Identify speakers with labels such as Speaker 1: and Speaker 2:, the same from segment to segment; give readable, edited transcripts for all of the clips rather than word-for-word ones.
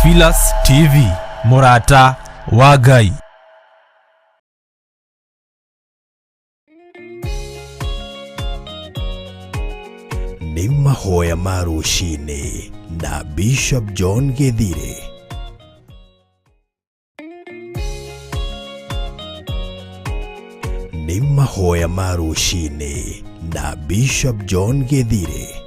Speaker 1: Theophilus TV, Murata wa Ngai.
Speaker 2: Ni mahoya ma rũcinĩ na Bishop John Githire. Ni mahoya ma rũcinĩ na Bishop John Githire.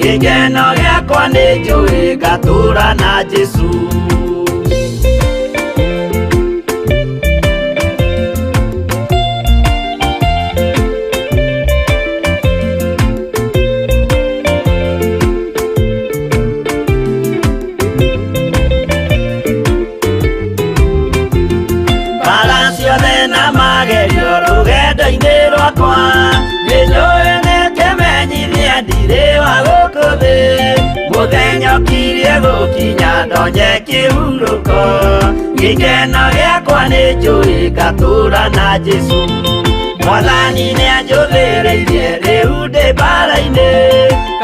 Speaker 3: Gĩkeno gĩakwa nĩ njũĩ ngatũra na Jesũ. thirĩ wa gũkũ thĩ. Mũthenya ũkirie gũkinya ndonye kĩhurũko, gĩkeno gĩakwa nĩ njũĩ ngatũũra na Jesũ. Mwathani nĩanjũthĩrĩirie rĩu ndĩ mbara-inĩ,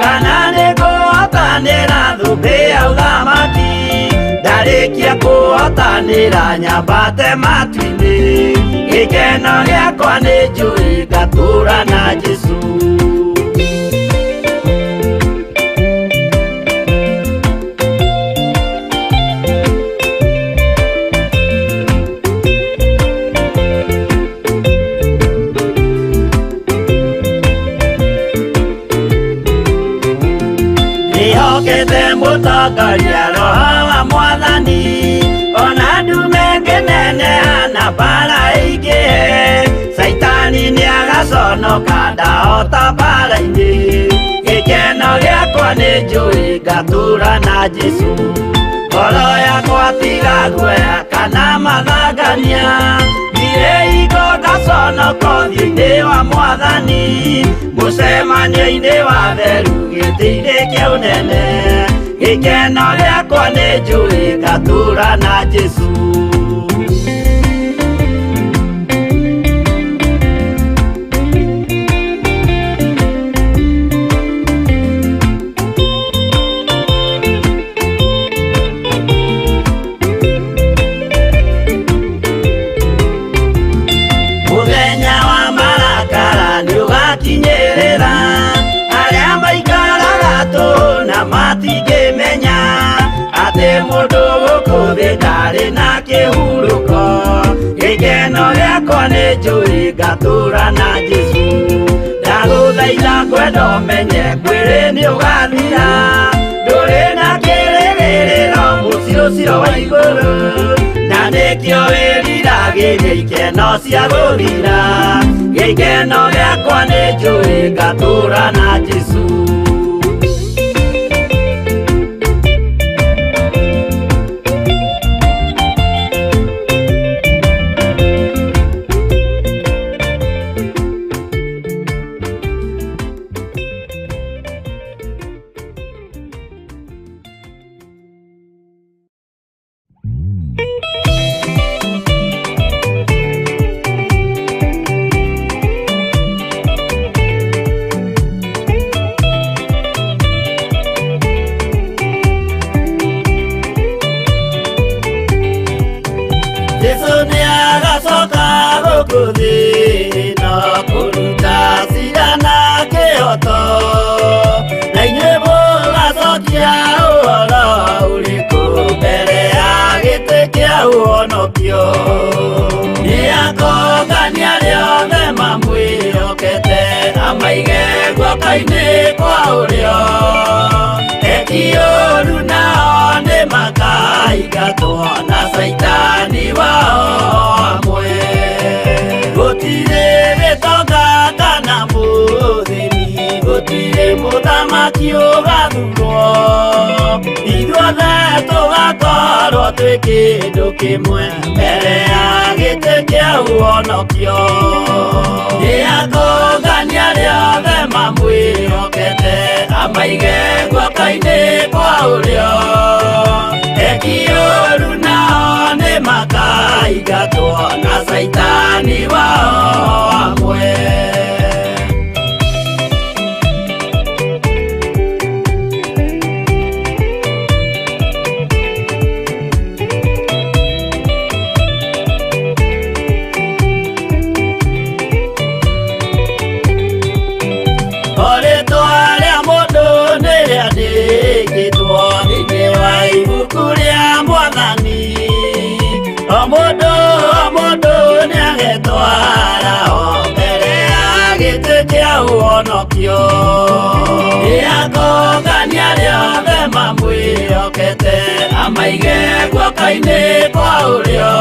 Speaker 3: kana nĩngũhotanĩra thũmbĩ ya ũthamaki. Ndarĩkia kũhotanĩra nyambate matu-inĩ, gĩkeno gĩakwa nĩ njũĩ ngatũũra na Jesũ. Nĩhokete mũtongoria Roho wa Mwathani, ona ndume ngĩneneha na mbara ĩingĩhe. Saitani nĩagaconoka ndahota mbara-inĩ, gĩkeno gĩakwa nĩ njũĩ ngatũũra na Jesũ. Ngoro yakwa tiga guoya kana mathangania, thire hingo ngaconoka ũthiũ-inĩ wa Mwathani. Mũcemanio-inĩ wa theru gĩtĩ-inĩ kĩa ũnene, gĩkeno gĩakwa nĩ njũĩ ngatũũra na Jesũ. Mũthenya wa marakara nĩũgakinyĩrĩra, arĩa maikaraga tũhũ na matingĩmenya atĩ mũndũ gũkũ thĩ ndarĩ na kĩhurũko. Gĩkeno gĩakwa nĩ njũĩ ngatũũra na Jesũ. Ndagũthaitha ngwenda ũmenye kwĩrĩ nĩũgathira, ndũrĩ na kĩrĩgĩrĩro mũciĩ ũcio wa igũrũ, na nĩkĩo wĩriragĩria ikeno cia gũthira. Gĩkeno gĩakwa nĩ njũĩ ngatũũra na Jesũ. Jesũ nĩagacoka gũkũ thĩ no kũruta cira na kĩhoto, na inyuĩ mũgacokia ũhoro ũrĩkũ mbere ya gĩtĩ kĩa ũhonokio. Nĩakongania arĩa othe mamwĩhokete, amaige guoko-inĩ kwa ũrĩo. Eki ũũru nao nĩmakaingatwo na Saitani wao hamwe. Gũtirĩ gĩtonga kana mũthĩni, gũtirĩ mũthamaki ũgathurwo, ithuothe tũgakorwo twĩ kĩndũ kĩmwe mbere ya gĩtĩ kĩa ũhonokio. Nĩakongania arĩa othe mamwĩhokete, amaige guoko-inĩ kwa ũrĩo. Eki ũũru nao nĩmakaingatwo na Saitani wao hamwe. Rĩĩtwa rĩa mũndũ nĩrĩandĩkĩtwo thĩinĩ wa ibuku rĩa Mwathani. O mũndũ nĩagetwara ho mbere ya gĩtĩ kĩa ũhonokio. Nĩakongania arĩa othe mamwĩhokete, amaige guoko-inĩ kwa ũrĩo.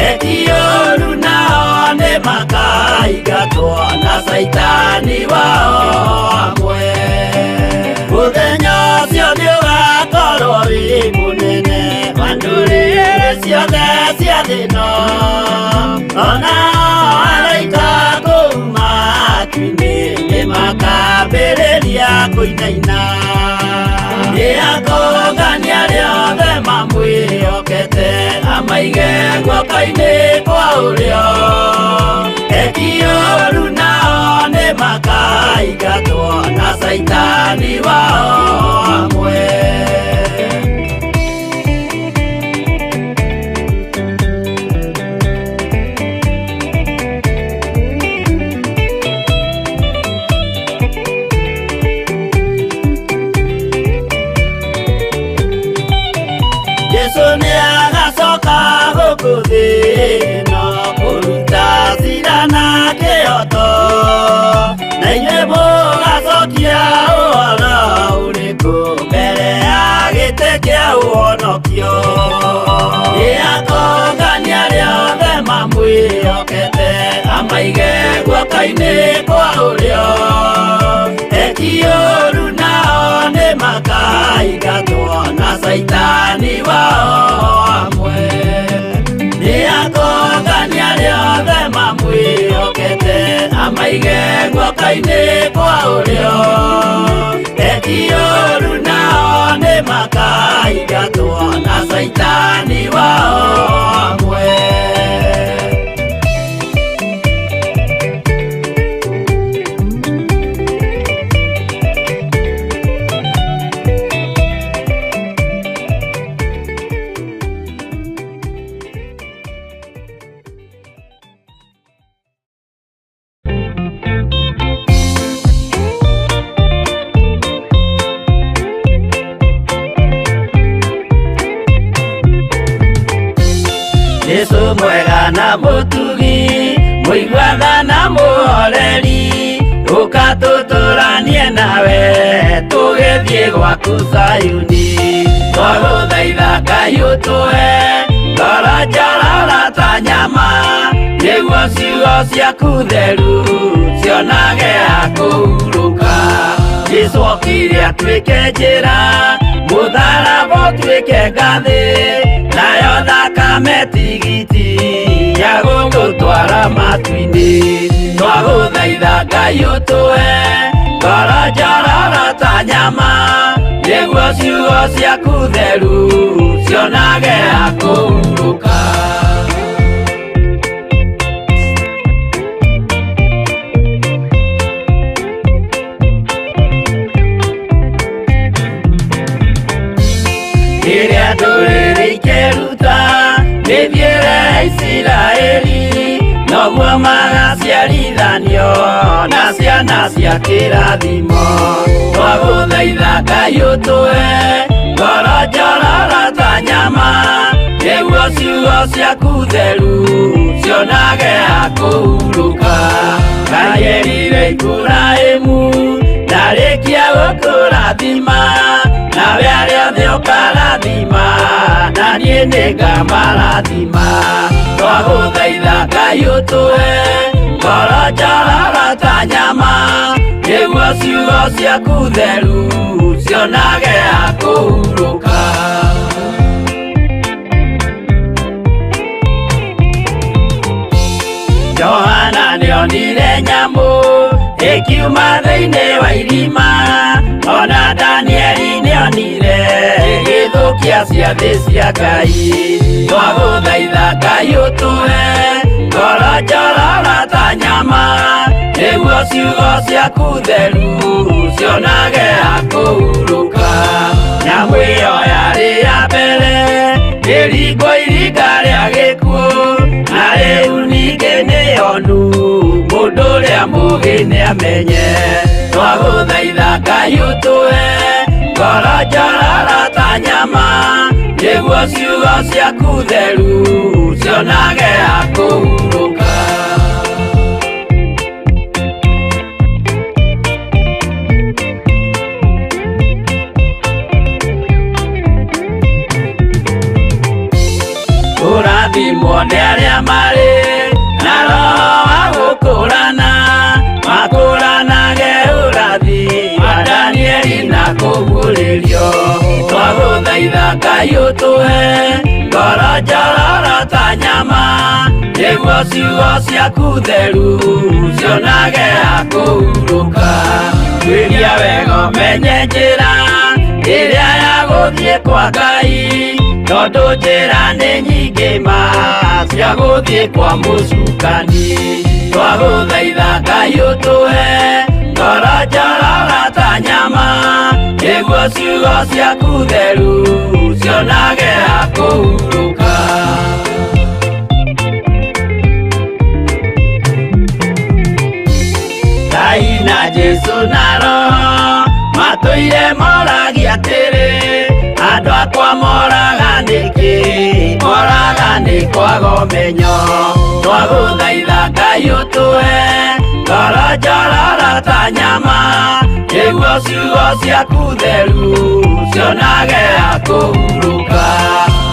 Speaker 3: Eki ũũru nao nĩmakaingatwo na Saitani wao hamwe. Mũthenya ũcio nĩũgakorwo wĩ mũnene wa ndũrĩrĩ ciothe cia thĩ ĩno, ona araika kũu matu-inĩ nĩmakambĩrĩria kũinaina nĩakũngania rĩothe mamwĩhokete amaige guoko-inĩ kwa ũrĩo eki ũũru nao nĩmakaingatwo na Saitani wao amwe. Yesu nĩagacoka gũkũ thĩ ĩno kũruta cira na kĩhooto, na inyuĩ mũgacokia ũhoro ũrĩkũ mbere ya gĩtĩ kĩa ũhonokio? Nĩakũngania rĩothe mamwĩhokete amaige guoko-inĩ kwa ũrĩo eki ũũru nao nĩmakaingatwo na Saitani wao amwe. Nĩakũngania rĩothe mamwĩhokete amaige guoko-inĩ kwa ũrĩo eki ũũru nao nĩmakaingatwo na Saitani wao amwe. Yesu mwega na mũtugi mũiguaga na mũhoreri ũkatũtũranie nawe tũgĩthiĩ gwaku Zayuni twagũthaitha Ngai ũtũhe ngoro njororo ta nyama nĩguo ciugo ciaku theru cionage ha kũhurũka. Jesũ okire atuĩke njĩra mũtharaba ũtuĩke ngathĩ nayo thakame tigiti ya gũgũtwara matu-inĩ twagũthaitha Ngai ũtũhe ngoro njororo ta nyama nĩguo ciugo ciaku theru cionage ha kũhurũka. Rĩrĩa ndũrĩrĩ ikeruta mĩthiĩre ya Isiraeli noguo magaciarithanio na ciana cia kĩrathimo twagũthaitha Ngai ũtũhe ngoro njororo ta nyama nĩguo ciugo ciaku theru cionage ha kũhurũka. Ngai erire Iburahĩmu ndarĩkia gũkũrathima nawe arĩa othe ũkarathima na niĩ nĩngamarathima twagũthaitha Ngai ũtũhe ngoro njororo ta nyama nĩguo ciugo ciaku theru cionage ha kũhurũka. Johana nĩonire nyamũ ĩkiuma thĩinĩ wa irima ona Danieli nĩonire ĩgĩthũkia ciathĩ cia Ngai twagũthaitha Ngai ũtũhe ngoro njororo ta nyama nĩguo ciugo ciaku theru cionage ha kũhurũka. Nyamũ ĩyo yarĩ ya mbere ĩringwo iringa rĩa gĩkuũ na rĩu ningĩ nĩyonu mũndũ ũrĩa mũũgĩ nĩamenye twagũthaitha Ngai ũtũhe ngoro njororo ta nyama nĩguo ciugo ciaku theru cionage ha kũhurũka. Ũrathimwo nĩ arĩa marĩ na roho wa gũkũũrana makũũranage ũrathi wa Danieli na kũguũrĩrio twagũthaitha Ngai ũtũhe ngoro njororo ta nyama nĩguo ciugo ciaku theru cionage akũhurũka. Tuĩria wega ũmenye njĩra ĩrĩa ya gũthiĩ kwa Ngai, tondũ njĩra nĩ nyingĩ ma cia gũthiĩ kwa mũcukani. Twagũthaitha Ngai ũtũhe ngoro njororo ta nyama, nĩguo ciugo ciaku theru cionage akũhurũka. Ngai na Jesu na Roho matũire moragia atĩrĩ, andũ akwa moraga nĩkĩ, moraga nĩ kwaga ũmenyo. Twagũthaitha Ngai ũtũhe ngoro njororo ta nyama, nĩguo ciugo ciaku theru cionage akũhurũka.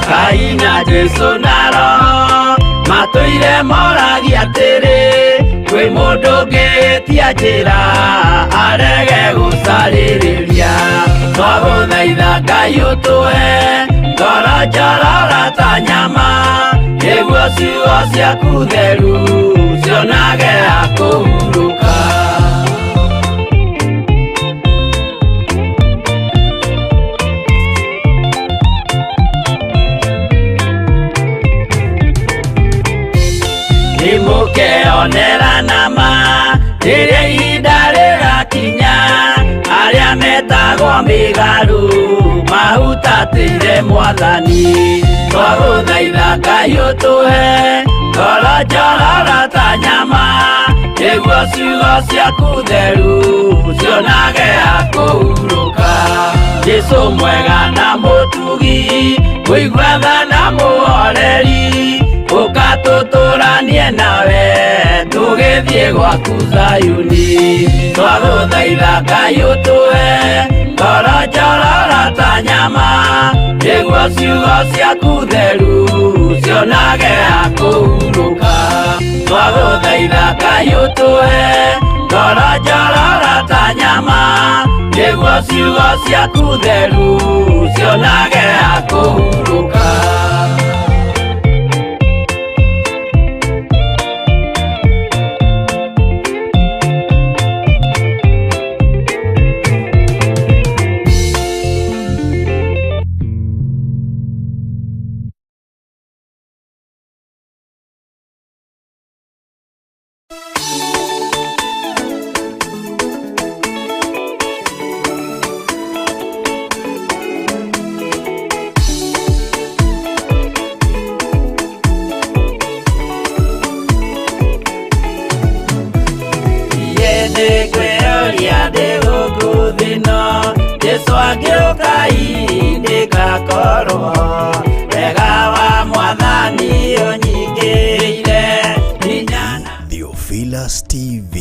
Speaker 3: Ngai na Jesu na Roho matũire moragia atĩrĩ, kwĩ mũndũ ũngĩtia njĩra arege gũcarĩrĩria. Twagũthaitha Ngai ũtũhe ngoro njororo ta nyama, nĩguo ciugo ciaku theru cionage akũhurũka. Nimũkeonera nama rĩrĩa ihinda rĩgakinya, arĩa metagwo mĩgarũ mahutatĩire Mwathani. Twagũthaitha Ngai ũtũhe ngoro njororo ta nyama, nĩguo ciugo ciaku theru cionage akũhurũka. Jesũ mwega na mũtugi, mũigua tha na mũhoreri, ũkatũtũranie nawe tũgĩthiĩ gwaku Zayuni. Twagũthaitha Ngai ũtũhe ngoro njororo ta nyama, nĩguo ciugo ciaku theru cionage akũhurũka. Twagũthaitha Ngai ũtũhe ngoro njororo ta nyama, nĩguo ciugo ciaku theru cionage akũhurũka.
Speaker 2: Theophilus TV,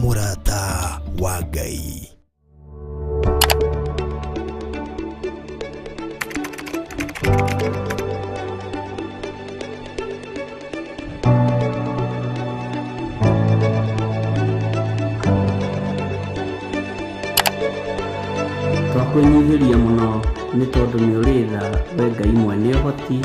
Speaker 2: mũrata wa Ngai.
Speaker 4: Twakwĩnyihĩria mũno nĩ tondũ nĩ ũrĩ tha, we Ngai mwene ũhoti.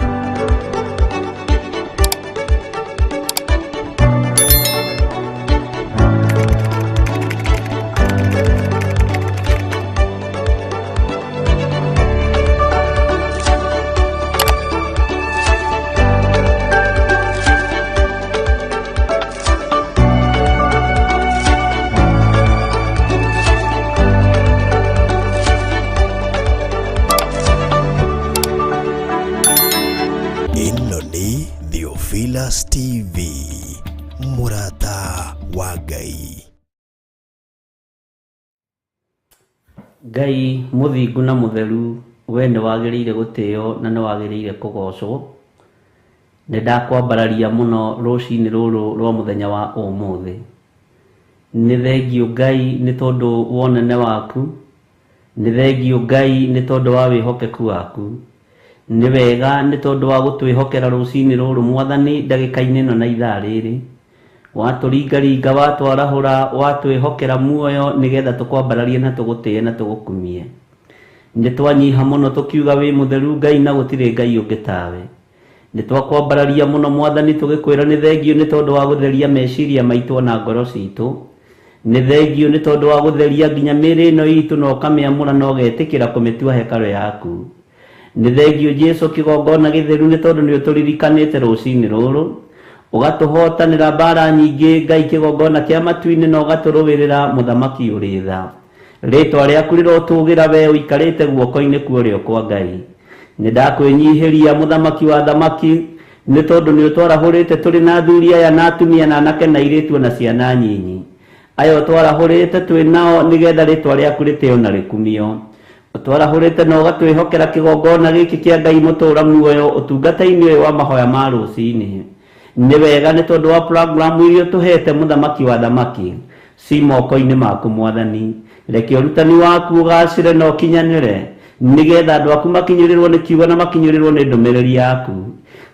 Speaker 2: Ĩno nĩ Theophilus TV, mũrata wa Ngai.
Speaker 4: Ngai mũthingu na mũtheru, we nĩ wagĩrĩire gũtĩo na nĩ wagĩrĩire kũgocwo. Nĩ ndakwambararia mũno rũcinĩ rũrũ rwa mũthenya wa ũmũthĩ. Nĩ thengiũ Ngai nĩ tondũ wa ũnene waku, nĩ thengiũ Ngai nĩ tondũ wa wĩhokeku waku. Nĩ wega nĩ tondũ wa gũtwĩhokera rũcinĩ rũrũ Mwathani ndagĩka-inĩ ĩno na ithaa rĩrĩ. Watũringaringa, watwarahũra, watwĩhokera muoyo nĩgetha tũkwambararie na tũgũtĩe na tũgũkumie. Nĩ twanyiha mũno tũkiuga wĩ mũtheru Ngai na gũtirĩ Ngai ũngĩ tawe. nĩ twakwambararia mũno Mwathani tũgĩkwĩra nĩ thengio nĩ tondũ wa gũtheria meciria maitũ na ngoro citũ, nĩ thengio nĩ tondũ wa gũtheria nginya mĩĩrĩ ĩno itũ na ũkamĩamũra na ũgetĩkĩra kũmĩtua hekarũ yaku. Nĩ thengio Jesu kĩgongona gĩtheru nĩ tondũ nĩ ũtũririkanĩte rũcinĩ rũrũ, ũgatũhotanĩra mbara nyingĩ Ngai kĩgongona kĩa matu-inĩ na ũgatũrũĩrĩra mũthamaki ũrĩ tha. Rĩĩtwa rĩaku rĩrotũũgĩra wee ũikarĩte guoko-inĩ kwa ũrĩo kwa Ngai. Nĩ ndakwĩnyihĩria mũthamaki wa thamaki nĩ tondũ nĩ ũtwarahũrĩte tũrĩ na athuri aya na atumia na anake na airĩtu na ciana nyinyi. Aya ũtwarahũrĩte twĩ nao nĩgetha rĩĩtwa rĩaku rĩtĩo na rĩkumio. Ũtwarahũrĩte na ũgatwĩhokera kĩgongona gĩkĩ kĩa Ngai mũtũũra muoyo ũtungata-inĩ ũyũ wa mahoya ma rũcinĩ. Nĩ wega nĩ tondũ wa programu iria ũtũhete mũthamaki wa thamaki ci moko-inĩ maku Mwathani. Reke ũrutani waku ũgacĩre na ũkinyanĩre nĩgetha andũ aku makinyĩrĩrwo nĩ kiugo na makinyĩrĩrwo nĩ ndũmĩrĩri yaku.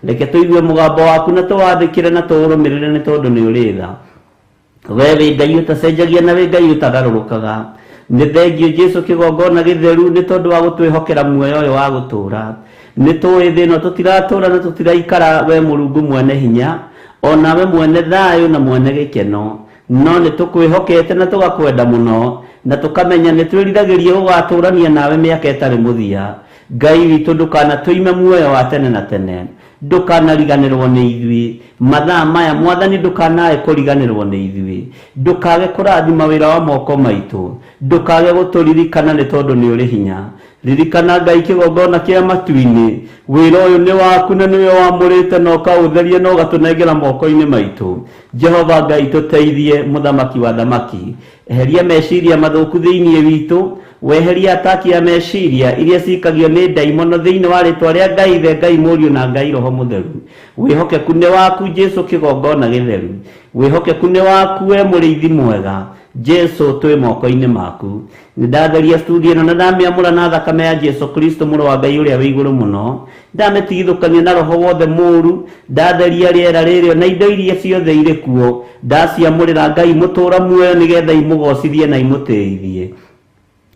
Speaker 4: Reke tũigue mũgambo waku na tũwathĩkĩre na tũũrũmĩrĩre nĩ tondũ nĩ ũrĩ tha. Wee wĩ Ngai ũtacenjagia na wĩ Ngai ũtagarũrũkaga. Nĩ thengio Jesu kĩgongona gĩtheru nĩ tondũ wa gũtwĩhokera muoyo ũyũ wa gũtũũra. Nĩ tũĩ thĩ ĩno tũtiratũũra na tũtiraikara we Mũrungu mwene hinya, ona we mwene thayũ na mwene gĩkeno, no nĩ tũkwĩhokete na tũgakwenda mũno na tũkamenya nĩ twĩriragĩria gũgatũũrania nawe mĩaka ĩtarĩ mũthia. Ngai witũ ndũkanatũime muoyo wa tene na tene, ndũkanariganĩrwo nĩ ithuĩ mathaa maya Mwathani, ndũkanae kũriganĩrwo nĩ ithuĩ, ndũkage kũrathima wĩra wa moko maitũ, ndũkage gũtũririkana nĩ tondũ nĩ ũrĩ hinya. Ririkana Ngai kĩgongona kĩa matu-inĩ, wĩra ũyũ nĩ waku na nĩwe wamũrĩte na ũkaũtheria na ũgatũnengera moko-inĩ maitũ. Jehova Ngai tũteithie mũthamaki wa thamaki, eheria meciria mathũku thĩinĩ witũ, weheria ataki ya meciria iria cikagio nĩ ndaimono thĩinĩ wa rĩtwa rĩa Ngai Ithe, Ngai Mũriũ na Ngai Roho Mũtheru. Wĩhokeku nĩ waku Jesu kĩgongona gĩtheru, wĩhokeku nĩ waku we mũrĩithi mwega. Jesu twĩ moko-inĩ maku. Nĩ ndatheria studio ĩno na ndamĩamũra na thakame ya Jesu Kristo mũrũ wa Ngai ũrĩa wĩ igũrũ mũno, ndametigithũkania na roho wothe mũũru, ndatheria rĩera rĩrĩo na indo iria ciothe irĩ kuo, ndaciamũrĩra Ngai mũtũũra muoyo nĩgetha imũgocithie na imũtĩithie.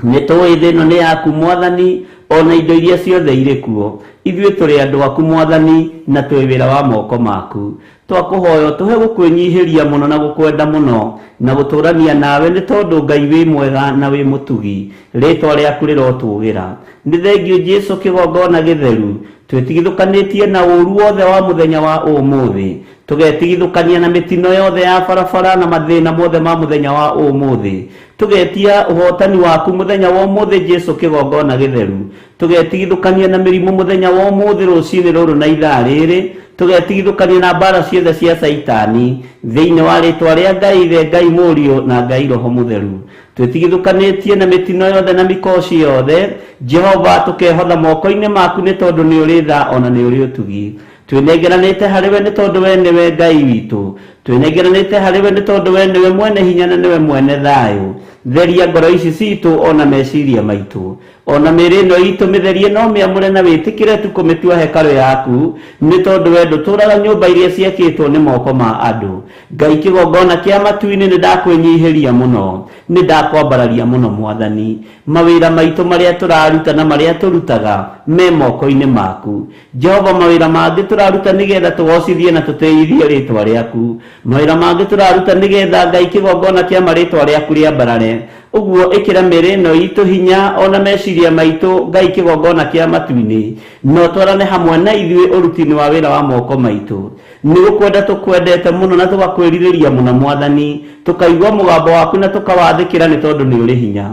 Speaker 4: Nĩ tũĩ thĩ ĩno nĩ yaku Mwathani, ona indo iria ciothe irĩ kuo. Ithuĩ tũrĩ andũ aku Mwathani na twĩ wĩra wa moko maku. Twakũhoya tũhe gũkwĩnyihĩria mũno na gũkwenda mũno na gũtũũrania nawe nĩ tondũ Ngai wĩ mwega na wĩ mũtugi. Rĩĩtwa rĩaku rĩrotũũgĩra. Nĩ thengio Jesu kĩgongona gĩtheru, twĩtigithũkanĩtie na ũũru wothe wa mũthenya wa ũmũthĩ, tũgetigithũkania na mĩtino yothe ya barabara na mathĩna mothe ma mũthenya wa ũmũthĩ, tũgetia ũhotani waku mũthenya wa ũmũthĩ Jesu kĩgongona gĩtheru, tũgetigithũkania na mĩrimũ mũthenya wa ũmũthĩ rũcinĩ rũrũ na ithaa rĩrĩ, tũgetigithũkania na mbara ciothe cia Saitani thĩinĩ wa rĩĩtwa rĩa Ngai Ithe, Ngai Mũriũ na Ngai Roho Mũtheru. Twĩtigithũkanĩtie na mĩtino yothe na mĩkoci yothe Jehova, tũkehotha moko-inĩ maku nĩ tondũ nĩ ũrĩ tha ona nĩ ũrĩ ũtugi. Twĩnengeranĩte harĩ we nĩ tondũ we nĩwe Ngai witũ, twĩnengeranĩte harĩ we nĩ tondũ we nĩwe mwene hinya na nĩwe mwene thayũ. Theria ngoro ici citũ ona meciria maitũ, ona mĩĩrĩ ĩno itũ mĩtherie no mĩamũre na wĩtĩkĩre tu kũmĩtua hekarũ yaku, nĩ tondũ we ndũtũũraga nyũmba iria ciakĩtwo nĩ moko ma andũ. Ngai kĩgongona kĩa matu-inĩ nĩ ndakwĩnyihĩria mũno, nĩ ndakwambararia mũno Mwathani. Mawĩra maitũ marĩa tũraruta na marĩa tũrutaga me moko-inĩ maku Jehova. Mawĩra mangĩ tũraruta nĩgetha tũgocithie na tũtĩithie rĩĩtwa rĩaku, mawĩra mangĩ tũraruta nĩgetha Ngai kĩgongona kĩa marĩĩtwa rĩaku rĩambarare. Ũguo ĩkĩra mĩĩrĩ ĩno itũ hinya ona meciria maitũ Ngai kĩgongona kĩa matu-inĩ, no twarane hamwe na ithuĩ ũruti-inĩ wa wĩra wa moko maitũ. Nĩ gũkwenda tũkwendete mũno na tũgakwĩrirĩria mũno Mwathani, tũkaigua mũgambo waku na tũkawathĩkĩra nĩ tondũ nĩ ũrĩ hinya,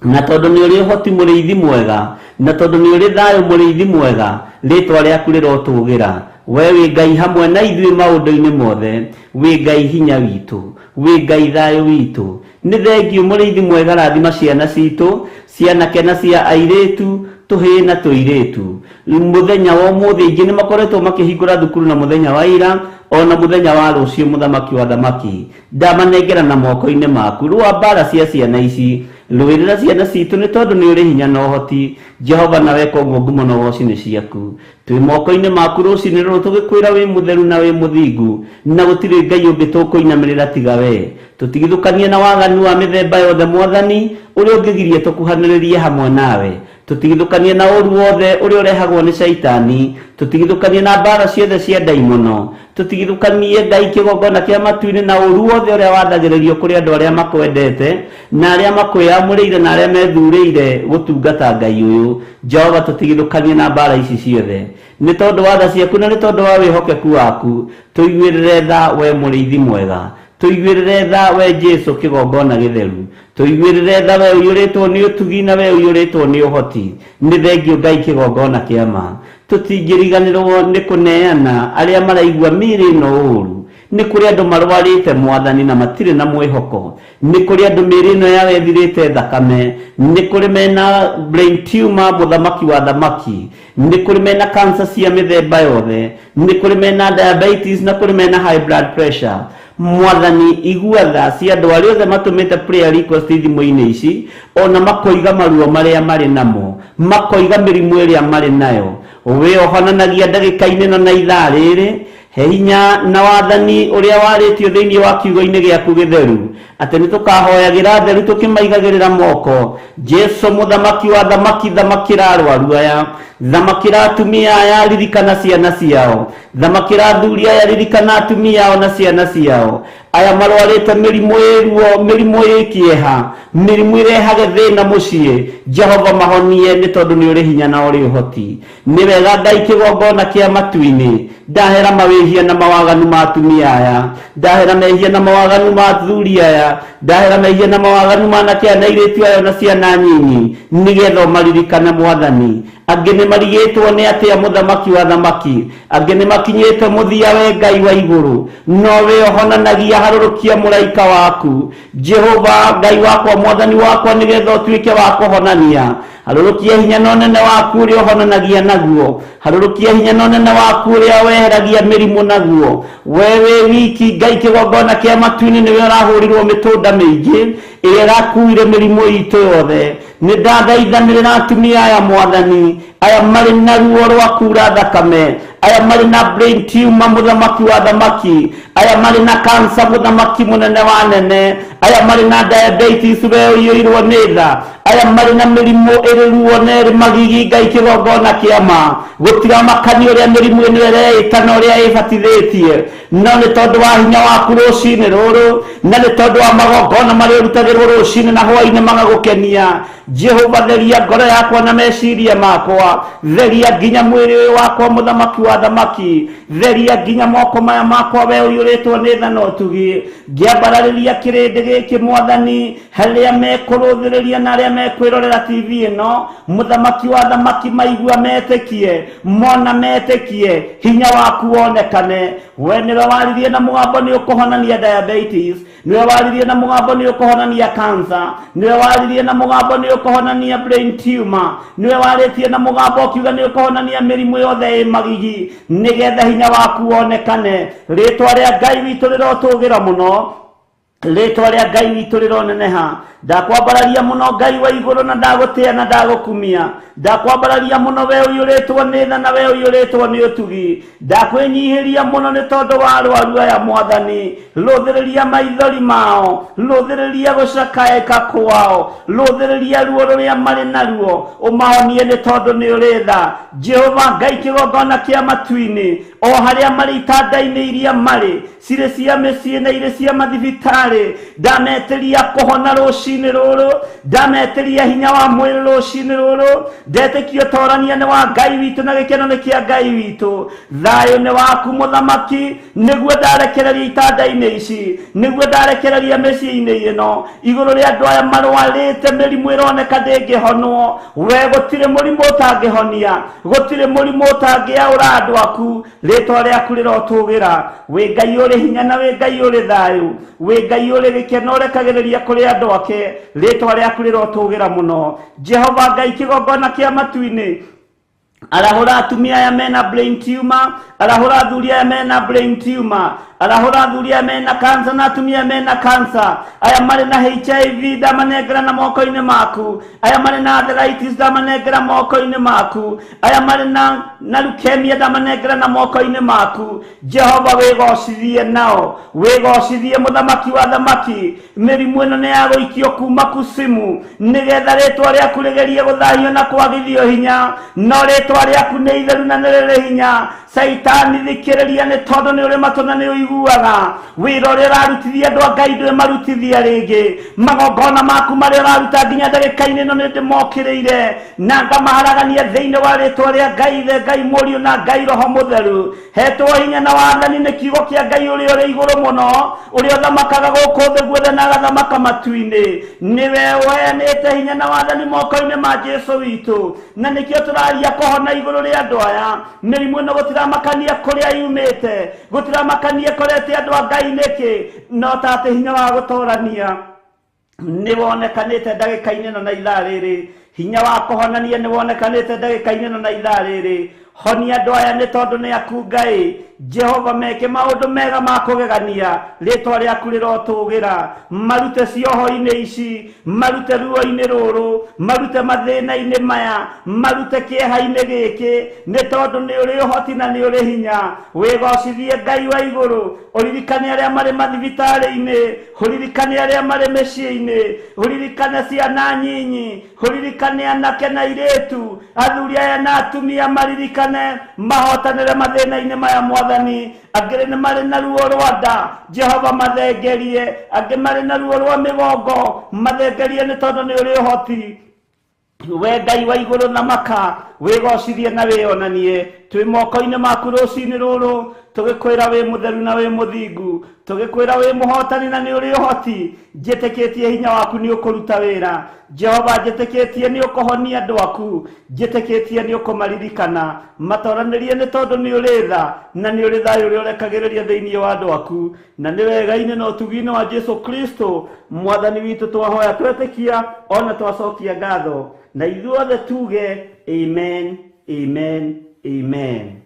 Speaker 4: na tondũ nĩ ũrĩ ũhoti mũrĩithi mwega, na tondũ nĩ ũrĩ thayũ mũrĩithi mwega. Rĩĩtwa rĩaku rĩrotũũgĩra. We wĩ Ngai hamwe na ithuĩ maũndũ-inĩ mothe, wĩ Ngai hinya witũ, wĩ Ngai thayũ witũ. Nĩ thengio mũrĩithi mwega, rathima ciana citũ, cianake na cia airĩtu, tũhĩĩ na tũirĩtu. Mũthenya wa ũmũthĩ aingĩ nĩ makoretwo makĩhingũra thukuru na mũthenya wa ira ona mũthenya wa rũciũ mũthamaki wa thamaki, ndamanengera na moko-inĩ maku. Rũa mbara cia ciana ici, rũĩrĩra ciana citũ nĩ tondũ nĩ ũrĩ hinya na ũhoti Jehova, na weka ũguo ngumo na woci nĩ ciaku. Twĩ moko-inĩ maku rũcinĩ rũrũ tũgĩkwĩra wĩ mũtheru na wĩ mũthingu, na gũtirĩ Ngai ũngĩ tũkũinamĩrĩra tiga we. Tũtigithũkanie na waganu wa mĩthemba yothe Mwathani, ũrĩa ũngĩgirie tũkuhanĩrĩrie hamwe nawe. tutigithukanie na ũru wothe ũrĩa ũrehagwo nĩ Shaitani, tutigithukanie na mbara ciothe cia ndaimono, tutigithukanie Ngai kĩgongona kĩa matu-inĩ na ũru wothe ũrĩa wathagĩrĩrio kũrĩ andũ arĩa makwendete na arĩa makwĩamũrĩire na arĩa methurĩire gũtungata Ngai ũyũ. Jehova, tutigithukanie na mbara ici ciothe nĩ tondũ wa tha ciaku na nĩ tondũ wa wĩhokeku waku. Tũiguĩrĩre tha we mũrĩithi mwega, tũiguĩrĩre tha we Jesu kĩgongona gĩtheru, tũiguĩrĩre tha we ũiyũrĩtwo nĩ ũtugi na we ũiyũrĩtwo nĩ ũhoti. Nĩ thengio Ngai kĩgongona kĩa ma. Tũtingĩriganĩrwo nĩ kũneana arĩa maraigua mĩĩrĩ ĩno ũũru. Nĩ kũrĩ andũ marwarĩte Mwathani na matirĩ na mwĩhoko. Nĩ kũrĩ andũ mĩĩrĩ ĩno yao ĩthirĩte thakame. Nĩ kũrĩ mena brain tumor, mũthamaki wa thamaki. Nĩ kũrĩ mena cancer cia mĩthemba yothe. Nĩ kũrĩ mena diabetes na kũrĩ mena high blood pressure. Mwathani, igua tha cia andũ arĩa othe matũmĩte prayer request thimũ-inĩ ici, ona makoiga maruo marĩa marĩ namo, makoiga mĩrimũ ĩrĩa marĩ nayo. We ũhonanagia ndagĩka-inĩ ĩno na ithaa rĩrĩ. He hinya na wathani ũrĩa warĩtio thĩinĩ wa kiugo-inĩ gĩaku gĩtheru atĩ nĩ tũkahoyagĩra theru tũkĩmaigagĩrĩra moko. Jesu mũthamaki wa thamaki, thamakĩra arwaru aya, thamakĩra atumia aya, ririkana ciana ciao, thamakĩra athuri aya, ririkana atumia ao na ciana ciao. Aya marwarĩte mĩrimũ ĩruo, mĩrimũ ĩkĩeha, mĩrimũ ĩrehage thĩna mũciĩ. Jehova, mahonie nĩ tondũ nĩ ũrĩ hinya na ũrĩ ũhoti. Nĩ wega Ngai kĩgongona kĩa matu-inĩ, ndahera mawĩhia na mawaganu ma atumia aya, ndahera mehia na mawaganu ma athuri aya, ndahera mehia na mawaganu ma anake aya na airĩtu aya na ciana nyinyi, nĩgetha ũmaririkane Mwathani. Angĩ nĩ marigĩtwo nĩ atĩa mũthamaki wa thamaki, angĩ nĩ makinyĩte mũthia we Ngai wa igũrũ, no we ũhonanagia, harũrũkia mũraika waku. Jehova Ngai wakwa, Mwathani wakwa, nĩgetha ũtuĩke wa kũhonania. Harũrũkia hinya na ũnene waku ũrĩa ũhonanagia naguo, harũrũkia hinya na ũnene waku ũrĩa weheragia mĩrimũ naguo. We wĩ wiki Ngai kĩgongona kĩa matu-inĩ, nĩwe ũrahũrirwo mĩtũnda mĩingĩ ĩrĩa ĩrakuire mĩrimũ itũ yothe. Nĩ ndathaithanĩrĩra atumia aya Mwathani, aya marĩ na ruo rwa kuura thakame, aya marĩ na brain tumor, mũthamaki wa thamaki, aya marĩ na cancer, mũthamaki mũnene wa nene, aya marĩ na diabetes, we ũiyũirwo nĩ tha, aya marĩ na mĩrimũ ĩrĩ ruo na ĩrĩ magigi, Ngai kĩgongona kĩa ma. Gũtiramakania ũrĩa mĩrimũ ĩno ĩreĩta na ũrĩa ĩbatithĩtie, no nĩ tondũ wa hinya waku rũcinĩ rũrũ, na nĩ tondũ wa magongona marĩa ũrutagĩrwo rũcinĩ na hwaĩ-inĩ magagũkenia. Jehova, theria ngoro yakwa na meciria makwa, theria nginya mwĩrĩ ũyũ wakwa mũthamaki wa thamaki, theria nginya moko maya makwa we ũiyũrĩtwo nĩ tha na ũtugi. Ngĩambararĩria kĩrĩndĩ gĩkĩ Mwathani, harĩa mekũrũthĩrĩria na arĩa mekwĩrorera TV ĩno, mũthamaki wa thamaki, maigua metĩkie, mona metĩkie, hinya waku wonekane. We nĩwe waririe na mũgambo nĩ ũkũhonania diabetes, nĩwe waririe na mũgambo nĩ ũkũhonania cancer, nĩwe waririe na mũgambo nĩ ũkũhonania brain tumor, nĩwe warĩtie na mũgambo ũkiuga nĩ ũkũhonania mĩrimũ yothe ĩ magigi, nĩgetha hinya waku wonekane. Rĩtwa rĩa Ngai witũ rĩrotũgĩra mũno, rĩtwa rĩa Ngai witũ rĩroneneha. Ndakwambararia mũno Ngai wa igũrũ, na ndagũtĩa na ndagũkumia. Ndakwambararia mũno we ũiyũrĩtwo nĩ tha na we ũiyũrĩtwo nĩ ũtugi. Ndakwĩnyihĩria mũno nĩ tondũ wa arwaru aya Mwathani. Rũthĩrĩria maithori mao, rũthĩrĩria gũcakaĩka kwao, rũthĩrĩria ruo rũrĩa marĩ naruo, ũmahonie nĩ tondũ nĩ ũrĩ tha. Jehova Ngai kĩgongona kĩa matu-inĩ, o harĩa marĩ itanda-inĩ iria marĩ, cirĩ cia mĩciĩ na irĩ cia mathibitarĩ, ndametĩria kũhona rũcinĩ rũrũ, ndametĩria hinya wa mwĩrĩ rũcinĩ rũrũ. Ndetĩkio torania nĩ wa Ngai witũ na gĩkeno nĩ kĩa Ngai witũ. Thayũ nĩ waku mũthamaki, nĩguo ndarekereria itanda-inĩ ici, nĩguo ndarekereria mĩciĩ-inĩ ĩno, igũrũ rĩa andũ aya marwarĩte mĩrimũ ĩroneka ndĩngĩhonwo. We gũtirĩ mũrimũ ũtangĩhonia, gũtirĩ mũrimũ ũtangĩaũra andũ aku. Rĩtwa rĩaku rĩrotũgĩra. Wĩ Ngai ũrĩ hinya na wĩ Ngai ũrĩ thayũ, wĩ Ngai ũrĩ gĩkeno ũrekagĩrĩria kũrĩ andũ ake. Rĩtwa rĩaku rĩrotũgĩra mũno. Jehova Ngai kĩgongona kĩa matu-inĩ, arahũra atumia aya mena brain tumor, arahũra athuri aya mena brain tumor,
Speaker 3: arahura thuria mena cancer na atumia mena cancer, aya mari na HIV ndamanengera na moko-ini maku, aya mari na arthritis ndamanengera moko-ini maku, aya mari na leukemia ndamanengera na moko-ini maku. Jehova wigocithie nao, wigocithie muthamaki wa thamaki, mirimu ino ni ya guikio kuma kusimu, nigetha ritwa riaku rigerie guthahio na kwagithio hinya, no ritwa riaku ni itheru na niriri hinya. Saitani thikiriria ni tondu ni uri matuna ni uiguaga, wira uria urarutithia andu a Ngai ndwi marutithia ringi, magongona maku maria uraruta nginya ndagika-ini ino ni ndimokiriire na ngamaharagania thiini wa ritwa ria Ngai, ithe Ngai Muriu na Ngai Roho Mutheru. Hetwo hinya na wathani ni kiugo kia Ngai uria uri iguru muno, uria uthamakaga guku thi guothe na agathamaka matu-ini. Niwe weanite hinya na wathani moko-ini ma Jesu witu, na nikio turaria kuhona iguru ria andu aya. Mirimu ino gutiramakania kuria yumite, gutiramakania kurete andu a Ngai niki, no tate hinya wa gutorania ni wonekanite ndagika-ini ino na ithaa riri. Hinya wa kuhonania ni wonekanite ndagika-ini ino na ithaa riri. Honia andu aya ni tondu ni aku Ngai. Jehova meke maundu mega ma kugegania, ritwa riaku rirotugira, marute cioho-ini ici, marute ruo-ini ruru, marute mathina-ini maya, marute kieha-ini giki, ni tondu ni uri uhoti na ni uri hinya. Wigocithie Ngai wa iguru, uririkane aria mari mathibitari-ini, uririkane aria mari micii-ini, uririkane ciana nyinyi, uririkane anake na iritu, athuri aya na atumia maririkane mahotanire mathina-ini maya Mwathani. Angĩ nĩ marĩ na ruo rwa nda, Jehova mathengerie. Angĩ marĩ na ruo rwa mĩgongo, mathengerie nĩ tondũ nĩ ũrĩ ũhoti. We Ngai wa igũrũ thamaka, wĩgocithie na wĩonanie. Twĩ moko-inĩ maku rũcinĩ rũrũ, tũgĩkwĩra wĩ mũtheru na wĩ mũthingu, tũgĩkwĩra wĩ mũhotani na nĩ ũrĩ ũhoti. Njĩtĩkĩtie hinya waku nĩ ũkũruta wĩra. Jehova, njĩtĩkĩtie nĩ ũkũhonia andũ aku, njĩtĩkĩtie nĩ ũkũmaririkana. Matoranĩrie nĩ tondũ nĩ ũrĩ tha na nĩ ũrĩ thayũ ũrĩa ũrekagĩrĩria thĩinĩ wa andũ aku, na nĩ wega-inĩ na ũtugi-inĩ wa Jesu Kristo Mwathani witũ twahoya twetĩkia ona twacokia ngatho, na ithuothe tuge amen, amen, amen.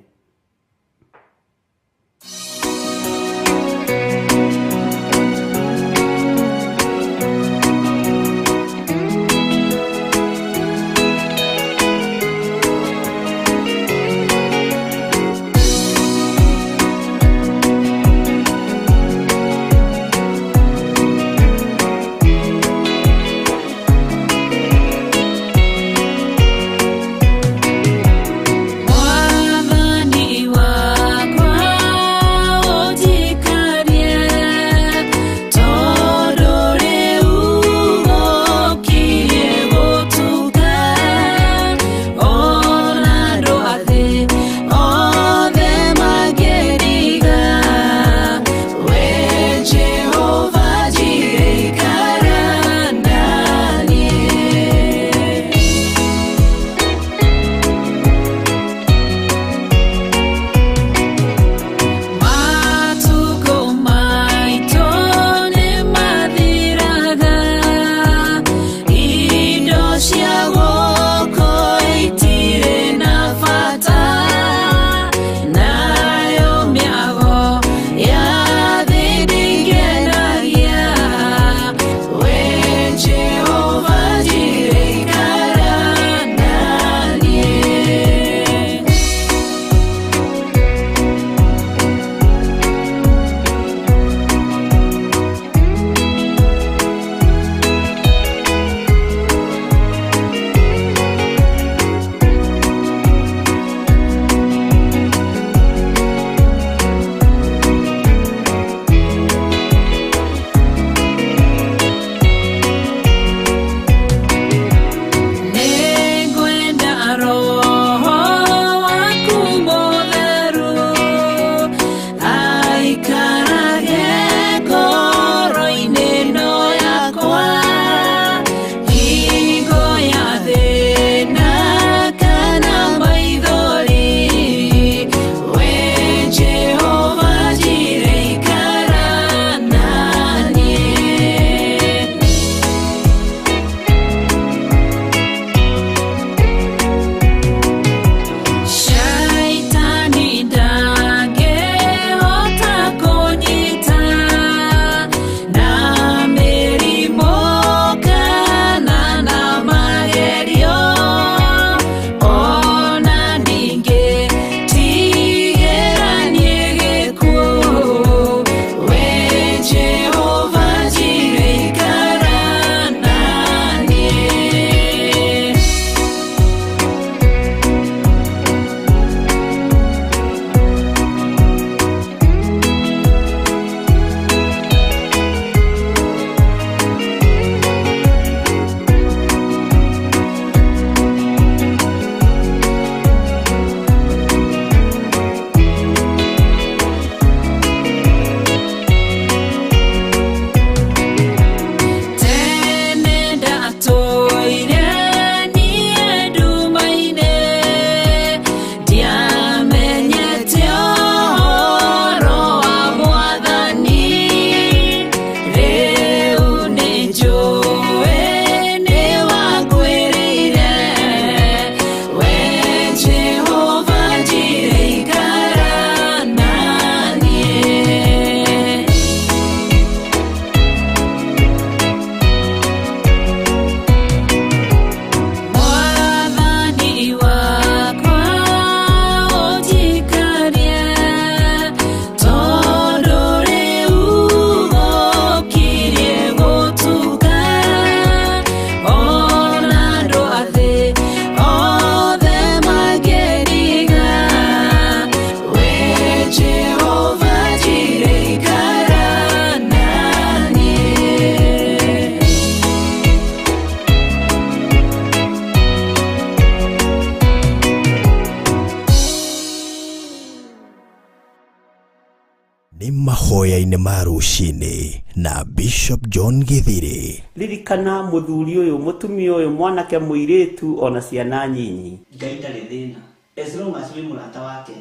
Speaker 2: nĩ mahoya-inĩ ma rũcinĩ na Bishop John Githiri.
Speaker 3: Ririkana muthuri uyu, mutumia uyu, mwanake muiritu ona ciana nyinyi. Ngai ndarĩ thĩna. As long as we mũrata wake,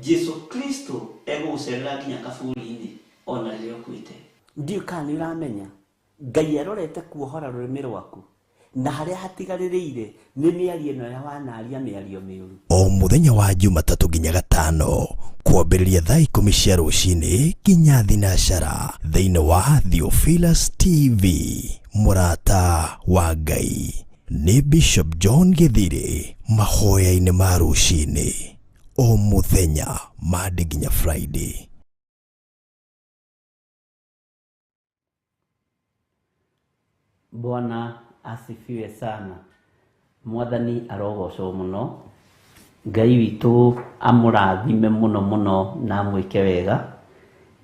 Speaker 3: Jesu Kristo egũgũcerera nginya kaburi-inĩ ona rĩrĩa ũkuĩte. Ndiũ kana nĩ ũramenya Ngai arorete kuohora rũrĩmĩ rwaku na harĩa hatigarĩrĩire nĩ mĩario ĩno ya wanaria mĩario mĩũru.
Speaker 2: O mũthenya wa Jumatatũ nginya Gatano kwambĩrĩria thaa 10 cia rũcinĩ nginya thinacara thĩinĩ wa Theophilus TV. Mũrata wa Ngai nĩ Bishop John Githiri, mahoya-inĩ ma rũcinĩ o mũthenya Monday nginya Friday.
Speaker 4: Bwana asifiwe sana. Mwathani arogocwo muno. Ngai witũ amũrathime muno muno na mwĩke wega.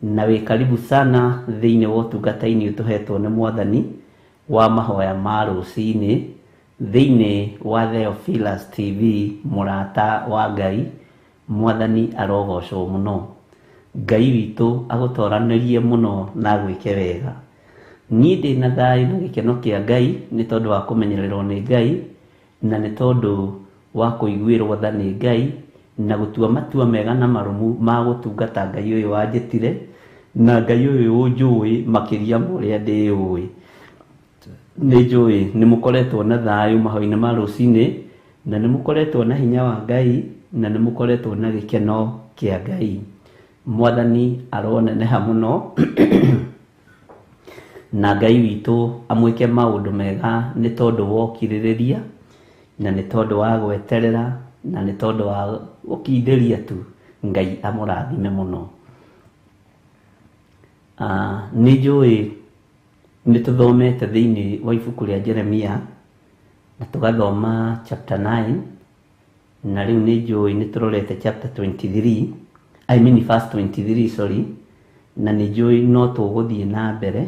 Speaker 4: Na wĩ karibu sana thĩinĩ wa ũtungata-inĩ ũtũhetwo nĩ Mwathani wa mahoya ma rũcinĩ thĩinĩ wa Theophilus TV. Mũrata wa Ngai, Mwathani arogocwo muno. Ngai witũ agũtoranĩrie muno na gwĩke wega. Niĩ ndĩ na thayũ na gĩkeno kĩa Ngai nĩ tondũ wa kũmenyererwo nĩ Ngai na nĩ tondũ wa kũiguĩrwo tha nĩ Ngai na gũtua matua mega na marũmu ma gũtungata Ngai ũyũ wanjĩtire na Ngai ũyũ ũnjũĩ makĩria mũrĩa ndĩũĩ. Nĩ njũĩ nĩ mũkoretwo na thayũ mahoya-inĩ ma rũcinĩ na nĩ mũkoretwo na hinya wa Ngai na nĩ mũkoretwo na gĩkeno kĩa Ngai. Mwathani aroneneha mũno na Ngai witũ amwĩke maũndũ mega nĩ tondũ wa ũkirĩrĩria na nĩ tondũ wa gweterera na nĩ tondũ wa ũkindĩria tu. Ngai amũrathime mũno. Nĩ njũĩ nĩ tũthomete thĩinĩ wa ibuku rĩa Jeremia na tũgathoma chapter 9 na rĩu nĩ njũĩ nĩ tũrorete chapter 23, verse 23 sorry, na nĩ njũĩ no tũgũthiĩ na mbere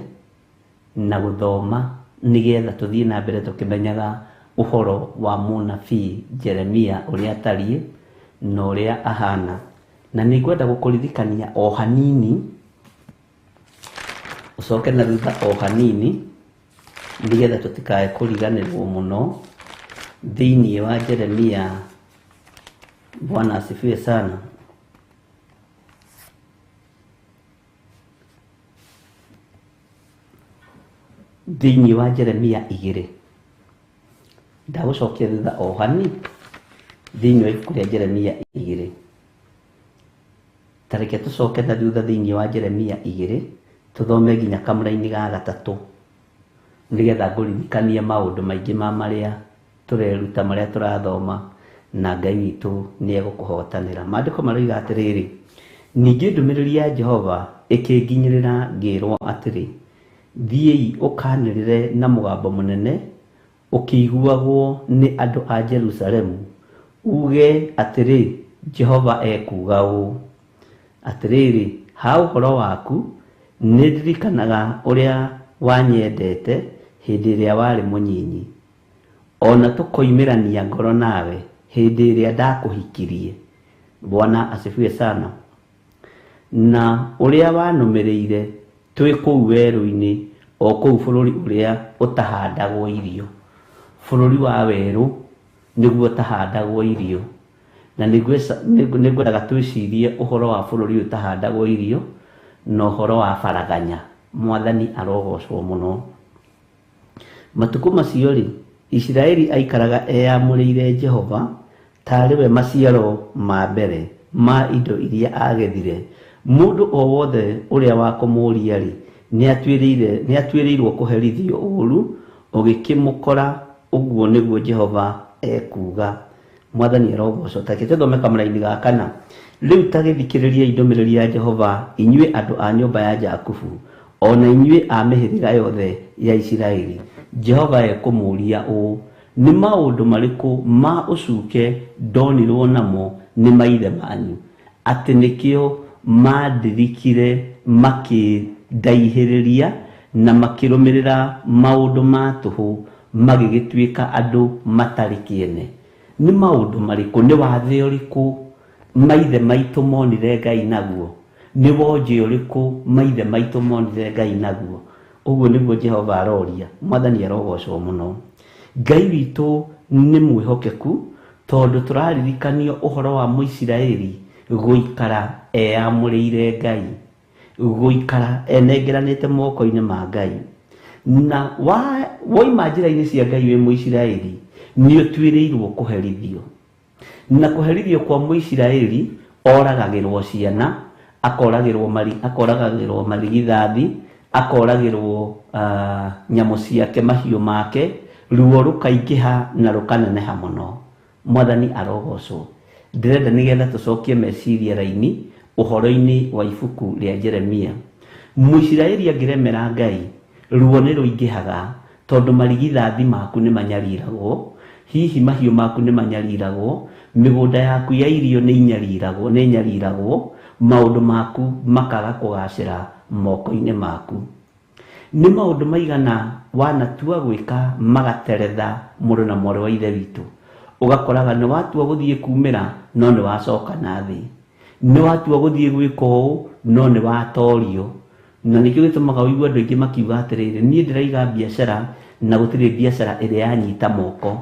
Speaker 4: na gũthoma nĩgetha tũthiĩ na mbere tũkĩmenyaga ũhoro wa mũnabii Jeremia ũrĩa atariĩ na ũrĩa ahana. Na nĩ ngwenda gũkũririkania o hanini, ũcoke na thutha o hanini nĩgetha tũtikae kũriganĩrwo mũno thĩinĩ wa Jeremia. Bwana asifiwe sana. Thĩinĩ wa Jeremia 2 ndagũcokia thutha o hanini thĩinĩ wa ibuku rĩa Jeremia 2. Tareke tũcoke na thutha thĩinĩ wa Jeremia 2 tũthome nginya kamũra-inĩ ga 3 nĩgetha ngũririkanie maũndũ maingĩ ma marĩa tũreruta marĩa tũrathoma na Ngai witũ nĩ egũkũhotanĩra. Maandĩko maroiga atĩrĩrĩ, ningĩ ndũmĩrĩri ya Jehova ĩkĩnginyĩrĩra ngĩrwo atĩrĩ, thiĩi ũkanĩrĩre na mũgambo mũnene ũkĩiguagwo nĩ andũ a Jerusalemu, uge atĩrĩ, Jehova ekuga ũũ atĩrĩrĩ, ha ũhoro waku nĩ ndirikanaga ũrĩa wanyendete hĩndĩ ĩrĩa warĩ mũnyinyi, ona tũkoimĩrania ngoro nawe hĩndĩ ĩrĩa ndakũhikirie. Bwana asifiwe sana. Na ũrĩa wanũmĩrĩire twĩ kũu werũ-inĩ o kũu bũrũri ũrĩa ũtahandagwo irio. Bũrũri wa werũ nĩguo ũtahandagwo irio. Na nĩngwendaga twĩcirie ũhoro wa bũrũri ũyũ ũtahandagwo irio na ũhoro wa baraganya. Mwathani arogocwo mũno. Matukũ macio rĩ, Isiraeli aikaraga eyamũrĩire Jehova tarĩ we maciaro ma mbere ma indo iria agethire. Mũndũ o wothe ũrĩa wakũmũria rĩ, nĩ atuĩrĩirwo kũherithio ũũru ũgĩkĩmũkora. Ũguo nĩguo Jehova ekuga. Mwathani arogocwo. Take tũthome kamũra-inĩ ga 4. Rĩu ta gĩthikĩrĩriai ndũmĩrĩri ya Jehova, inyuĩ andũ a nyũmba ya Jakubu, ona inyuĩ a mĩhĩrĩga yothe ya Isiraeli. Jehova ekũmũria ũũ, nĩ maũndũ marĩkũ ma ũcuke ndonirwo namo nĩ maithe manyu, atĩ nĩkĩo mandirikire makĩndaihĩrĩria na makĩrũmĩrĩra maũndũ ma tũhũ magĩgĩtuĩka andũ matarĩ kĩene? Nĩ maũndũ marĩkũ, nĩ wathe ũrĩkũ maithe maitũ monire Ngai naguo nĩ wonje ũrĩkũ maithe maitũ monire Ngai naguo. Ũguo nĩguo Jehova aroria. Mwathani arogocwo mũno. Ngai witũ nĩ mwĩhokeku tondũ tũraririkanio ũhoro wa Mũisiraeli gũikara eyamũrĩire Ngai, gũikara enengeranĩte moko-inĩ ma Ngai. Na woima njĩra-inĩ cia Ngai wĩ Mũisiraeli nĩ ũtuĩrĩirwo kũherithio. Na kũherithio kwa Mũisiraeli oragagĩrwo ciana, akoragĩrwo marigithathi, akoragĩrwo nyamũ ciake, mahiũ make, ruo rũkaingĩha na rũkaneneha mũno. Mwathani arogocwo. Ndĩrenda nĩgetha tũcokie meciria raini ũhoro-inĩ wa ibuku rĩa Jeremia. Mũisiraeli angĩremera Ngai, ruo nĩ rũingĩhaga tondũ marigithathi maku nĩ manyariragwo, hihi mahiũ maku nĩ manyariragwo, mĩgũnda yaku ya irio nĩ nyariragwo, maũndũ maku makaga kũgacĩra moko-inĩ maku. Nĩ maũndũ maigana wanatua gwĩka magateretha mũrũ na mwarĩ wa ithe witũ. Ũgakoraga nĩ watua gũthiĩ kumĩra no nĩ wacoka na thĩ. Nĩ watua gũthiĩ gwĩka ũũ no nĩ watorio. Na nĩkĩo gĩtũmaga ũigue andũ aingĩ makiuga atĩrĩrĩ, niĩ ndĩraiga biacara na gũtirĩ biacara ĩrĩa yanyita moko.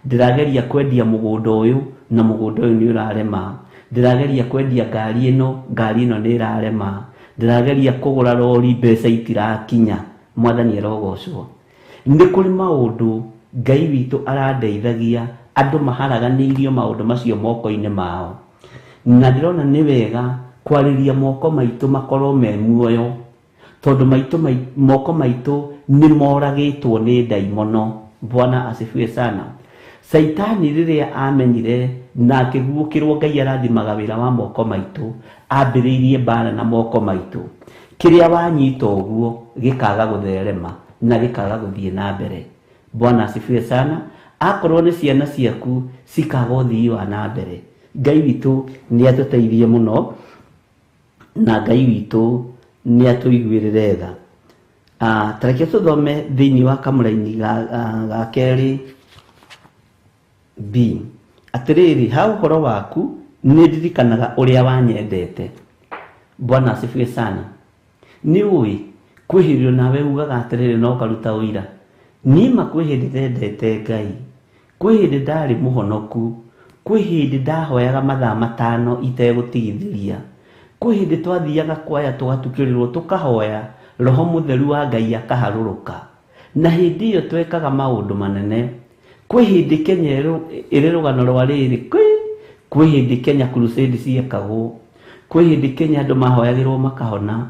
Speaker 4: Ndĩrageria kwendia mũgũnda ũyũ na mũgũnda ũyũ nĩ ũrarema. Ndĩrageria kwendia ngari ĩno nĩ ĩrarema. Ndĩrageria kũgũra rori, mbeca itirakinya. Mwathani arogocwo. Nĩ kũrĩ maũndũ Ngai witũ arandeithagia andũ maharaganĩirio maũndũ macio moko-inĩ mao. Na ndĩrona nĩ wega kwarĩria moko maitũ makorwo me muoyo, tondũ moko maitũ nĩ moragĩtwo nĩ ndaimono. Bwana asifiwe sana. Saitani rĩrĩa amenyire na akĩguũkĩrwo Ngai arathimaga wĩra wa moko maitũ, ambĩrĩirie mbara na moko maitũ. Kĩrĩa wanyita ũguo gĩkaga gũtherema na gĩkaga gũthiĩ na mbere. Bwana asifiwe sana. Akorwo nĩ ciana ciaku cikaga ũthii wa na mbere. Ngai witũ nĩ atũteithie mũno na Ngai witũ nĩ atũiguĩrĩre tha. Tareke tũthome thĩinĩ wa kamũra-inĩ ga kerĩ B. Atĩrĩrĩ, ha ũhoro waku nĩ ndirikanaga ũrĩa wanyendete. Bwana asifiwe sana. Nĩ ũĩ kwĩ hĩndĩ nawe ugaga atĩrĩrĩ no karuta ũira, nima kwĩ hĩndĩ ndendete Ngai, kwĩ hĩndĩ ndarĩ mũhonoku, kwĩ hĩndĩ ndahoyaga mathaa 5 itegũtigithĩria, kwĩ hĩndĩ twathiaga kwaya tũgatukĩrĩrwo tũkahoya Roho Mũtheru wa Ngai akaharũrũka, na hĩndĩ ĩyo twekaga maũndũ manene. Kwĩ hĩndĩ Kenya ĩrĩ rũgano rwa rĩrĩ, kwĩ hĩndĩ Kenya crusade ciekagwo, kwĩ hĩndĩ Kenya andũ mahoyagĩrwo makahona,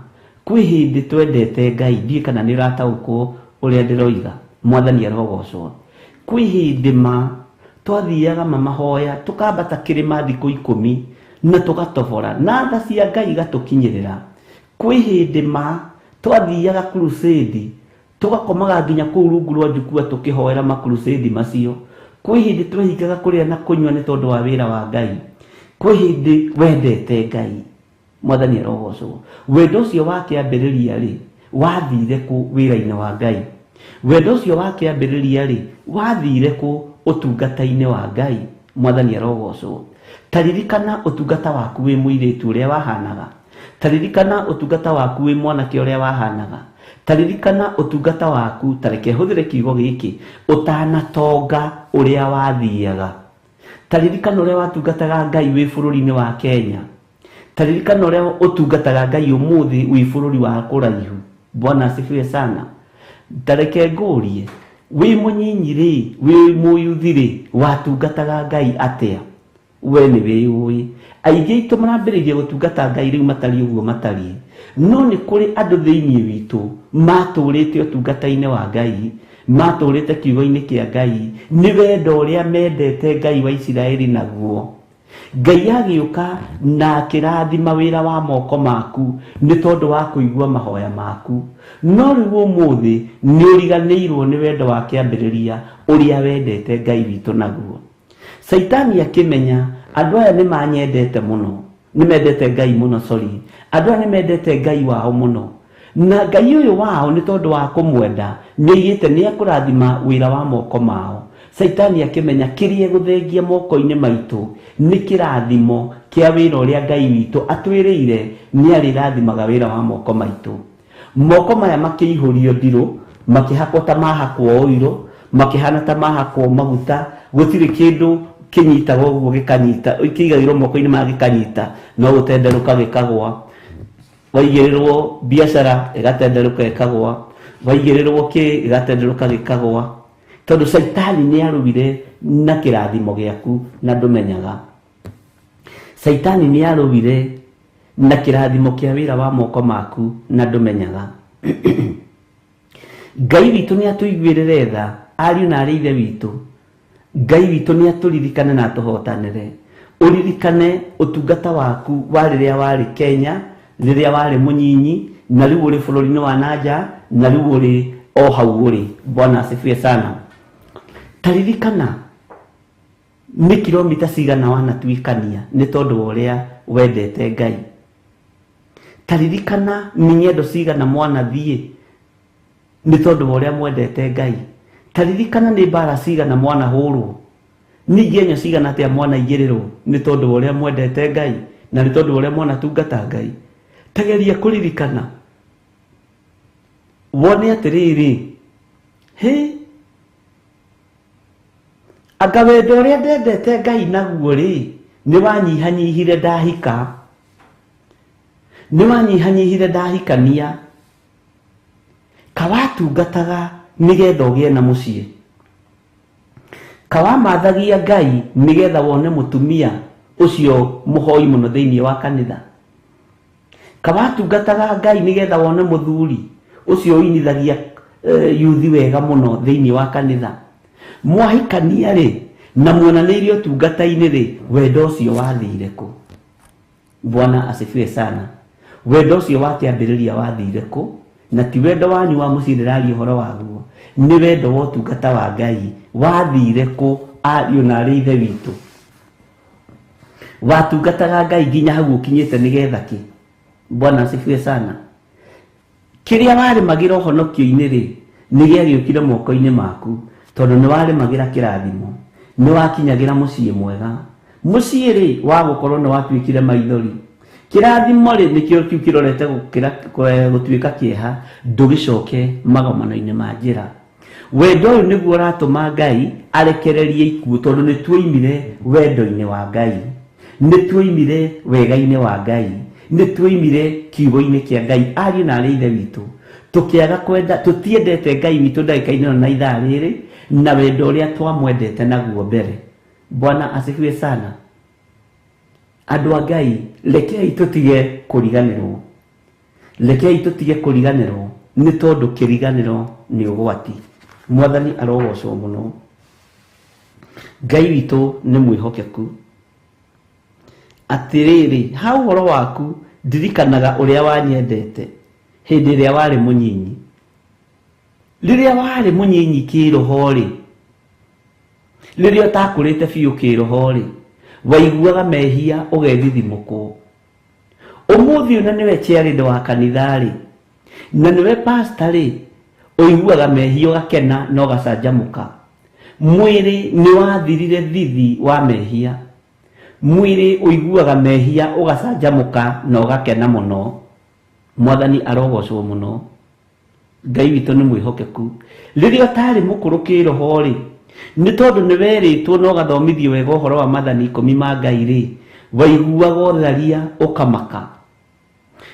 Speaker 4: kwĩ hĩndĩ twendete Ngai. Ndiĩ kana nĩ ũrataũkwo ũrĩa ndĩroiga. Mwathani arogocwo. Kwĩ hĩndĩ twathiaga mahoya tũkambata kĩrĩma thikũ 10 na tũgatobora na tha cia Ngai igatũkinyĩrĩra. Kwĩ hĩndĩ twathiaga crusade tũgakomaga nginya kũu rungu rwa njukua tũkĩhoera makrusade macio. Kwĩ hĩndĩ twehingaga kũrĩa na kũnyua nĩ tondũ wa wĩra wa Ngai. Kwĩ hĩndĩ wendete Ngai. Mwathani arogocwo. Wendo ũcio wa kĩambĩrĩria rĩ wathire kũ wĩra-inĩ wa Ngai? Wendo ũcio wa kĩambĩrĩria rĩ wathire kũ ũtungata-inĩ wa Ngai? Mwathani arogocwo. Taririkana ũtungata waku wĩ mũirĩtu ũrĩa wahanaga. Taririkana ũtungata waku wĩ mwanake ũrĩa wahanaga. Taririkana ũtungata waku, tareke hũthĩre kiugo gĩkĩ, ũtanatonga ũrĩa wathiaga. Taririkana ũrĩa watungataga Ngai wĩ bũrũri-inĩ wa Kenya. Taririkana ũrĩa ũtungataga Ngai ũmũthĩ wĩ bũrũri wa kũraihu. Bwana asifiwe sana. Tareke ngũrie, wĩ mũnyinyi rĩ, wĩ mũyuthi rĩ, watungataga Ngai atĩa? We nĩ wĩũĩ. Aingĩ aitũ marambĩrĩirie gũtungata Ngai rĩu matariĩ ũguo matariĩ. No nĩ kũrĩ andũ thĩinĩ witũ matũrĩte ũtungata-inĩ wa Ngai, matũrĩte kiugo-inĩ kĩa Ngai, nĩ wendo ũrĩa mendete Ngai wa Isiraeli naguo. Ngai agĩũka na akĩrathima wĩra wa moko maku nĩ tondũ wa kũigua mahoya maku. No rĩu ũmũthĩ nĩ ũriganĩirwo nĩ wendo wa kĩambĩrĩria ũrĩa wendete Ngai witũ naguo. Saitani akĩmenya andũ aya nĩ manyendete mũno, nĩ mendete Ngai mũno, andũ aya nĩ mendete Ngai wao mũno, na Ngai ũyũ wao nĩ tondũ wa kũmwenda nĩ aigĩte nĩ ekũrathima wĩra wa moko mao. Saitani akimenya kirie guthengia moko-ini maitu ni kirathimo kia wira uria Ngai witu atwirire ni arirathimaga wira wa moko maitu. Moko maya makiihurio ndiru, makihakwo ta mahakwo oiro, makihana ta mahakwo maguta, gutire kindu kinyitaga uguo gikanyita, ikigagirwo moko-ini ma gikanyita, no gutenderuka gikagwa. Waigirirwo biashara igatenderuka gikagwa, waigirirwo ki igatenderuka gikagwa. Tondu Saitani ni arubire na kirathimo giaku na ndumenyaga. Saitani ni arubire na kirathimo kia wira wa moko maku na ndumenyaga. Ngai witu ni atuiguirire tha, ariu na ari ithe witu. Ngai witu ni aturirikane na atuhotanire. Uririkane utungata waku wa riria wari Kenya, riria wari munyinyi, na riu uri bururi-ini wa nanja, na riu uri o hau uri. Bwana asifiwe sana. Taririkana ni kilomita cigana wanatuikania ni tondu uria wendete Ngai. Taririkana ni nyendo cigana mwanathie ni tondu uria mwendete Ngai. Taririkana ni mbara cigana mwanahurwo ni ngenyo cigana atia mwanaigirirwo ni tondu uria mwendete Ngai na ni tondu uria mwanatungata Ngai. Tageria kuririkana wone atiriri, anga wendo uria ndendete Ngai naguo ri ni wanyihanyihire ndahika, ni wanyihanyihire ndahikania, kawatungataga nigetha ugie na mucie, kawamathagia Ngai nigetha wone mutumia ucio muhoi muno thiini wa kanitha, kawatungataga Ngai nigetha wone muthuri ucio uinithagia yuthi wega muno thiini wa kanitha. Mwahikania ri na mwonanirie utungata-ini ri, wendo ucio wathire ku? Bwana asifiwe sana. Wendo ucio wakiambiriria wathire ku? Na ti wendo wanyu wa muciriraria uhoro waguo, ni wendo wa utungata wa Ngai wathire ku? Ariu na ari ithe witu, watungataga Ngai nginya hau ukinyite nigetha ki? Bwana asifiwe sana. Kiria wari magira uhonokio-ini ri ni giagiukire moko-ini maku, tondu ni wari magira kirathimo, ni wakinyagira mucie mwega. Mucie ri wa gukorwo ni watuikire maithori, kirathimo ri nikio kiu kirorete gutuika kieha, ndugicoke magomano-ini ma njira. Wendo uyu niguo uratuma Ngai arekererie ikuo, tondu ni tuoimire wendo-ini wa Ngai, ni tuoimire wega-ini wa Ngai, ni tuoimire kiugo-ini kia Ngai. Ariu na ari ithe witu, tukiaga kwenda, tutiendete Ngai witu ndagika-ini na ithaa riri na wendo uria twamwendete naguo mbere. Bwana asifiwe sana. Andu a Ngai, rekei tutige kuriganirwo, rekei tutige kuriganirwo ni tondu kiriganiro ni ugwati. Mwathani arogocwo muno. Ngai witu ni mwihokeku. Atiriri, hau horo waku ndirikanaga uria wanyendete hindi iria wari munyinyi. Riria wari munyinyi kiroho ri, riria utakurite biu kiroho ri, waiguaga mehia ugethithimuko. Umuthi una niwe chairinde wa kanitha ri, na niwe pastor ri, uiguaga mehia ugakena na ugacanjamuka. Mwiri ni wathirire thithi wa mehia, mwiri uiguaga mehia ugacanjamuka na ugakena muno. Mwathani arogocwo muno. Ngai witu ni mwihokeku. Riria utari mukuru kiroho ri, ni tondu ni weritwo na ugathomithio wega uhoro wa Mathani 10 ma Ngai ri, waiguaga utharia ukamaka,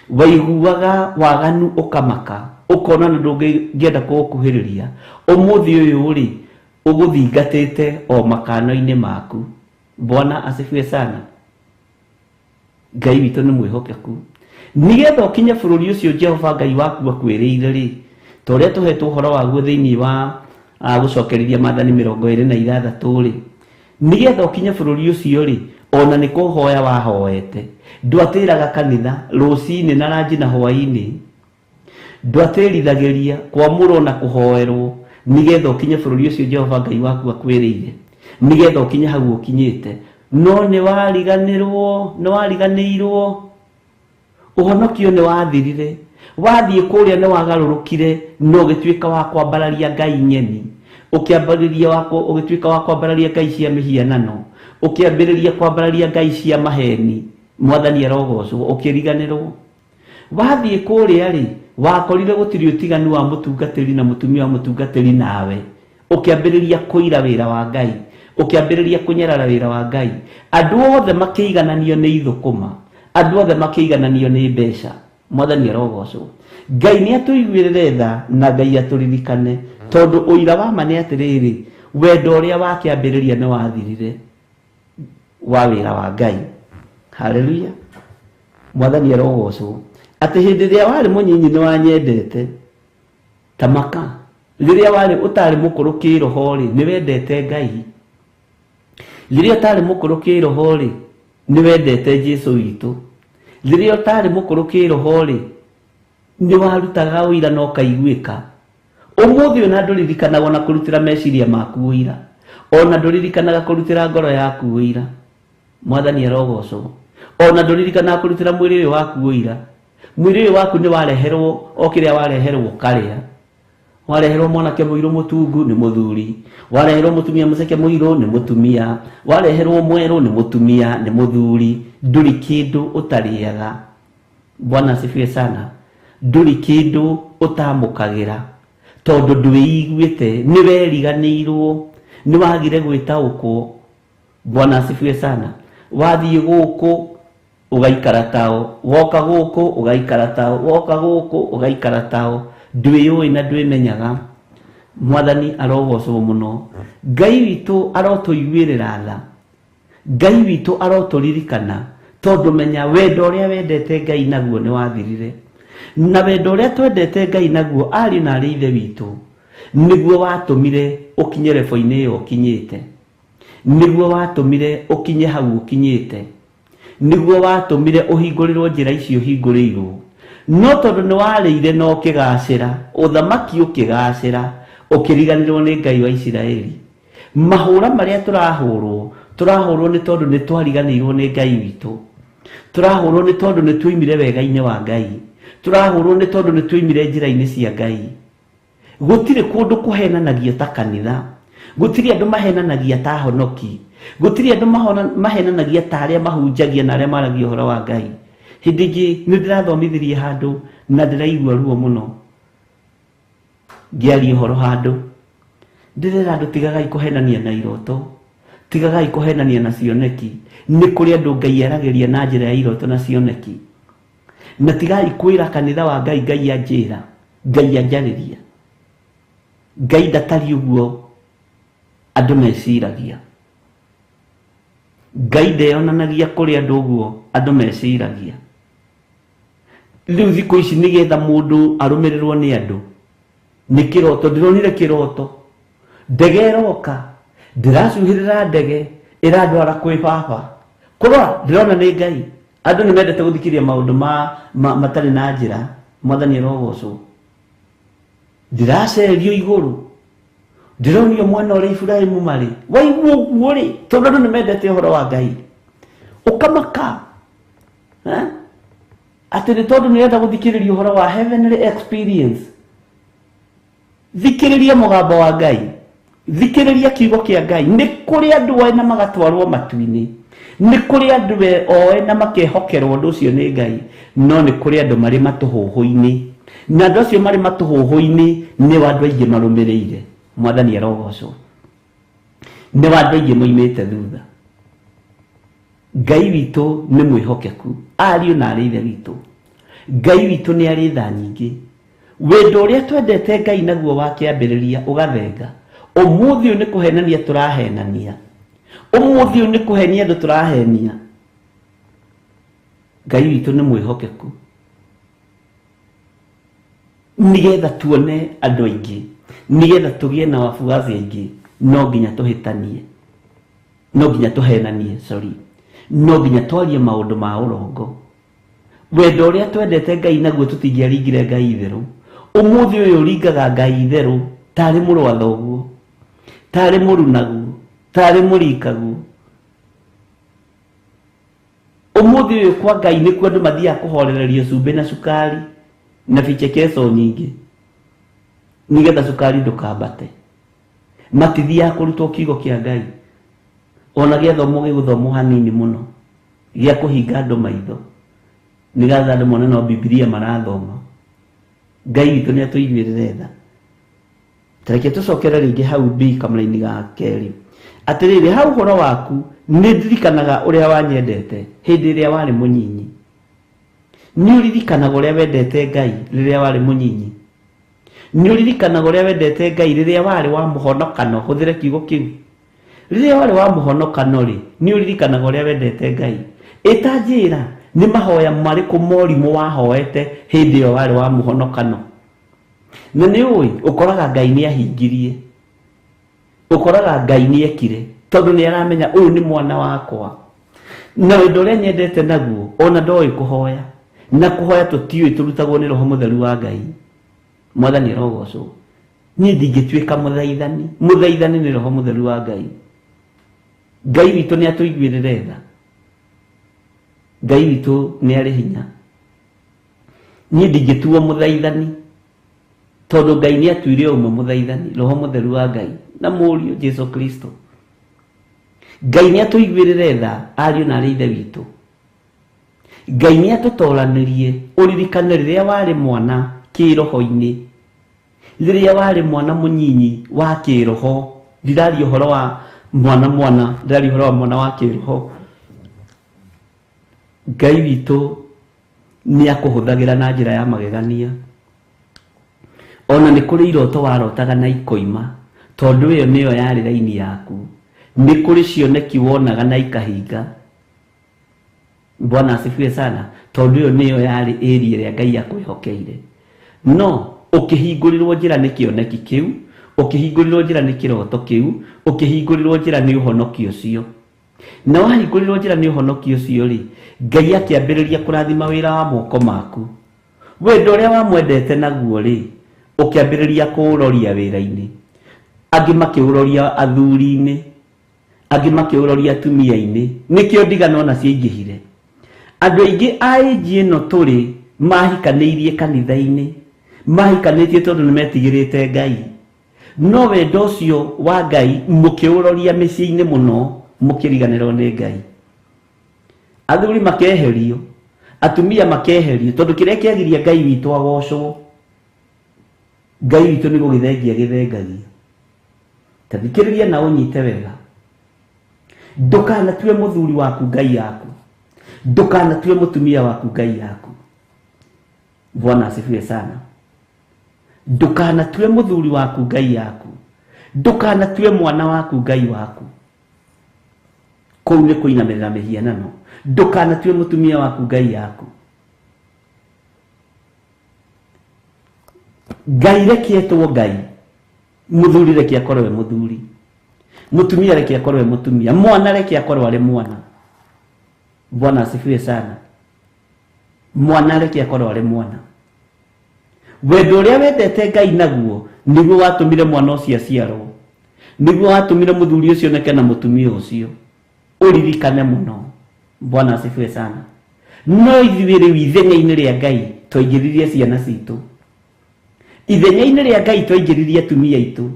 Speaker 4: waiguaga waganu ukamaka, ukona na ndungienda kugukuhiriria. Umuthi uyu ri uguthingatite o makano-ini maku. Bwana asifiwe sana. Ngai witu ni mwihokeku. Nigetha ukinye bururi ucio Jehova Ngai waku akwiriire ri, toria tuhetwo uhoro waguo thiini wa gucokerithia Mathani 26 ri, nigetha ukinye bururi ucio ri, ona ni kuhoya wahoete, ndwatiraga kanitha rucini na ranji na hwaini, ndwatirithagiria kwamurwo na kuhoerwo, nigetha ukinye bururi ucio Jehova Ngai waku akwiriire, nigetha ukinye hau ukinyite. No ni wariganirwo, ni wariganirwo, uhonokio ni wathirire, wathie kuria ni wagarurukire, no gituika wa kwambararia Ngai nyeni, ukiambariria wako ugituika wa kwambararia ngai cia mihianano, ukiambiriria kwambararia ngai cia maheni, mwathani arogocwo, ukiriganirwo. Wathie kuria ri wakorire gutiri utiganu wa mutungatiri na mutumia wa mutungatiri nawe, ukiambiriria kuira wira wa ngai, ukiambiriria kunyarara wira wa ngai, andu othe makiigananio ni ithukuma, andu othe makiigananio ni mbeca, mwathani arogocwo. Ngai ni atuiguirire tha na ngai aturirikane, tondu uira wa mane atiriri wendo uria wakiambiriria ni wathirire wa wira wa ngai. Haleluya, mwathani arogocwo. Ati hindi ria wari munyinyi ni wanyendete tamaka, riria wari utari mukuru kiroho ri ni wendete ngai, riria utari mukuru kiroho ri ni wendete Jesu witu, riria utari mukuru kiroho ri ni warutaga wira no kaiguika. Umuthi ona nduririkanaga na kurutira meciria maku wira, ona nduririkanaga kurutira ngoro yaku wira, mwathani arogocwo. Ona nduririkanaga kurutira mwiri uyu waku wira, mwiri uyu waku ni wareherwo o kiria wareherwo karia. Wareherwo mwanake muiru mutungu ni muthuri, wareherwo mutumia muceke muiru ni mutumia, wareherwo mweru ni mutumia ni muthuri. Nduri kindu utariaga. Bwana asifiwe sana. Nduri kindu utamukagira, tondu ndwiguite ni weriganirwo, ni wagire gwitaukwo. Bwana asifiwe sana. Wathie guku ugaikara tao, woka guku ugaikara tao, woka guku ugaikara tao, ndwiyui na ndwimenyaga. Mwathani arogocwo muno. Ngai witu arotuiguirira tha, ngai witu aroturirikana, tondu menya wendo uria wendete ngai naguo ni wathirire, na wendo uria twendete ngai naguo ari na ari ithe witu niguo watumire ukinye level-ini iyo ukinyite, niguo watumire ukinye hau ukinyite, niguo watumire uhingurirwo njira icio hingurirwo. No tondu ni warĩire no kigacira, uthamaki ukigacira, ukiriganirwo ni ngai wa Isiraeli. Mahura maria turahurwo ni tondu ni twariganirwo ni ngai witu, turahurwo ni tondu ni tuimire wega-ini wa ngai, turahurwo ni tondu ni tuimire njira-ini cia ngai. Gutire kundu kuhenanagia ta kanitha, gutiri andu mahenanagia ta honoki, gutiri andu mahenanagia ta aria mahunjagia na aria maragia uhoro wa ngai. Hindi ingi ni ndirathomithirie handu na ndiraigua ruo muno ngiaria uhoro handu, ndirera andu tigagai kuhenania na iroto, tigagai kuhenania na cioneki. Ni kuri andu ngai eragiria na njira ya iroto na cioneki, na tigai kwira kanitha wa ngai ngai anjira, ngai anjariria, ngai ndatari uguo andu meciragia, ngai ndeyonanagia kuri andu uguo andu meciragia. Riu thiku ici nigetha mundu arumirirwo ni andu ni kiroto, ndironire kiroto, ndege iroka, ndiracuhirira ndege iradwara kwi baba, kurora ndirona ni ngai. Andu ni mendete guthikiria maundu matari na njira, mwathani arogocwo. Ndiracerio iguru, ndironio mwana uria Ibrahimu mari, waigua uguo ri, tondu andu ni mendete uhoro wa ngai. Ukamaka ati ni tondu ni enda guthikiriria uhoro wa heavenly experience. Thikiriria mugambo wa ngai, thikiriria kiugo kia ngai. Ni kuri andu oe na magatwarwo matu-ini, ni kuri andu oe na makehokerwo undu ucio ni ngai, no ni kuri andu mari matuhuhu-ini, na andu acio mari matuhuhu-ini ni andu aingi marumiriire. Mwathani arogocwo. Ni andu aingi moimite thutha. Ngai witu ni mwihokeku, ariu na ari ithe witu. Ngai witu ni ari tha nyingi. Wendo uria twendete ngai naguo wakiambiriria ugathenga. Umuthi ni kuhenania turahenania, umuthi ni kuhenia andu turahenia. Ngai witu ni mwihokeku, nigetha tuone andu aingi, nigetha tugie na wafuasi aingi, no nginya tuhitanie, no nginya tuhenanie, no nginya twarie maundu ma urongo. Wendo uria twendete ngai naguo tutingiaringire ngai itheru. Umuthi uyu ringaga ngai itheru tari murwatha uguo, tari murunagu, tari murikagu. Umuthi uyu kwa ngai ni kwa andu mathia kuhorererio cumbi na cukari na vichekeso nyingi, nigetha cukari ndukambate. matithia kurutwo kiugo kia Ngai ona gĩathomo gĩgũthomwo hanini mũno gĩa kũhinga andũ maitho nĩgetha andũ mone no Biblia marathoma. Ngai witũ nĩ atũiguĩrĩre tha. Tareke tũcokere rĩngĩ hau B kamũra-inĩ ga kerĩ. Atĩrĩrĩ, hau ũhoro waku nĩ ndirikanaga ũrĩa wanyendete hĩndĩ ĩrĩa warĩ mũnyinyi. Nĩ ũririkanaga ũrĩa wendete Ngai rĩrĩa warĩ mũnyinyi. Nĩ ũririkanaga ũrĩa wendete Ngai rĩrĩa warĩ wa mũhonokano. Hũthĩre kiugo kĩu. Rĩrĩa warĩ wa mũhonokano rĩ, nĩ ũririkanaga ũrĩa wendete Ngai. Ĩtanjĩra nĩ mahoya marĩkũ morimũ wahoete hĩndĩ ĩyo warĩ wa mũhonokano. Na nĩ ũĩ ũkoraga Ngai nĩ ahingirie. Ũkoraga Ngai nĩ ekire tondũ nĩ aramenya ũyũ nĩ mwana wakwa. Na wendo ũrĩa nyendete naguo ona ndoĩ kũhoya. Na kũhoya tũtiũĩ tũrutagwo nĩ Roho Mũtheru wa Ngai. Mwathani arogocwo. Niĩ ndingĩtuĩka mũthaithani. Mũthaithani nĩ Roho Mũtheru wa Ngai. Ngai witũ nĩ atũiguĩrĩre tha. Ngai witũ nĩ arĩ hinya. Niĩ ndingĩtuo mũthaithani tondũ Ngai nĩ atuire ũmwe mũthaithani, Roho Mũtheru wa Ngai na mũriũ Jesu Kristo. Ngai nĩ atũiguĩrĩre tha ariũ na arĩ ithe witũ. Ngai nĩ atũtoranĩrie ũririkane rĩrĩa warĩ mwana kĩroho-inĩ. Rĩrĩa warĩ mwana mũnyinyi wa kĩroho. Ndiraria ũhoro wa mwana, ndiraria ũhoro wa mwana wa kĩroho. Ngai witũ nĩ akũhũthagĩra na njĩra ya magegania. Ona nĩ kũrĩ iroto warotaga na ikoima tondũ ĩyo nĩyo yarĩ raini yaku. Nĩ kũrĩ cioneki wonaga na ikahinga. Bwana asifiwe sana. Tondũ ĩyo nĩyo yarĩ area ĩrĩa Ngai akwĩhokeire. No ũkĩhingũrĩrwo njĩra nĩ kĩoneki kĩu, ũkĩhingũrĩrwo njĩra nĩ kĩroto kĩu, ũkĩhingũrĩrwo njĩra nĩ ũhonokio ũcio. Na wahingũrĩrwo njĩra nĩ ũhonokio ũcio rĩ, Ngai akĩambĩrĩria kũrathima wĩra wa moko maku. Wendo ũrĩa wamwendete naguo rĩ, ũkĩambĩrĩria kũũroria wĩra-inĩ. Angĩ makĩũroria athuri-inĩ, angĩ makĩũroria atumia-inĩ. Nĩkĩo ndigano na ciaingĩhire. Andũ aingĩ a age ĩno tũrĩ mahikanĩirie kanitha-inĩ, mahikanĩtie tondũ nĩ metigĩrĩte Ngai. No wendo ũcio wa Ngai mũkĩũroria mĩciĩ-inĩ mũno, mũkĩriganĩrwo nĩ Ngai. Athuri makeherio, atumia makeherio tondũ kĩrĩa kĩagiria Ngai witũ agocwo. Ngai witũ nĩ gũgĩthengia gĩthengagia. Ta thikĩrĩria na ũnyite wega. Ndũkanatue mũthuri waku Ngai yaku. Ndũkanatue mũtumia waku Ngai yaku. Bwana asifiwe sana. Ndũkanatue mũthuri waku Ngai yaku. Ndũkanatue mwana waku Ngai waku. Kũu nĩ kũinamĩrĩra mĩhianano. Ndũkanatue mũtumia waku Ngai yaku. Ngai reke etwo Ngai. Mũthuri reke akorwo we mũthuri. Mũtumia reke akorwo we mũtumia. Mwana reke akorwo arĩ mwana. Bwana asifiwe sana. Mwana reke akorwo arĩ mwana. Wendo ũrĩa wendete Ngai naguo nĩguo watũmire mwana ũcio aciarwo. Nĩguo watũmire mũthuri ũcio oneke na mũtumia ũcio. Ũririkane mũno. Bwana asifiwe sana. No ithuĩ rĩu ithenya-inĩ rĩa Ngai twaingĩririe ciana citũ. Ithenya-inĩ rĩa Ngai twaingĩririe atumia aitũ.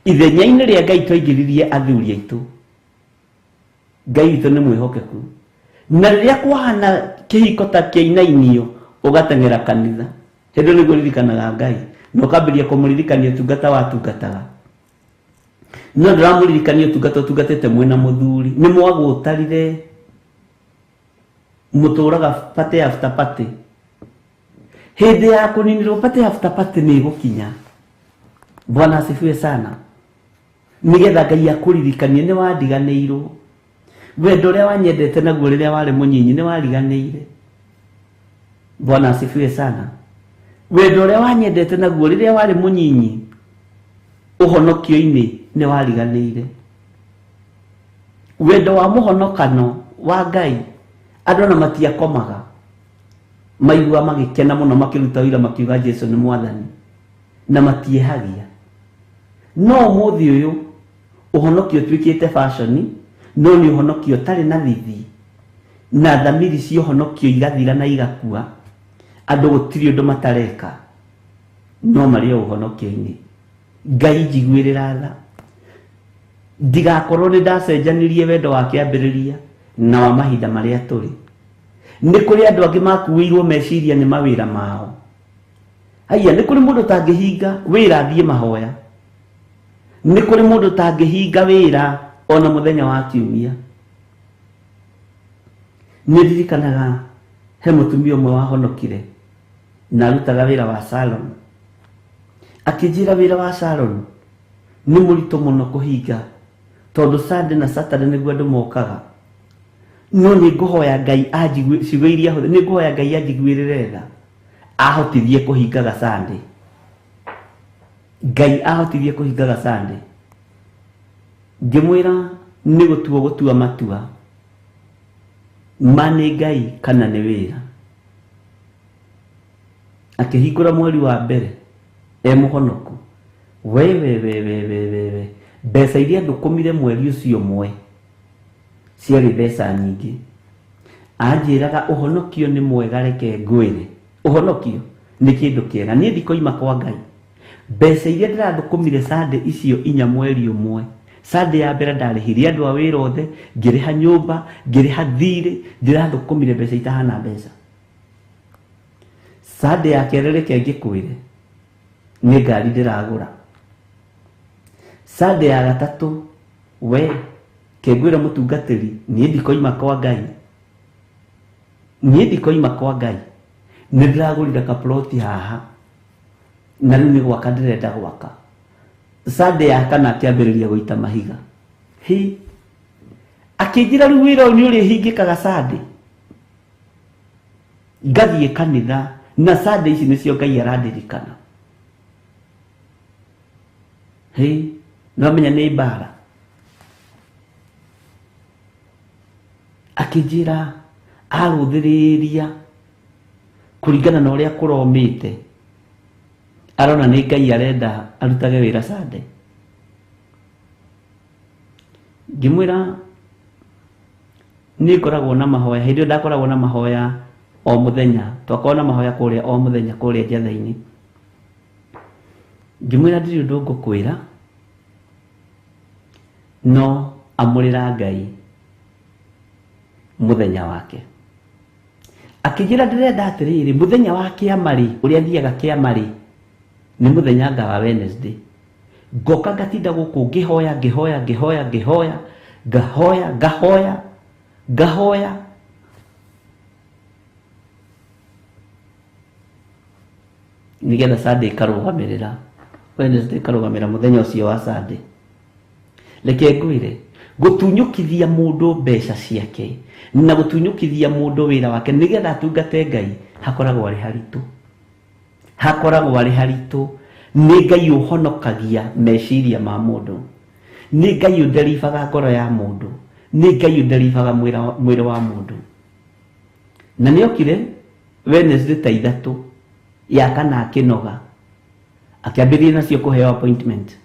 Speaker 4: Ithenya-inĩ rĩa Ngai twaingĩririe athuri aitũ. Ngai witũ nĩ mwĩhokeku. Na rĩrĩa kwahana kĩhiko ta kĩinainio ũgateng'era kanitha. Hĩndĩ nĩguo ririkanaga Ngai. Na ũkambĩrĩria kũmũririkania ũtungata watungataga. No ndĩramũririkania ũtungata ũtungatĩte mwĩna mũthuri. Nĩ mwagũtarire. Mũtũraga pate after pate. Hĩndĩ ya kũninĩrwo pate after pate nĩ gũkinya. Bwana asifiwe sana. Nĩgetha Ngai akũririkanie nĩ wandiganĩirwo. Wendo ũrĩa wanyendete naguo rĩrĩa warĩ mũnyinyi nĩ wariganĩire. Bwana asifiwe sana. Wendo ũrĩa wanyendete naguo rĩrĩa warĩ mũnyinyi ũhonokio-inĩ nĩ wariganĩire. Wendo wa mũhonokano wa Ngai andũ na matiakomaga. Maigua magĩkena mũno makĩruta wĩra makiuga Jesu nĩ mwathani. Na matiehagia. No ũmũthĩ ũyũ ũhonokio tuĩkĩte fashion, no nĩ ũhonokio tarĩ na thithi. Na thamiri cia ũhonokio igathira na igakua. Andũ gũtirĩ ũndũ matareka. No marĩ ũhonokio-inĩ. Ngai njiguĩrĩra tha. ndigakorwo nĩ ndacenjanirie wendo wa kĩambĩrĩria na wa mahinda marĩa tũrĩ. Nĩ kũrĩ andũ angĩ makuĩirwo meciria nĩ mawĩra mao. Haiya, nĩ kũrĩ mũndũ tangĩhinga wĩra athiĩ mahoya. Nĩ kũrĩ mũndũ tangĩhinga wĩra ona mũthenya wa kiumia. Nĩ ndirikanaga he mũtumia ũmwe wahonokire na arutaga wĩra wa salon. Akĩnjĩra wĩra wa salon nĩ mũritũ mũno kũhinga tondũ Sunday na Saturday nĩguo andũ mokaga. No nĩ ngũhoya Ngai anjiguĩre hothe, nĩ ngũhoya Ngai anjiguĩrĩre tha ahotithie kũhingaga Sunday. Ngai ahotithie kũhingaga Sunday. Ngĩmwĩra nĩ gũtua matua, ma nĩ Ngai kana nĩ wĩra. Akĩhingũra mweri wa mbere mũhonoku. We mbeca iria ndũkũmire mweri ũcio ũmwe ciarĩ mbeca nyingĩ. Anjĩraga ũhonokio nĩ mwega, reke ngwĩre ũhonokio nĩ kĩndũ kĩega. Niĩ ndikoima kwa Ngai. Mbeca iria ndĩrathũkũmire Sunday icio 4 mweri ũmwe, Sunday ya mbere ndarĩhirie andũ a wĩra othe, ngĩrĩha nyũmba, ngĩrĩha thirĩ, ndĩrathũkũmire mbeca itahana mbeca. Sunday ya kerĩ reke ngĩkwĩre nĩ ngari ndĩragũra. Sunday ya gatatũ we kengwĩra mũtungatĩri niĩ ndikoima kwa Ngai. Niĩ ndikoima kwa Ngai. Nĩ ndĩragũrire kaploti haha na rĩu nĩ gwaka ndĩrenda gwaka. Sunday ya kana akĩambĩrĩria gũita mahiga. Akĩnjĩra rĩu wĩra ũyũ nĩ ũrĩhingĩkaga Sunday. Ngathiĩ kanitha na Sunday ici nĩcio Ngai arandirikana. Nĩwamenya nĩ mbara. Akĩnjĩra arũthĩrĩria kũringana na ũrĩa kũromĩte, arona nĩ Ngai arenda arutage wĩra Sunday. Ngĩmwĩra nĩ ngoragwo na mahoya, hĩndĩ ĩyo ndakoragwo na mahoya o mũthenya, twakorwo na mahoya kũrĩa o mũthenya kũrĩa Njathai-inĩ. Ngĩmwĩra ndirĩ ũndũ ngũkwĩra no amũrĩra Ngai mũthenya wake. Akĩnjĩra ndĩrenda atĩrĩrĩ, mũthenya wa kĩama-rĩ, ũrĩa thiaga kĩama-rĩ, nĩ mũthenya nga wa Wednesday. Ngoka ngatinda gũkũ ngahoya nigetha Sunday karũgamĩrĩra, Wednesday karũgamĩrĩra mũthenya ũcio wa Sunday. Reke ngwĩre gũtunyũkithia mũndũ mbeca ciake na gũtunyũkithia mũndũ wĩra wake nigetha atungate Ngai hakoragwo arĩ haritũ. Hakoragwo arĩ haritũ. Nĩ Ngai ũhonokagia meciria ma mũndũ. Nĩ Ngai ũnderibaga ngoro ya mũndũ. Nĩ Ngai ũnderibaga mwĩrĩ wa mũndũ. Na nĩokire Wednesday ta 3 ya kana akĩnoga, akĩambĩrĩria nacio kũheo appointment.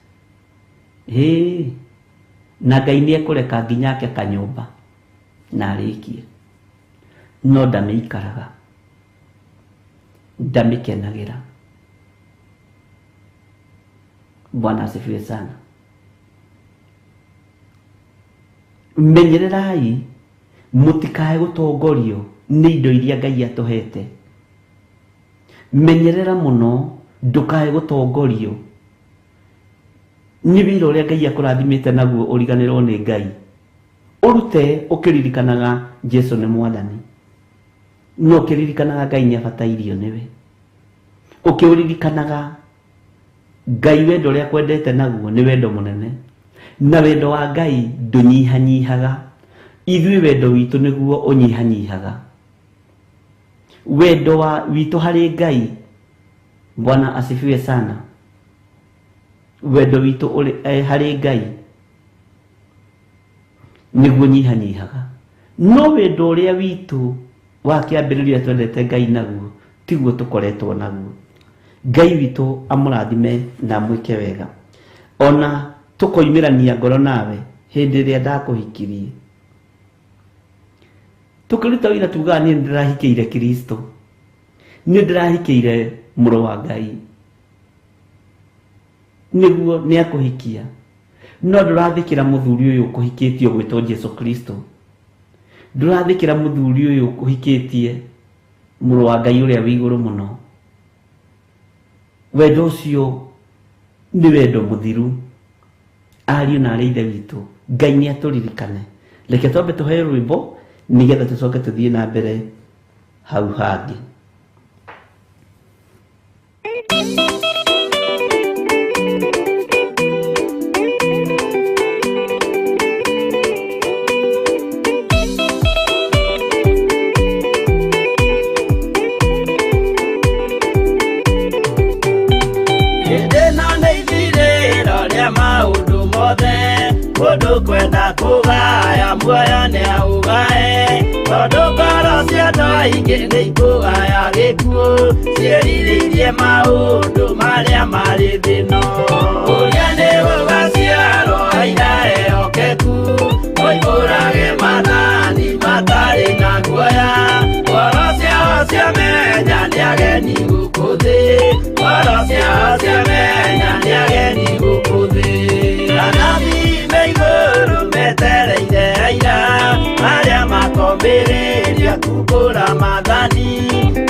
Speaker 4: Na Ngai nĩekũreka nginya ake kanyũmba na arĩkie. No ndamĩikaraga, ndamĩkenagĩra. Bwana asifiwe sana. Menyererai mũtikae gũtongorio nĩ indo iria Ngai atũhete. Menyerera mũno ndũkae gũtongorio nĩ wĩra ũrĩa Ngai akũrathimĩte naguo ũriganĩrwo nĩ Ngai. Ũrute ũkĩririkanaga Jesũ nĩ Mwathani. No ũkĩririkanaga Ngai nĩabatairio nĩwe. Ũkĩririkanaga Ngai wendo ũrĩa kwendete naguo nĩ wendo mũnene. Na wendo wa Ngai ndũnyihanyihaga. Ithuĩ wendo witũ nĩguo ũnyihanyihaga. Wendo witũ harĩ Ngai, Bwana asifiwe sana. Wendo witũ harĩ Ngai nĩguo nyihanyihaga. No wendo ũrĩa witũ wa kĩambĩrĩria twendete Ngai naguo tiguo tũkoretwo naguo. Ngai witũ amũrathime na mwĩke wega. Ona tũkoimĩrania ngoro nawe hĩndĩ ĩrĩa ndakũhikirie. Tũkĩruta wĩra tugaga niĩ ndĩrahikĩire Kristo. Niĩ ndĩrahikĩire mũrũ wa Ngai. Nĩguo nĩakũhikia. no ndurathikira muthuri uyu kuhikitio gwitwo Jesu Kristo, ndurathikira muthuri uyu kuhikitie muru wa Ngai uria wiguru muno. Wendo ucio ni wendo muthiru. Ariũ na arĩa ithe witũ, Ngai nĩ atũririkane. Reke twambe tũheo rwĩmbo nigetha tũcoke tũthiĩ na mbere hau hangĩ.
Speaker 3: Mundu kwenda kugaya muoyo ni augae, tondu ngoro cia andũ aingĩ nĩ ikũgaya gĩkuũ, ciĩrirĩirie maũndũ marĩa marĩ thĩno. Ũrĩa nĩ gũgaciarwo aira ehokeku, moimbũrage mathani matarĩ na guoya, ngoro ciao ciamenya nĩ ageni gũkũ thĩ, ngoro ciao ciamenya nĩ ageni gũkũ thĩ. Anabii igũrũ metereire aira arĩa makombĩrĩria kumbũra mathani,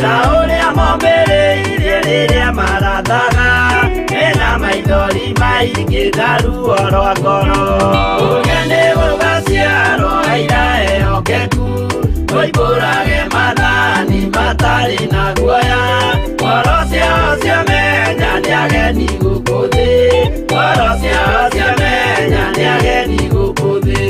Speaker 3: na ũrĩa mombĩrĩirie rĩrĩa marathaga, mena maithori maingĩ na ruo rwa ngoro. Ũrĩa nĩ gũgaciarwo aira ehokeku, moimbũrage mathani matarĩ na guoya, ngoro ciao ciamenya nĩ ageni gũkũ thĩ, ngoro ciao ciamenya nĩ ageni gũkũ thĩ.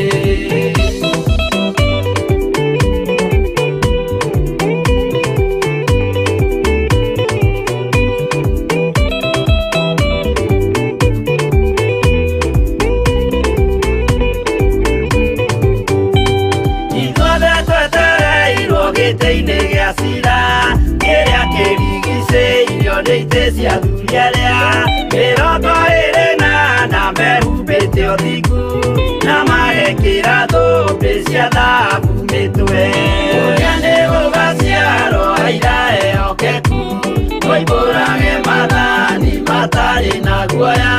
Speaker 3: Ithuothe twetereirwo gĩtĩ-inĩ gĩa cira, kĩrĩa kĩrigicĩirio nĩ itĩ cia athuri arĩa 24 mehumbĩte ũthingu, na magekĩra thũmbĩ cia thahabu mĩtwe. Ũrĩa nĩ gũgaciarwo aira ehokeku, moimbũrage mathani matarĩ na guoya,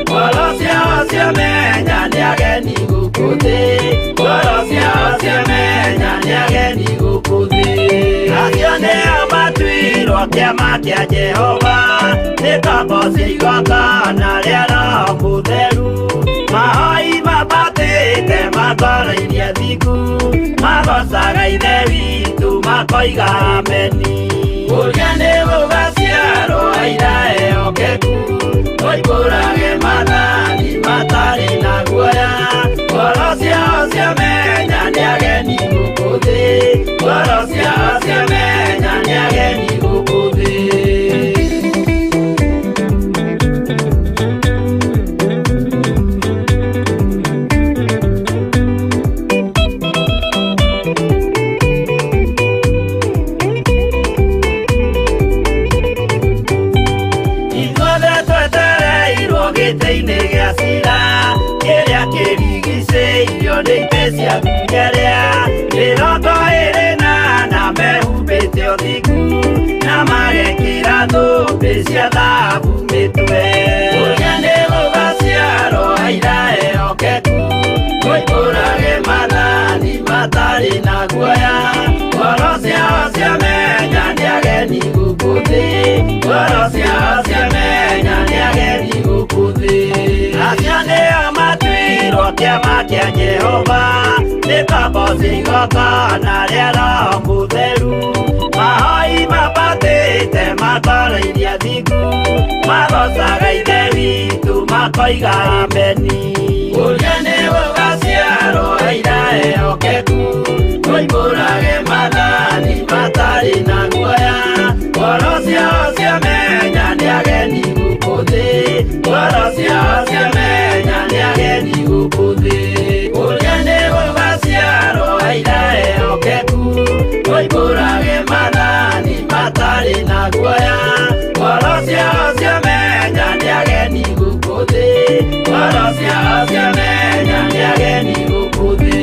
Speaker 3: ngoro ciao ciamenya nĩ ageni gũkũ thĩ, ngoro ciao ciamenya nĩ ageni gũkũ thĩ. Acio nĩo matuirwo kĩama kĩa Jehova, nĩ ngombo cia igongona rĩa Roho Mũtheru, mahoi mabatĩte makoro-inĩ thingu, magocaga ithe witũ makoiga ameni. Ũrĩa nĩ gũgaciarwo aira ehokeku, moimbũrage mathani matarĩ na guoya, ngoro ciao ciamenya nĩ ageni gũkũ thĩ, ngoro ciao ciamenya nĩ ageni gũkũ thĩ. Gĩtĩ-inĩ gĩa cira, kĩrĩa kĩrigicĩirio nĩ itĩ cia athuri arĩa 24 mehumbĩte ũthingu, na magekĩra thũmbĩ cia thahabu mĩtwe. Ũrĩa nĩ gũgaciarwo aira ehokeku, moimbũrage mathani matarĩ na guoya, ngoro ciao ciamenya nĩ ageni gũkũ thĩ, ngoro ciao ciamenya nĩ ageni gũkũ thĩ. Acio nĩo matuirwo kĩama kĩa Jehova, nĩ ngombo cia igongona rĩa Roho Mũtheru, mahoi mabatĩte makoro-inĩ thingu, magocaga ithe witũ makoiga ameni. Ũrĩa nĩ gũgaciarwo aira ehokeku, moimbũrage mathani matarĩ na guoya, ngoro ciao ciamenya nĩ ageni gũkũ thĩ, ngoro ciao ciamenya nĩ ageni gũkũ thĩ. Ũrĩa nĩ gũgaciarwo aira ehokeku, moimbũrage mathani matarĩ na guoya, ngoro ciao ciamenya nĩ ageni gũkũ thĩ, ngoro ciao ciamenya nĩ ageni gũkũ thĩ.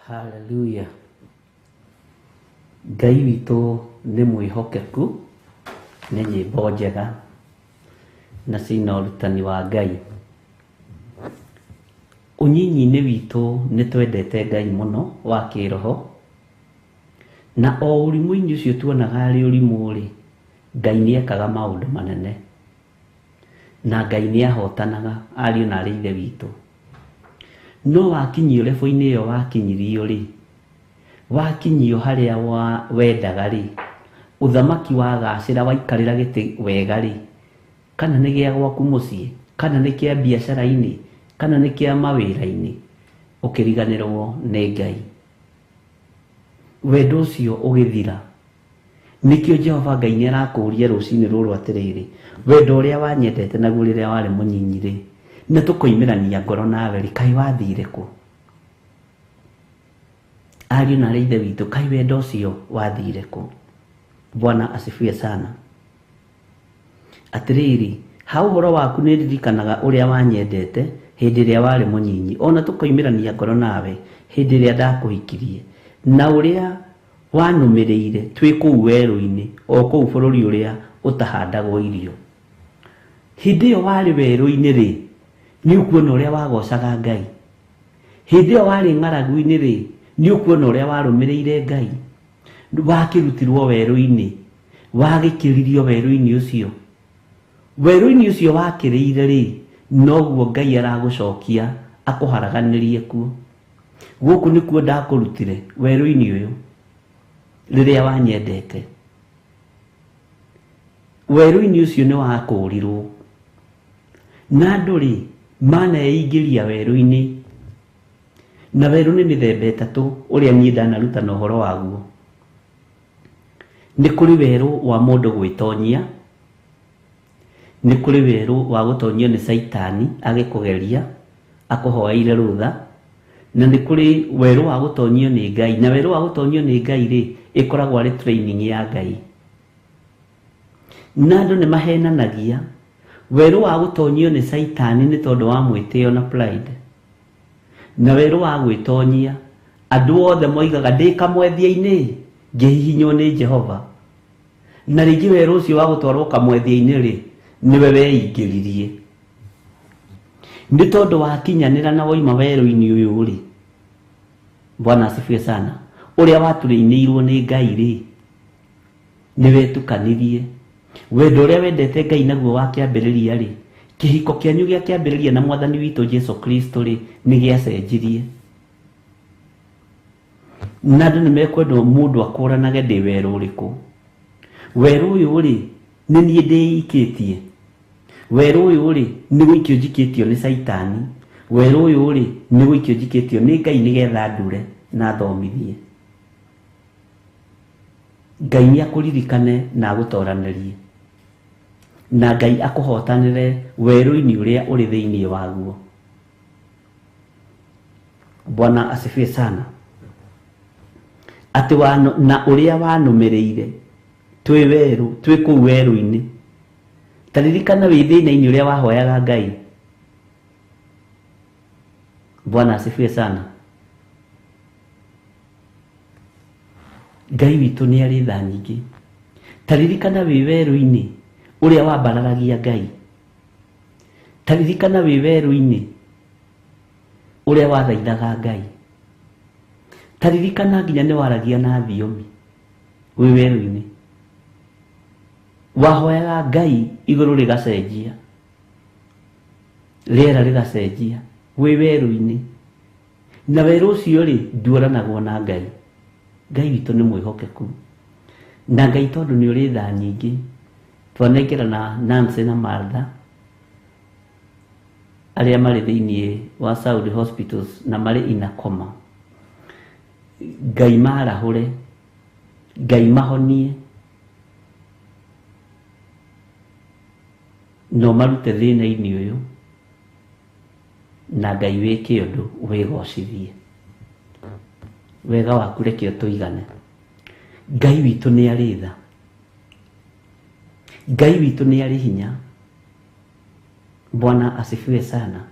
Speaker 4: Hallelujah. Ngai witũ nĩ mwĩhokeku, nĩ nyĩmbo njega na cina ũrutani wa Ngai. Ũnyinyi-inĩ witũ nĩ twendete Ngai mũno wa kĩroho, na o ũrimũ-inĩ ũcio tuonaga arĩ ũrimũ-rĩ, Ngai nĩ ekaga maũndũ manene, na Ngai nĩ ahotanaga ariũ na arĩ ithe witũ. No wakinyio level-inĩ ĩyo wakinyirio-rĩ, wakinyio harĩa wendaga-rĩ, ũthamaki wagacĩra waikarĩra gĩtĩ wega-rĩ, kana nĩ gĩa gwaku mũciĩ, kana nĩ kĩa biacara-inĩ, kana nĩ kĩa mawĩra-inĩ, ũkĩriganĩrwo nĩ Ngai, wendo ũcio ũgĩthira. Nĩkĩo Jehova Ngai nĩ arakũria rũcinĩ rũrũ atĩrĩrĩ, wendo ũrĩa wanyendete naguo rĩrĩa warĩ mũnyinyi-rĩ, nĩ tũkoimerania ngoro nawe, kaĩ wathire kũ? Ariũ na arĩ ithe witũ, kaĩ wendo ũcio wathire kũ? Bwana asifiwe sana. Atĩrĩrĩ, ha ũhoro waku nĩ ndirikanaga ũrĩa wanyendete hindi ria wari munyinyi ona tukoimirania ngoro nawe hindi ria ndakuhikirie na uria wanumirire twi kuu weru-ini o kuu bururi uria utahandagwo irio hindi yo wari weru-ini ri ni ukuona uria wagocaga Ngai hindi yo wari ng'aragu-ini ri ni ukuona uria warumirire Ngai wakirutirwo weru-ini wagikiririo weru-ini ucio weru-ini ucio wakirire ri noguo Ngai aragucokia akuharaganirie kuo guku nikuo ndakurutire weru-ini uyu riria wanyendete weru-ini ucio ni wakurirwo na nduri maneingĩria weru-ini na weru ni mithemba itatu uria nie ndanaruta na uhoro waguo ni kuri weru wa mundu gwitonyia ni kuri weru wa gutonyio ni Saitani agikugeria akuhoeire rutha na ni kuri weru wa gutonyio ni Ngai na weru wa gutonyio ni Ngai ri ikoragwo ari training ya Ngai na andu ni mahenanagia weru wa gutonyio ni Saitani ni tondu wa mwitio na pride na weru wa gwitonyia andu othe moigaga ndikamwethia-ini ngihihinywo ni Jehova na ringi weru ucio wa gutwarwo kamwethia-ini ri niwe weingĩririe ni tondu wakinyanira na woima weru-ini uyu ri Bwana asifiwe sana uria waturĩinĩirwo ni Ngai ri niwe tukanirie wendo uria wendete Ngai naguo wakiambĩrĩria ri kihiko kĩanyu gĩa kĩambĩrĩria na mwathani witũ Jesu Kristo ri ni gĩacenjirie na andũ nĩmekwenda mũndũ akũranage ndĩ weru ũrĩkũ weru uyu ri ni niĩ ndĩikĩtie weru uyu ri ni gũikio njikĩtio ni Saitani weru uyu ri ni gũikio njikĩtio ni Ngai nigetha ndure na thomithie Ngai ni akuririkane na agutoranirie na Ngai akuhotanire weru-ini uria uri thiini waguo Bwana asifiwe sana ati na uria wanumirire twi weru twi kuu weru-ini taririkana wi thina-ini uria wahoyaga Ngai Bwana asifiwe sana Ngai witu ni ari tha nyingi taririkana wi weru-ini uria wambararagia Ngai taririkana wi weru-ini uria wathaithaga Ngai taririkana nginya ni waragia na thiomi wi weru-ini wahoyaga Ngai iguru rigacenjia riera rigacenjia wi weru-ini na weru ucio ri nduoranagwo na Ngai Ngai witu ni mwihokeku na Ngai tondu ni uri tha nyingi twanengera na Nancy na Martha aria mari thiini wa Saudi Hospitals na mari ina koma Ngai marahure Ngai mahonie no marute thina-ini uyu na Ngai wike undu wigocithie wega waku reke tuigane Ngai witu ni ari tha Ngai witu ni ari hinya Bwana asifiwe sana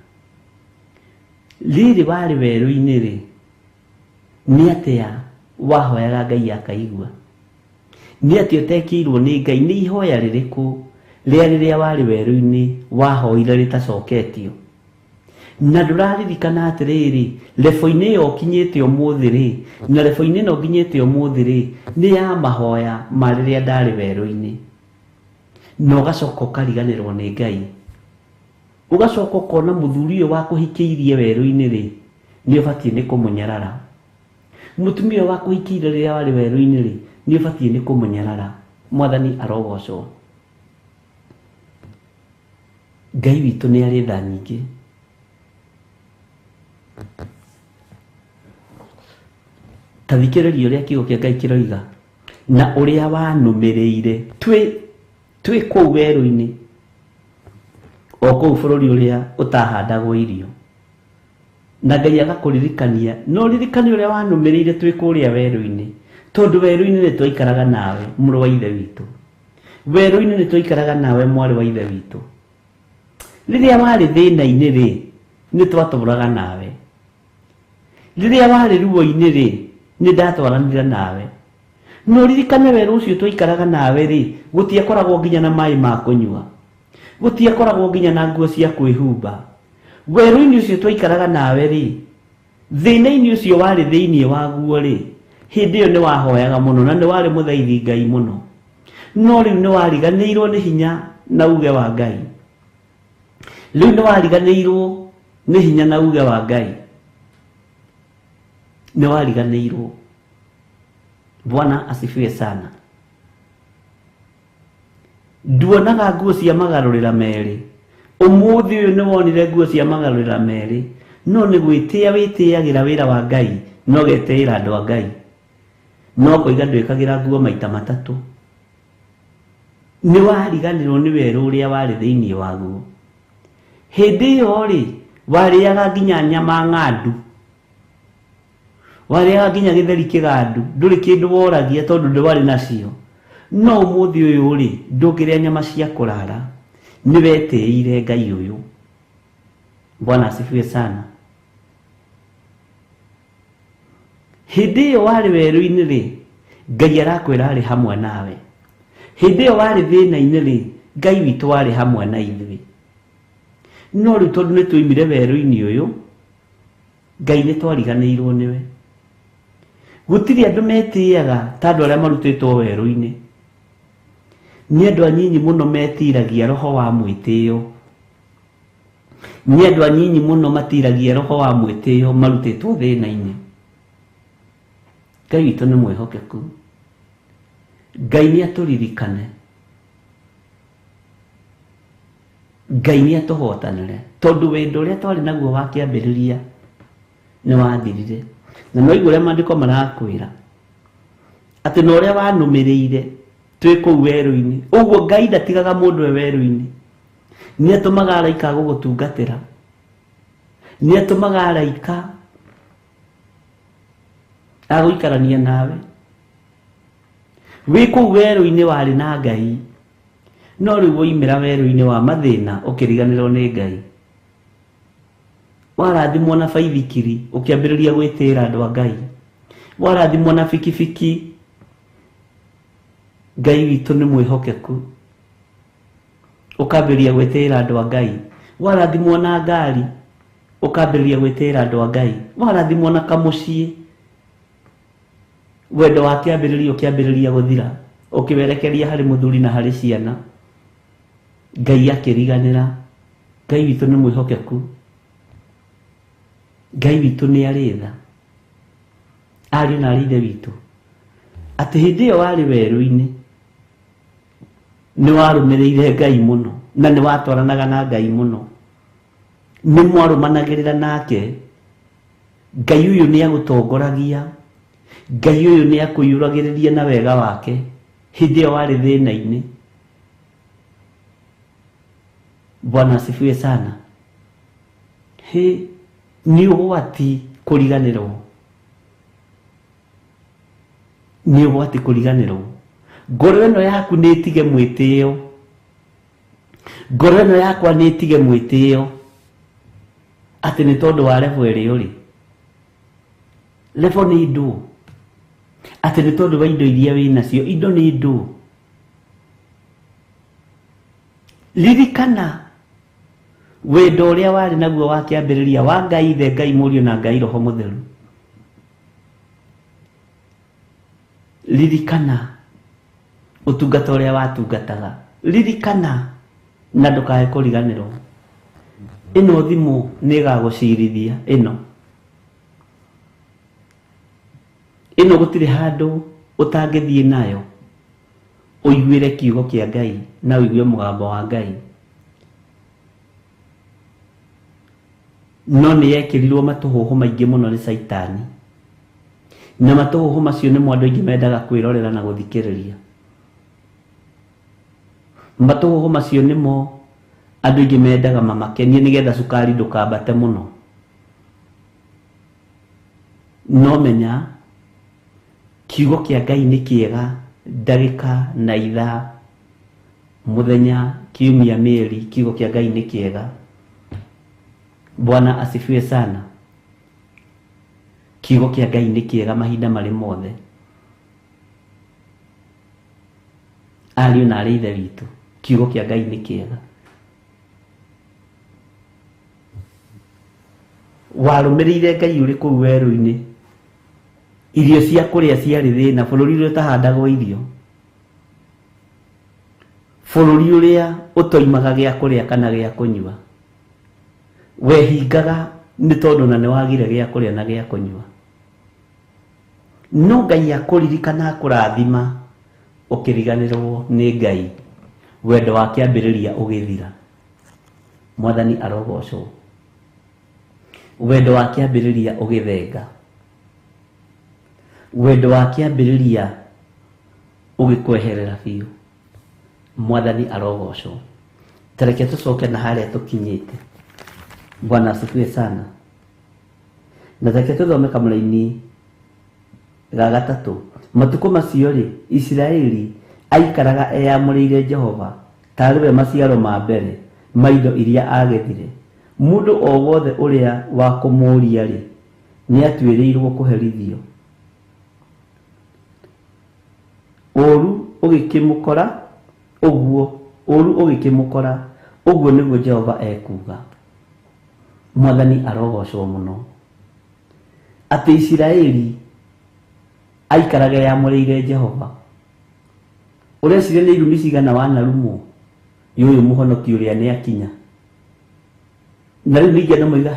Speaker 4: riri wari weru-ini ri ni atia wahoyaga Ngai akaigua ni atia utekirwo ni Ngai ni ihoya ririku riria wari weru-ini wahoire ritacoketio na nduraririkana atiriri lebo-ini yo kinyite umuthi ri na lebo-ini no nginyite umuthi ri ni ya mahoya mariria ndari weru-ini no gacoka ukariganirwo ni Ngai ugacoka ukona muthuri uyu wakuhikiirie weru-ini ri ni ubatie ni kumunyarara mutumia wakuhikiire riria wari weru-ini ri ni ubatie ni kumunyarara mwathani arogocwo Ngai witu ni ari tha nyingi tathikiriria uria kiugo kia Ngai kiroiga na uria wanumirire twi kuu weru-ini o kuu bururi uria utahandagwo irio na Ngai agakuririkania no ririkani uria wanumirire twi kuria weru-ini tondu weru-ini ni twaikaraga nawe mũrũ wa ithe witu weru-ini ni twaikaraga nawe mwari wa ithe witu riria wari thina-ini ri nĩ twatũraga nawe, rĩrĩa warĩ ruo-inĩ rĩ nĩ ndatwaranire nawe, no ririkane werũ ũcio twaikaraga nawe rĩ gũtiakoragwo nginya na maĩ ma kũnyua, gũtiakoragwo nginya na nguo cia kwĩhumba. Werũ-inĩ ũcio twaikaraga nawe rĩ, thĩna-inĩ ũcio warĩ thĩinĩ waguo rĩ, hĩndĩ ĩyo nĩ wahoyaga mũno na nĩ warĩ mũthaithi Ngai mũno, no rĩu nĩ wariganĩirwo nĩ hinya na uge wa Ngai. Rĩu nĩ wariganĩirwo nĩ hinya na uge wa Ngai, nĩ wariganĩirwo. Bwana asifiwe sana. Nduonaga nguo cia magarũrĩra merĩ, ũmũthĩ ũyũ nĩ wonire nguo cia magarũrĩra merĩ, no nĩ gwĩtĩĩa wĩtĩagĩra wĩra wa Ngai, no getĩĩra andũ a Ngai, no kũiga ndwĩkagĩra nguo maita matatũ. Nĩ wariganĩrwo nĩ werũ ũrĩa warĩ thĩinĩ waguo. Hĩndĩ ĩyo rĩ warĩaga nginya nyama ng'andu, warĩaga nginya gĩtheri kĩgandu, ndũrĩ kĩndũ woragia tondũ ndwarĩ nacio. No ũmũthĩ ũyũ rĩ ndũngĩrĩa nyama cia kũrara, nĩ wetĩĩire Ngai ũyũ. Bwana asifiwe sana. Hĩndĩ ĩyo warĩ werũ-inĩ rĩ Ngai arakwĩra arĩ hamwe nawe. Hĩndĩ ĩyo warĩ thĩna-inĩ rĩ Ngai witũ warĩ hamwe na ithuĩ. No rĩu tondũ nĩ twoimire werũ-inĩ ũyũ, Ngai nĩ twariganĩirwo nĩwe. Gũtirĩ andũ metĩĩaga ta andũ arĩa marutĩtwo werũ-inĩ. Nĩ andũ anyinyi mũno metiragia roho wa mwĩtĩĩo. Nĩ andũ anyinyi mũno matiragia roho wa mwĩtĩĩo marutĩtwo thĩna-inĩ. Ngai witũ nĩ mwĩhokeku. Ngai nĩ atũririkane. Ngai nĩ atũhotanĩre tondũ wendo ũrĩa twarĩ naguo wa kĩambĩrĩria nĩ wathirire. Na no igũrĩa maandĩko marakwĩra atĩ no ũrĩa wanũmĩrĩire twĩ kũu werũ-inĩ, ũguo Ngai ndatigaga mũndũ e werũ-inĩ. Nĩ atũmaga araika gũgũtungatĩra, nĩ atũmaga araika agũikarania nawe. Wĩ kũu werũ-inĩ warĩ na Ngai, no rĩu woimĩra werũ-inĩ wa mathĩna ũkĩriganĩrwo nĩ Ngai. Warathimwo na baithikiri ũkĩambĩrĩria gwĩtĩĩra andũ a Ngai. Warathimwo na bikibiki, Ngai witũ nĩ mwĩhokeku, ũkambĩrĩria gwĩtĩĩra andũ a Ngai. Warathimwo na ngari ũkambĩrĩria gwĩtĩĩra andũ a Ngai. Warathimwo na kamũciĩ, wendo wa kĩambĩrĩria ũkĩambĩrĩria gũthira, ũkĩwerekeria harĩ mũthuri na harĩ ciana, Ngai akĩriganĩra. Ngai witũ nĩ mwĩhokeku. Ngai witũ nĩ arĩ tha. Ariũ na aarĩ a Ithe witũ, atĩ hĩndĩ ĩyo warĩ werũ-inĩ nĩ warũmĩrĩire Ngai mũno na nĩ watwaranaga na Ngai mũno, nĩ mwarũmanagĩrĩra nake. Ngai ũyũ nĩ agũtongoragia, Ngai ũyũ nĩ akũiyũragĩrĩria na wega wake hĩndĩ ĩyo warĩ thĩna-inĩ. Bwana asifiwe sana. Nĩ ũgwati kũriganĩrwo, nĩ ũgwati kũriganĩrwo. Ngoro ĩno yaku nĩ ĩtige mwĩtĩĩo, ngoro ĩno yakwa nĩ ĩtige mwĩtĩĩo atĩ nĩ tondũ wa level ĩrĩa ũrĩ. Level nĩ ndũ, atĩ nĩ tondũ wa indo iria wĩ nacio. Indo nĩ ndũ. Ririkana wendo ũrĩa warĩ naguo wa kĩambĩrĩria wa Ngai Ithe, Ngai Mũriũ na Ngai Roho Mũtheru. Ririkana ũtungata ũrĩa watungataga. Ririkana na ndũkae kũriganĩrwo. Ĩno thimũ nĩ ĩgagũcirithia. Ĩno gũtirĩ handũ ũtangĩthiĩ nayo ũiguĩre kiugo kĩa Ngai na ũigue mũgambo wa Ngai. No nĩ yekĩrirwo matũhũhũ maingĩ mũno nĩ Saitani, na matũhũhũ macio nĩmo andũ aingĩ mendaga kwĩrorera na gũthikĩrĩria. Matũhũhũ macio nĩmo andũ aingĩ mendaga mamakenie nĩgetha cukari ndũkambate mũno. No menya kiugo kĩa Ngai nĩ kĩega, ndagĩka na ithaa, mũthenya, kiumia, mĩeri, kiugo kĩa Ngai nĩ kĩega. Bwana asifiwe sana. Kiugo kia Ngai nĩ kĩega mahinda marĩ mothe. Ariũ na arĩ ithe witũ, kiugo kia Ngai nĩ kĩega. Warũmĩrĩire Ngai ũrĩ kũu werũ-inĩ, irio cia kũrĩa ciarĩ thĩna, bũrũri ũrĩa ũtahandagwo irio, bũrũri ũrĩa ũtoimaga gĩa kũrĩa kana gĩa kũnyua, wehingaga nĩ tondũ na nĩwagire gĩa kũrĩa na gĩa kũnyua. No Ngai akũririkana akũrathima ũkĩriganĩrwo nĩ Ngai, wendo wa kĩambĩrĩria ũgĩthira. Mwathani arogocwo. Wendo wa kĩambĩrĩria ũgĩthenga, wendo wa kĩambĩrĩria ũgĩkweherera biũ. Mwathani arogocwo. Tareke tũcoke na harĩa tũkinyĩte. Bwana asifiwe sana. Na tareke tũthome kamũra-inĩ ga gatatũ. Matukũ macio rĩ, Isiraeli aikaraga eyamũrĩire Jehova tarĩ we maciaro ma mbere ma indo iria agethire. Mũndũ o wothe ũrĩa wa kũmũũria rĩ, nĩ atuĩrĩirwo kũherithio. Ũru ũgĩkĩmũkora ũguo nĩguo Jehova ekuga. Mwathani arogocwo mũno. Atĩ Isiraeli aikaraga eyamũrĩire Jehova. Ũreciria nĩ irumi cigana wanarumwo, yũyũ mũhonoki ũrĩa nĩ akinya. Na rĩu ningĩ andũ moiga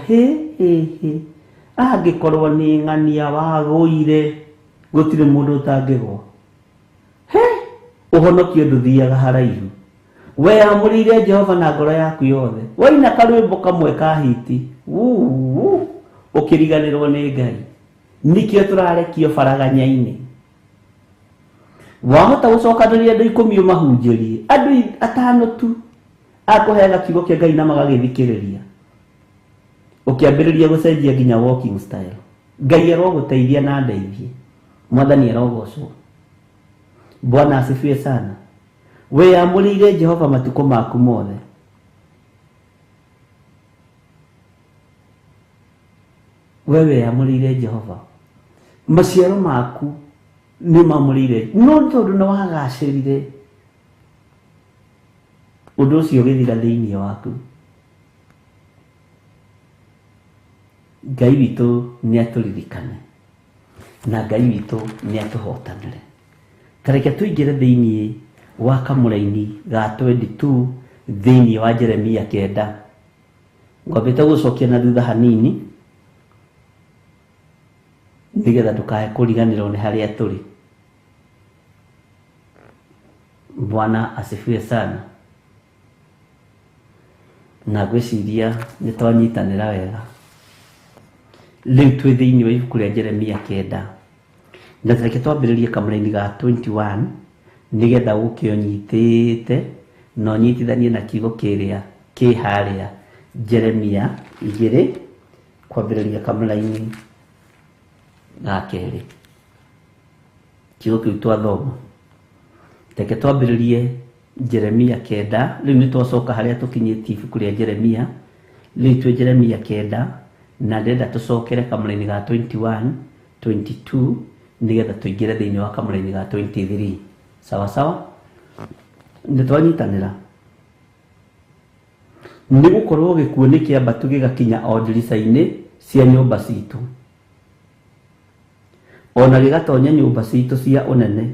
Speaker 4: angĩkorwo nĩ ng'ania wagũire gũtirĩ mũndũ ũtangĩgwa. Ũhonokio ndũthiaga haraihu. Weyamũrĩire Jehova na ngoro yaku yothe, waina karwĩmbo kamwe ka hiti ũkĩriganĩrwo nĩ Ngai, nĩkĩo tũrarekio baraganya-inĩ. Wahota gũcokanĩrĩria andũ 10 ũmahunjĩrie, andũ 5 tu akũheaga kiugo kĩa Ngai na magagĩthikĩrĩria, ũkĩambĩrĩria gũcenjia nginya walking style. Ngai arogũteithia na ndeithie. Mwathani arogocwo. Bwana asifiwe sana. Weyamũrĩire Jehova matukũ maku mothe. Weyamũrĩire Jehova, maciaro maku nĩ mamũrĩire, no tondũ nĩ wagacĩrire, ũndũ ũcio ũgĩthira thĩinĩ waku. Ngai witũ nĩ atũririkane na Ngai witũ nĩ atũhotanĩre. Tareke tũingĩre thĩinĩ wa kamũra-inĩ ga 22 thĩinĩ wa Jeremia 9. Ngwambĩte gũcokia na thutha hanini nĩgetha ndũkae kũriganĩrwo nĩ harĩa tũrĩ. Bwana asifiwe sana. Na ngwĩciria nĩ twanyitanĩra wega. Rĩu twĩ thĩinĩ wa ibuku rĩa Jeremia 9. Na tareke twambĩrĩrie kamũra-inĩ ga 21 nĩgetha gũkĩonyitĩte na ũnyitithanie na kiugo kĩrĩa kĩ harĩa Jeremia 2 kwambĩrĩria kamũra-inĩ ga 2. Kiugo kĩu twathoma. Tareke twambĩrĩrie Jeremia 9. Rĩu nĩ twacoka harĩa tũkinyĩtie ibuku rĩa Jeremia. Rĩu twĩ Jeremia 9 na ndenda tũcokere kamũra-inĩ ga 21, 22 nĩgetha tũingĩre thĩinĩ wa kamũra-inĩ ga 23. Sawa sawa? Nĩ twanyitanĩra. Nĩ gũkorwo gĩkuũ nĩ kĩambatu gĩgakinya o ndirica-inĩ cia nyũmba citũ, ona gĩgatonya nyũmba citũ cia ũnene,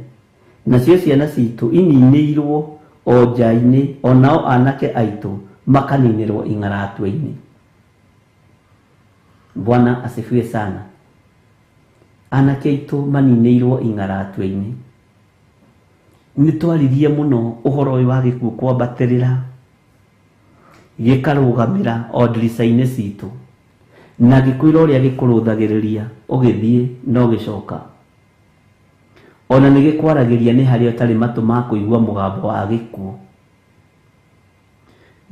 Speaker 4: nacio ciana citũ ininĩirwo o nja-inĩ, onao anake aitũ makaninĩrwo ing'aratũ-inĩ. Bwana asifiwe sana. Anake aitũ maninĩirwo ing'aratũ-inĩ. Nĩ twaririe mũno ũhoro ũyũ wa gĩkuũ kwambatĩrĩra gĩkarũgamĩra o ndirica-inĩ citũ, na gĩkwĩra ũrĩa gĩkũrũthagĩrĩria ũgĩthiĩ na ũgĩcoka. Ona nĩ gĩkwaragĩria nĩ harĩa ũtarĩ matũ ma kũigua mũgambo wa gĩkuũ.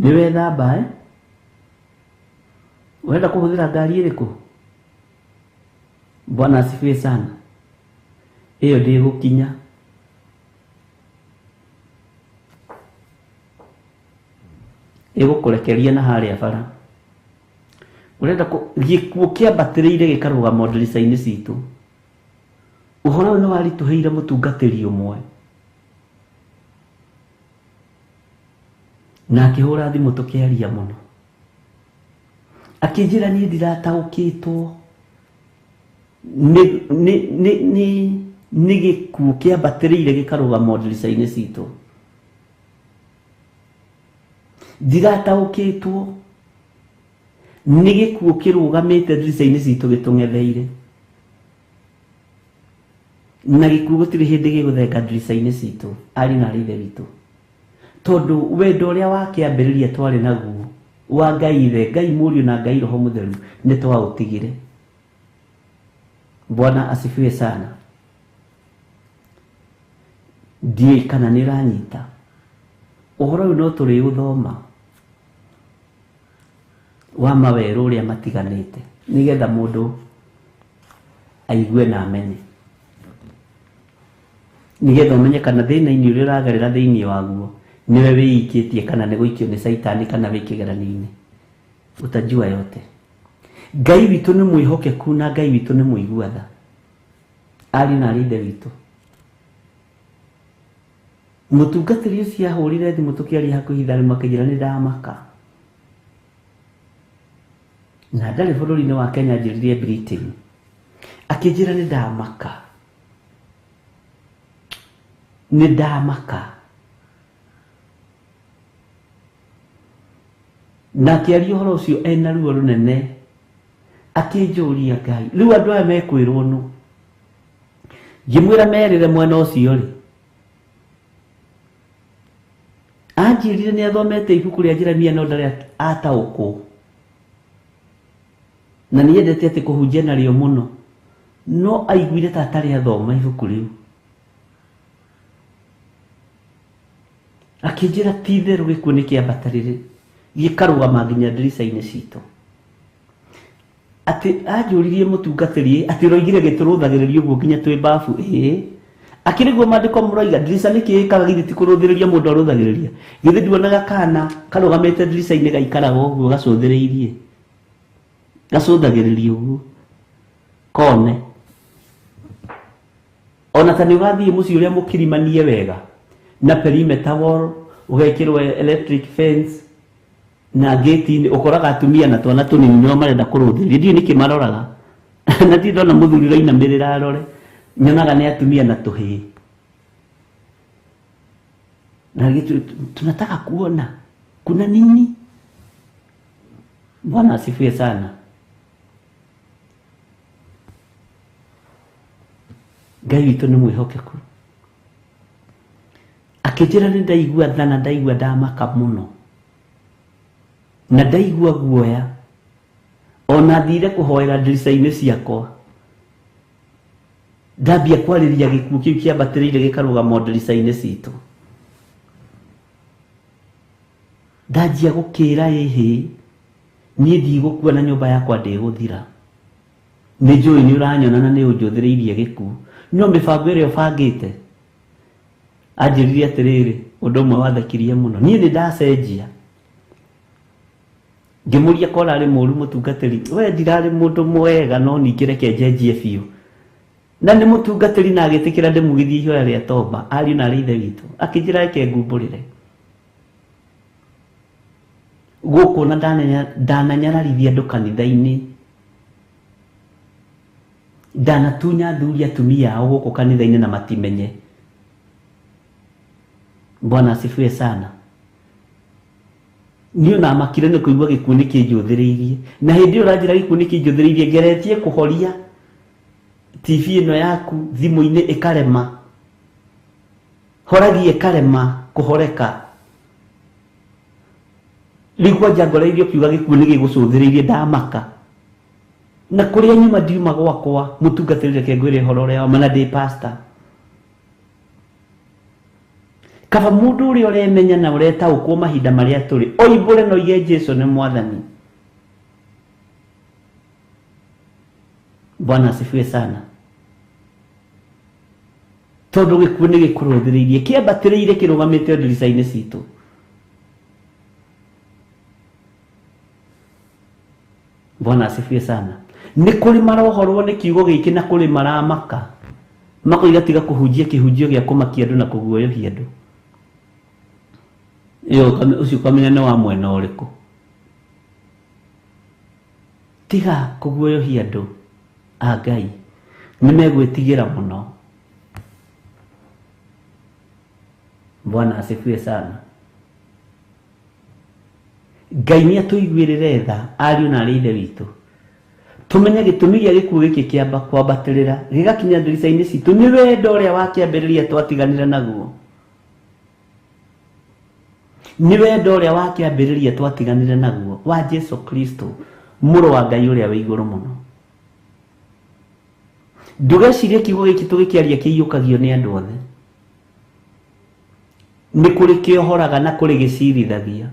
Speaker 4: Nĩ wethamba Urenda kũhũthĩra ngari ĩrĩkũ? Bwana asifiwe sana. Iyo ndĩgũkinya. Ĩgũkũrekeria na harĩa bara. urenda ko gikuo kia batirire gikaruga modelica-ini citu uhoro no wari tuheire mutungatiri umwe na akihura thimu tukiaria muno akinjira ni ndirataukitwo ni gikuo kia batirire gikaruga modelica-ini citu ndirataukitwo ni gikuo kirugamite ndirica-ini citu gitung'etheire na gikuo gutiri hindi giguthenga ndirica-ini citu ari na rithe witu tondu wendo uria wakiambiriria twari naguo wa Ngai ithe Ngai Mũriũ na Ngai Roho Mũtheru ni twautigire. Bwana asifiwe sana. Ndiĩ kana nĩranyita ũhoro ũyũ no tũrĩ ũthoma wa mawerũ ũrĩa matiganĩte nĩgetha mũndũ aigue na amenye, nĩgetha ũmenye kana thĩna-inĩ ũrĩa ũragerera thĩinĩ waguo niwe wĩikĩtie kana nĩ gũikio nĩ Saitani kana wĩ kĩgeranio-inĩ. Utajua yote. Ngai witũ nĩ mwĩhokeku na Ngai witũ nĩ mũigua tha. Ari na ithe witũ mutungatĩri ũcio ahũrire thimũ tũkĩaria hakuhĩ ithaa rĩmwe akĩnjĩra nĩ ndamaka na ndarĩ bũrũri-inĩ wa Kenya, njĩrire Britain, akĩnjĩra nĩ ndamaka na akĩaria ũhoro ũcio ena ruo rũnene akĩnjũria Ngai rĩu andũ aya mekwĩrwo nũ, ngĩmwĩra merĩre mwena ũcio rĩ, anjĩrire nĩ athomete ibuku rĩa Jeremia no ndarĩ ataũkwo na nĩ endete atĩ kũhunjia narĩo mũno, no aiguire ta atarĩ athoma ibuku rĩu. Akĩnjĩra ti therũ gĩkuũ nĩ kĩambatarĩre gĩkarũgama nginya ndirica-inĩ citũ. Atĩ anjũririe mũtungatĩri atĩ roigire gĩtũrũthagĩrĩria ũguo nginya twĩ bafu akĩrĩguo maandĩko mũroiga ndirica nĩ kĩĩkaga githĩ ti kũrũthĩrĩria mũndũ arũthagĩrĩria, githĩ nduonaga kana karũgamĩte ndirica-inĩ gaikaraga ũguo gacũthĩrĩirie gacũthagĩrĩria ũguo kone ona ta nĩ ũgathiĩ mũciĩ ũrĩa mũkirimanie wega na perimeter wall ũgekĩrwo electric fence na gate-inĩ ũkoraga atumia na twana tũnini nĩo marenda kũrũthĩrĩria, ndiũĩ nĩkĩ maroraga na ti ndona mũthuri rainamĩrĩra arore, nyonaga nĩ atumia na tũhĩĩ na tunataka kuona kuna nini. Bwana asifiwe sana. Ngai witũ nĩ mwĩhokeku. Akĩnjĩra nĩ ndaigua tha na ndaigua ndamaka mũno na ndaigua guoya ona thire kũhoera ndirica-inĩ ciakwa, ndambia kwarĩria gĩkuũ kĩu kĩambatĩrĩire gĩkarũgama ndirica-inĩ citũ. Ndanjia gũkĩra ĩhĩ niĩ ndigũkua na nyũmba yakwa ndĩgũthira, nĩ njũĩ nĩ ũranyona na nĩ ũnjũthĩrĩirie gĩkuũ, no mĩbango ĩrĩa ũbangĩte. Anjĩrire atĩrĩrĩ ũndũ ũmwe wathakirie mũno, niĩ nĩ ndacenjia. Ngĩmũria korwo arĩ mũũru mũtungatĩri, we ndirarĩ mũndũ mwega no ningĩ reke njenjie biũ, na nĩ mũtungatĩri na agĩtĩkĩra ndĩmugithie ihoya rĩa toba. Ariũ na ithe witũ akĩnjĩra reke ngumbũrĩre gũkũ na ndananyararithia andũ kanitha-inĩ, ndanatunya athuri atumia ao gũkũ kanitha-inĩ na matimenye. Bwana asifiwe sana. Niĩ ona makire nĩ kũigua gĩkuũ nĩ kĩnjũthĩrĩirie, na hĩndĩ ĩyo ũranjĩra gĩkuũ nĩ kĩnjũthĩrĩirie ngeretie kũhoria TV ĩno yaku thimũ-inĩ ĩkarema, horagia ĩkarema kũhoreka. Rĩu kwanja ngoreirio kiuga gĩkuũ nĩ gĩgũcũthĩrĩirie, ndamaka na kũrĩa nyuma ndiuma gwakwa. Mũtungatĩri reke ngwĩre ũhoro ũrĩa wa na ndĩ pastor. Kaba mũndũ ũrĩa ũremenya na ũretaũkwo mahinda marĩa tũrĩ oimbũre na oige Jesũ nĩ mwathani. Bwana asifiwe sana. Tondũ gĩkuũ nĩ gĩkũrũthĩrĩirie kĩambatĩrĩire kĩrũgamĩte ndirica-inĩ citũ. Bwana asifiwe sana. Nĩ kũrĩ marohorwo nĩ kiugo gĩkĩ na kũrĩ maramaka makoiga tiga kũhunjia kĩhunjio gĩa kũmakia andũ na kũguoyohia andũ. Ũcio ũkamenya nĩ wa mwena ũrĩkũ. Tiga kũguoyohia andũ a Ngai nĩ megwĩtigĩra mũno. Bwana asifiwe sana. Ngai nĩ atũiguĩrĩre tha ariũ na arĩ ithe witũ. Tumenye gĩtũmi gĩa gĩkuũ gĩkĩ kĩamba kwambatĩrĩra gĩgakinya ndirica-inĩ citũ nĩ wendo ũrĩa wakĩambĩrĩria twatiganire naguo. Nĩ wendo ũrĩa wakĩambĩrĩria twatiganire naguo wa Jesu Kristo, mũrũ wa Ngai ũrĩa wĩ igũrũ mũno. Ndũgecirie kiugo gĩkĩ tũgĩkĩaria kĩiyũkagio nĩ andũ othe. Nĩ kũrĩ kĩohoraga na kũrĩ gĩcirithagia.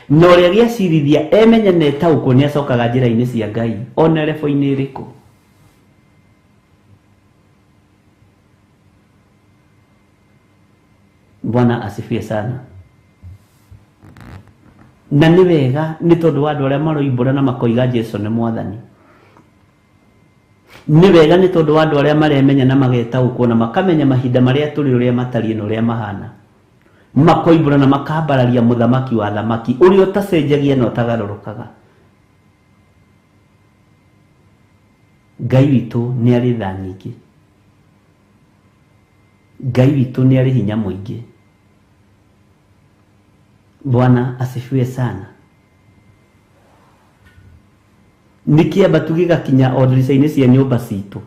Speaker 4: Na ũrĩa gĩacirithia emenya na etaũkwo nĩ acokaga njĩra-inĩ cia Ngai ona rebo-inĩ ĩrĩkũ. Bwana asifiwe sana. Na nĩ wega nĩ tondũ wa andũ arĩa maroimbũra na makoiga Jesu nĩ Mwathani. Nĩ wega nĩ tondũ wa andũ arĩa maremenya na magetaũkwo na makamenya mahinda marĩa tũrĩ ũrĩa matariĩ na ũrĩa mahana. Makoimbũra na makambararia mũthamaki wa thamaki ũrĩa ũtacenjagia na ũtagarũrũkaga. Ngai witũ nĩ arĩ tha nyingĩ. Ngai witũ nĩ arĩ hinya mũingĩ. Bwana asifiwe sana. Nikĩamba tu gĩgakinya o ndirica-inĩ cia nyũmba citũ.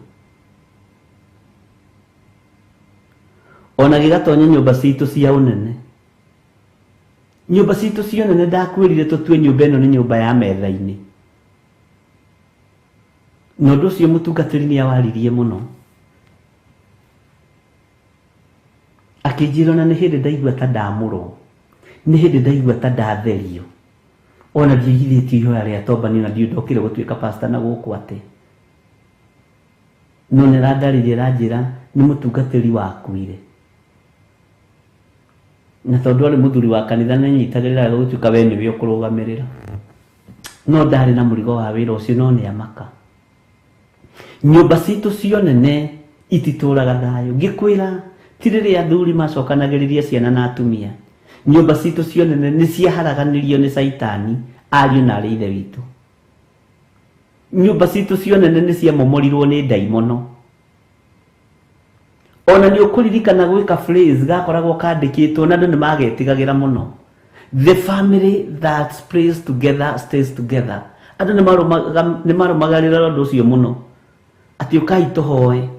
Speaker 4: Ona gĩgatonya nyũmba citũ cia ũnene. Nyũmba citũ cia ũnene ndakwĩrire tũtue nyũmba ĩno nĩ nyũmba ya metha-inĩ. Na ũndũ ũcio mũtungatĩri nĩ awaririe mũno. Akĩnjĩra na nĩ hĩndĩ ndaigua ta ndamũrwo. Nĩ hĩndĩ ndaigua ta ndatherio. Ona ndiigithĩtie ihoya rĩa tobanio na ndiũndokire gũtuĩka pastor na gũkũ atĩ. No nĩ randarĩrie ranjĩra nĩ mũtungatĩri wakuire. Na tondũ arĩ mũthuri wa kanitha nĩ nyitagĩrĩra gũtuĩka we nĩwe ũkũrũgamĩrĩra. No ndarĩ na mũrigo wa wĩra ũcio no nĩ amaka. Nyũmba citũ cio nene ititũraga thayũ. Ngĩkwĩra ti rĩrĩa athuri macokanagĩrĩria ciana na atumia. Nyũmba citũ cio nene nĩ ciaharaganirio nĩ Saitani ariũ na arĩ ithe witũ. Nyũmba citũ cio nene nĩ ciamomorirwo nĩ ndaimono. Ona nĩ ũkũririkana gwĩka phrase gakoragwo kandĩkĩtwo na andũ nĩ magetigagĩra mũno. The family that prays together stays together. Andũ nĩ marũmagarĩra ũndũ ũcio mũno. Atĩ ũkai tũhoe.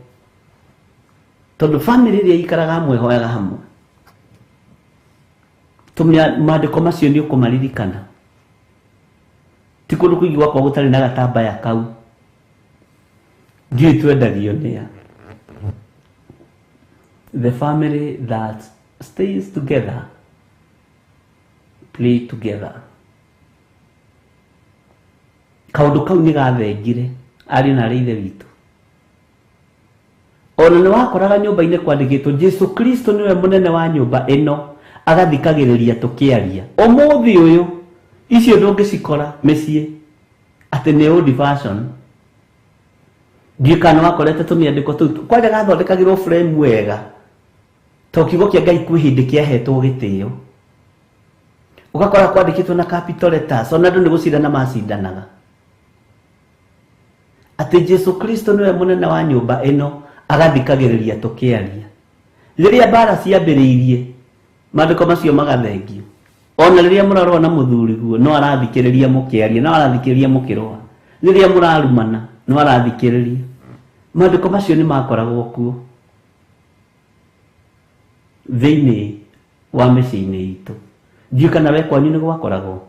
Speaker 4: Tondũ family ĩrĩa ikaraga mwĩhoyaga hamwe. Maandĩko macio nĩ ũkũmaririkana. Ti kũndũ kũingĩ gwakwa gũtarĩ na gatambaya kau. Ndiũĩ twendagio nĩa. The family that stays together play together. Kaũndũ kau nĩ gathengire ariũ na arĩ ithe witũ. Ona nĩ wakoraga nyũmba-inĩ kwandĩkĩtwo Jesu Kristo nĩwe mũnene wa nyũmba ĩno agathikagĩrĩria tũkĩaria. Ũmũthĩ ũyũ icio ndũngĩcikora mĩciĩ atĩ nĩ old fashion. Ndiũĩ kana wakorete tũmĩandĩko tũu kwanja gathondekagĩrwo frame wega. To kiugo kĩa Ngai kwĩ hĩndĩ kĩahetwo gĩtĩo. Ũgakora kwandĩkĩtwo na capital letters ona andũ nĩ gũcindana macindanaga. Atĩ Jesu Kristo nĩwe mũnene wa nyũmba ĩno agathikagĩrĩria tũkĩaria. Rĩrĩa mbara ciambĩrĩirie maandĩko macio magathengio. Ona rĩrĩa mũrarũa na mũthuri guo no arathikĩrĩria mũkĩaria, no arathikĩrĩria mũkĩrũa. Rĩrĩa mũrarumana no arathikĩrĩria. Maandĩko macio nĩ makoragwo kuo thĩinĩ wa mĩciĩ-inĩ itũ. Ndiũĩ kana we kwanyu nĩ gwakoragwo.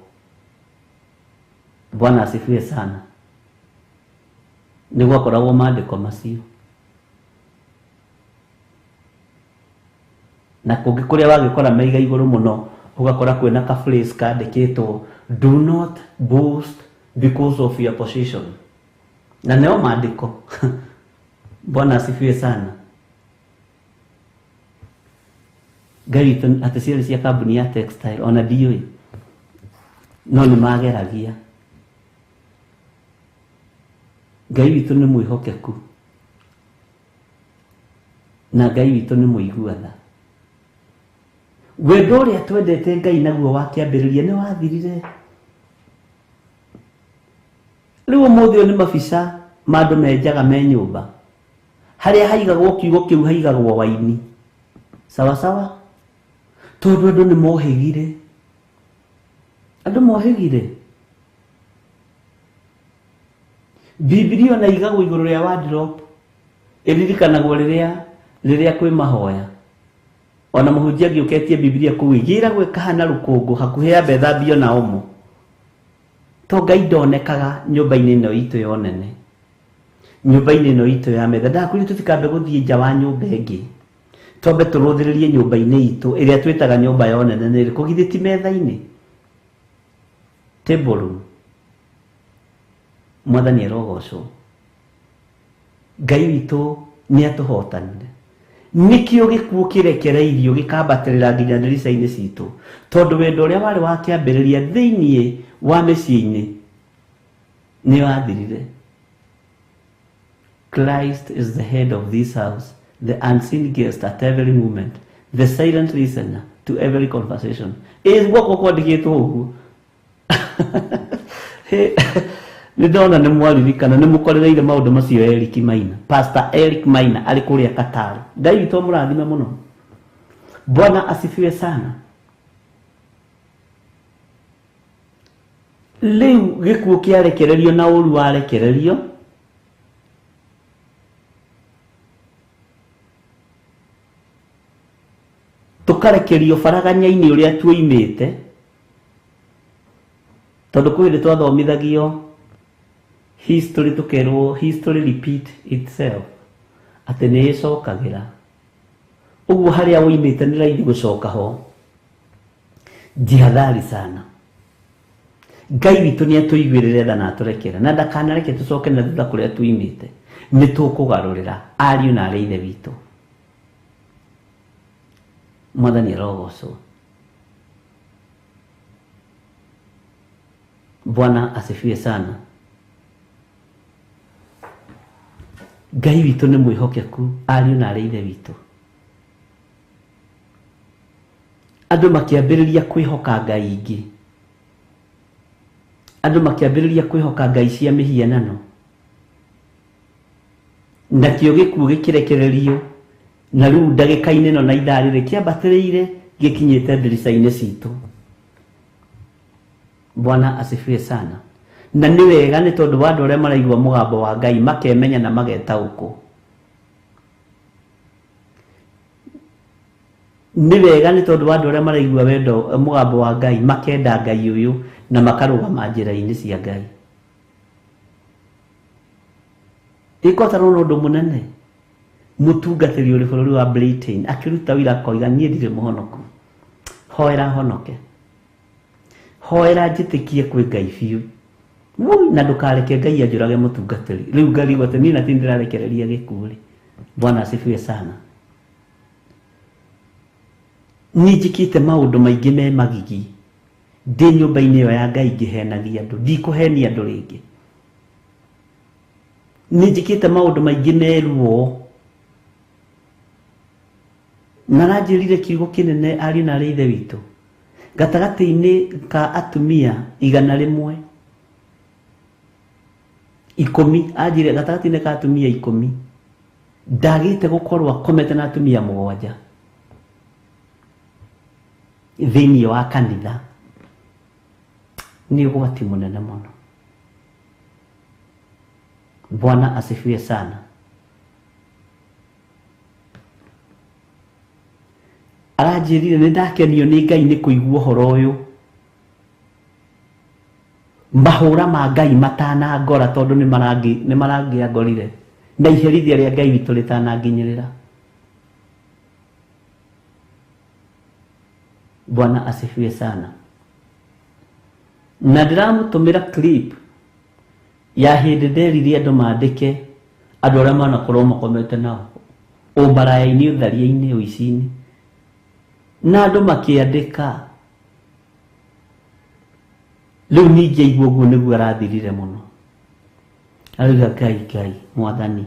Speaker 4: Bwana asifiwe sana. Nĩ gwakoragwo maandĩko macio. Na kũngĩ kũrĩa wagĩkora maiga igũrũ mũno ũgakora kwĩna ka phrase kandĩkĩtwo do not boast because of your position. Na nĩo maandĩko. Bwana asifiwe sana. Ngai witũ atĩ ciarĩ cia kambuni ya textile ona ndiũĩ. No nĩ mageragia. Ngai witũ nĩ mwĩhokeku na Ngai witũ nĩ mũiguatha. Wendo ũrĩa twendete Ngai naguo wa kĩambĩrĩria nĩ wathirire. Rĩu ũmũthĩ ũyũ nĩ mabica ma andũ menjaga me nyũmba, harĩa haigagwo kiugo kĩu haigagwo waini, sawa sawa, tondũ andũ nĩ mohĩgire. Andũ mohĩgire. Biblia na igagwo igũrũ rĩa wardrobe, ĩririkanagwo rĩrĩa kwĩ mahoya. Ona mũhunjia angĩũketie Biblia kũu ĩgĩragwo ĩkahana rũkũngũ hakuhĩ ya Bethambio na Omo. To Ngai ndonekaga nyũmba-inĩ ĩno itũ ya ũnene, nyũmba-inĩ ĩno itũ ya metha. Ndakwĩra tũtikambe gũthiĩ nja wa nyũmba ĩngĩ, twambe tũrũthĩrĩrie nyũmba-inĩ itũ ĩrĩa twĩtaga nyũmba ya ũnene. Nĩ ĩrĩkũ githĩ ti metha-inĩ, table room? Mwathani arogocwo. Ngai witũ nĩ atũhotanire. Nikĩo gĩkuũ kĩrekereirio gĩkambatĩrĩra nginya ndirica-inĩ citũ, tondũ wendo ũrĩa warĩ wa kĩambĩrĩria thĩinĩ wa mĩciĩ-inĩ nĩ wathirire. Christ is the head of this house, the unseen guest at every moment, the silent listener to every conversation. Guoko kwandĩkĩtwo ũguo. Nĩ ndona nĩ mwaririkana nĩ mũkorereire maũndũ macio Eric Maina, Pastor Eric Maina arĩ kũrĩa Qatar. Ngai witũ mũrathime mũno. Bwana asifiwe sana. Rĩu gĩkuũ kĩarekererio na ũru warekererio, tũkarekerio baraganya-inĩ ũrĩa tuoimĩte, tondũ kwĩrĩ twathomithagio history, tukerwo history repeat itself, atĩ nĩ ĩcokagĩra. Ũguo harĩa woimĩte nĩ raithi gũcoka ho. Jihadhari sana. Ngai witũ nĩ atũiguĩrĩre tha na atũrekera, na ndakanareke tũcoke na thutha kũrĩa tuimĩte. Nĩ tũkũgarũrĩra ariũ na arĩ ithe witũ. Mwathani arogocwo. Bwana asifiwe sana. Ngai witũ nĩ mwĩhokeku, ariũ na arĩ ithe witũ. Andũ makĩambĩrĩria kwĩhoka ngai ingĩ, andũ makĩambĩrĩria kwĩhoka ngai cia mĩhianano, nakĩo gĩkuũ gĩkĩrekererio. Na rĩu ndagĩka-inĩ ĩno na ithaa rĩrĩ kĩambatĩrĩire gĩkinyĩte ndirica-inĩ citũ. Bwana asifiwe sana. Na nĩ wega nĩ tondũ wa andũ arĩa maraigua mũgambo wa Ngai makemenya na magetaũkwo. Nĩ wega nĩ tondũ wa andũ arĩa maraigua wendo mũgambo wa Ngai makenda Ngai ũyũ na makarũgama njĩra-inĩ cia Ngai. Ĩkotarwo ũndũ mũnene, mũtungatĩri ũrĩ bũrũri wa Britain akĩruta wĩra akoiga niĩ ndirĩ mũhonoku. Hoera honoke, hoera njĩtĩkie kwĩ Ngai biũ, na ndũkareke Ngai anjũrage mũtungatĩri. Rĩu ngarigwo atĩ niĩ na ti ndĩrarekereria gĩkuũ rĩ. Bwana asifiwe sana. Niĩ njĩkĩte maũndũ maingĩ me magigi ndĩ nyũmba-inĩ ĩyo ya Ngai ngĩhenagia andũ, ndikũhenia andũ rĩngĩ. Nĩ njĩkĩte maũndũ maingĩ merwo, na ranjĩrire kiugo kĩnene ariũ na arĩ ithe witũ, gatagatĩ-inĩ ka atumia 100, 10, anjĩrire gatagatĩ-inĩ ka atumia 10 ndagĩte gũkorwo akomete na atumia 7 thĩinĩ wa kanitha. Nĩ ũgwati mũnene mũno. Bwana asifiwe sana. Aranjĩrire nĩ ndakenio nĩ Ngai nĩ kũigua ũhoro ũyũ, mahũra ma Ngai matanangora, tondũ nĩ marangĩangorire na iherithia rĩa Ngai witũ rĩtananginyĩrĩra. Bwana asifiwe sana. Na ndĩramũtũmĩra clip ya hĩndĩ nderire andũ mandĩke andũ arĩa manakorwo makomete nao ũmbaraya-inĩ, ũtharia-inĩ, ũici-inĩ, na andũ makĩandĩka. Rĩu ningĩ aigua ũguo nĩguo arathirire mũno. Aruga kai mwathani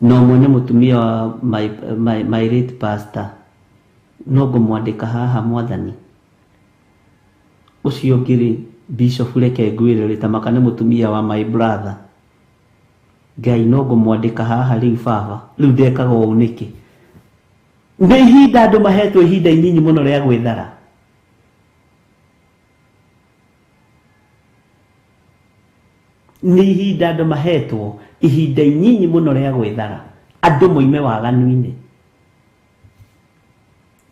Speaker 4: no mwene mutumia wa my late pastor no ngumwandika haha mwathani ucio ngiri Bishop Reke Ngwiriri tamaka nĩ mutumia wa my brother Ngai no ngumwandika haha riu baba riu ndekaga ũũ nĩkĩ nĩ ihinda andũ mahetwo ihinda inyinyi mũno rĩa gwĩthara ni ihinda andũ mahetwo ihinda inyinyi mũno rĩa gwĩthara andũ moime waganu-inĩ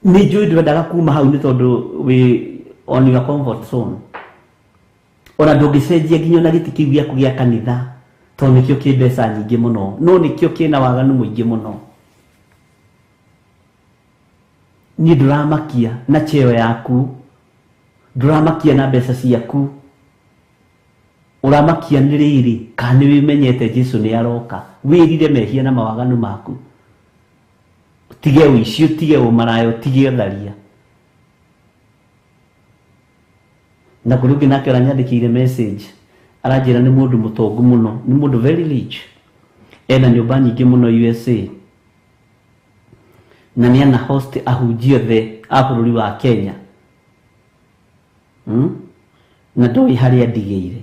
Speaker 4: nĩ njũĩ ndwendaga kuma hau nĩ tondũ wĩ on your comfort zone ona ndũngĩcenjia nginya na gĩtĩ kĩu gĩaku gĩa kanitha tondũ nĩkĩo kĩ mbeca nyingĩ mũno no nĩkĩo kĩna waganu mũingĩ mũno niĩ ndũramakia na cheo yaku ndũramakia na mbeca ciaku uramakia nĩ rĩrĩ kana nĩ wĩmenyete Jesũ nĩ aroka wĩrire mehia na mawaganu maku tige ũici tige ũmaraya tige ũtharia na kũrĩ ũngĩ nake aranyandĩkĩire message aranjĩra nĩ mũndũ mũtongu mũno nĩ mũndũ very rich ena nyũmba nyingĩ mũno USA na nĩ ana host ahunjia othe a bũrũri wa Kenya na ndoĩ harĩa ndigĩire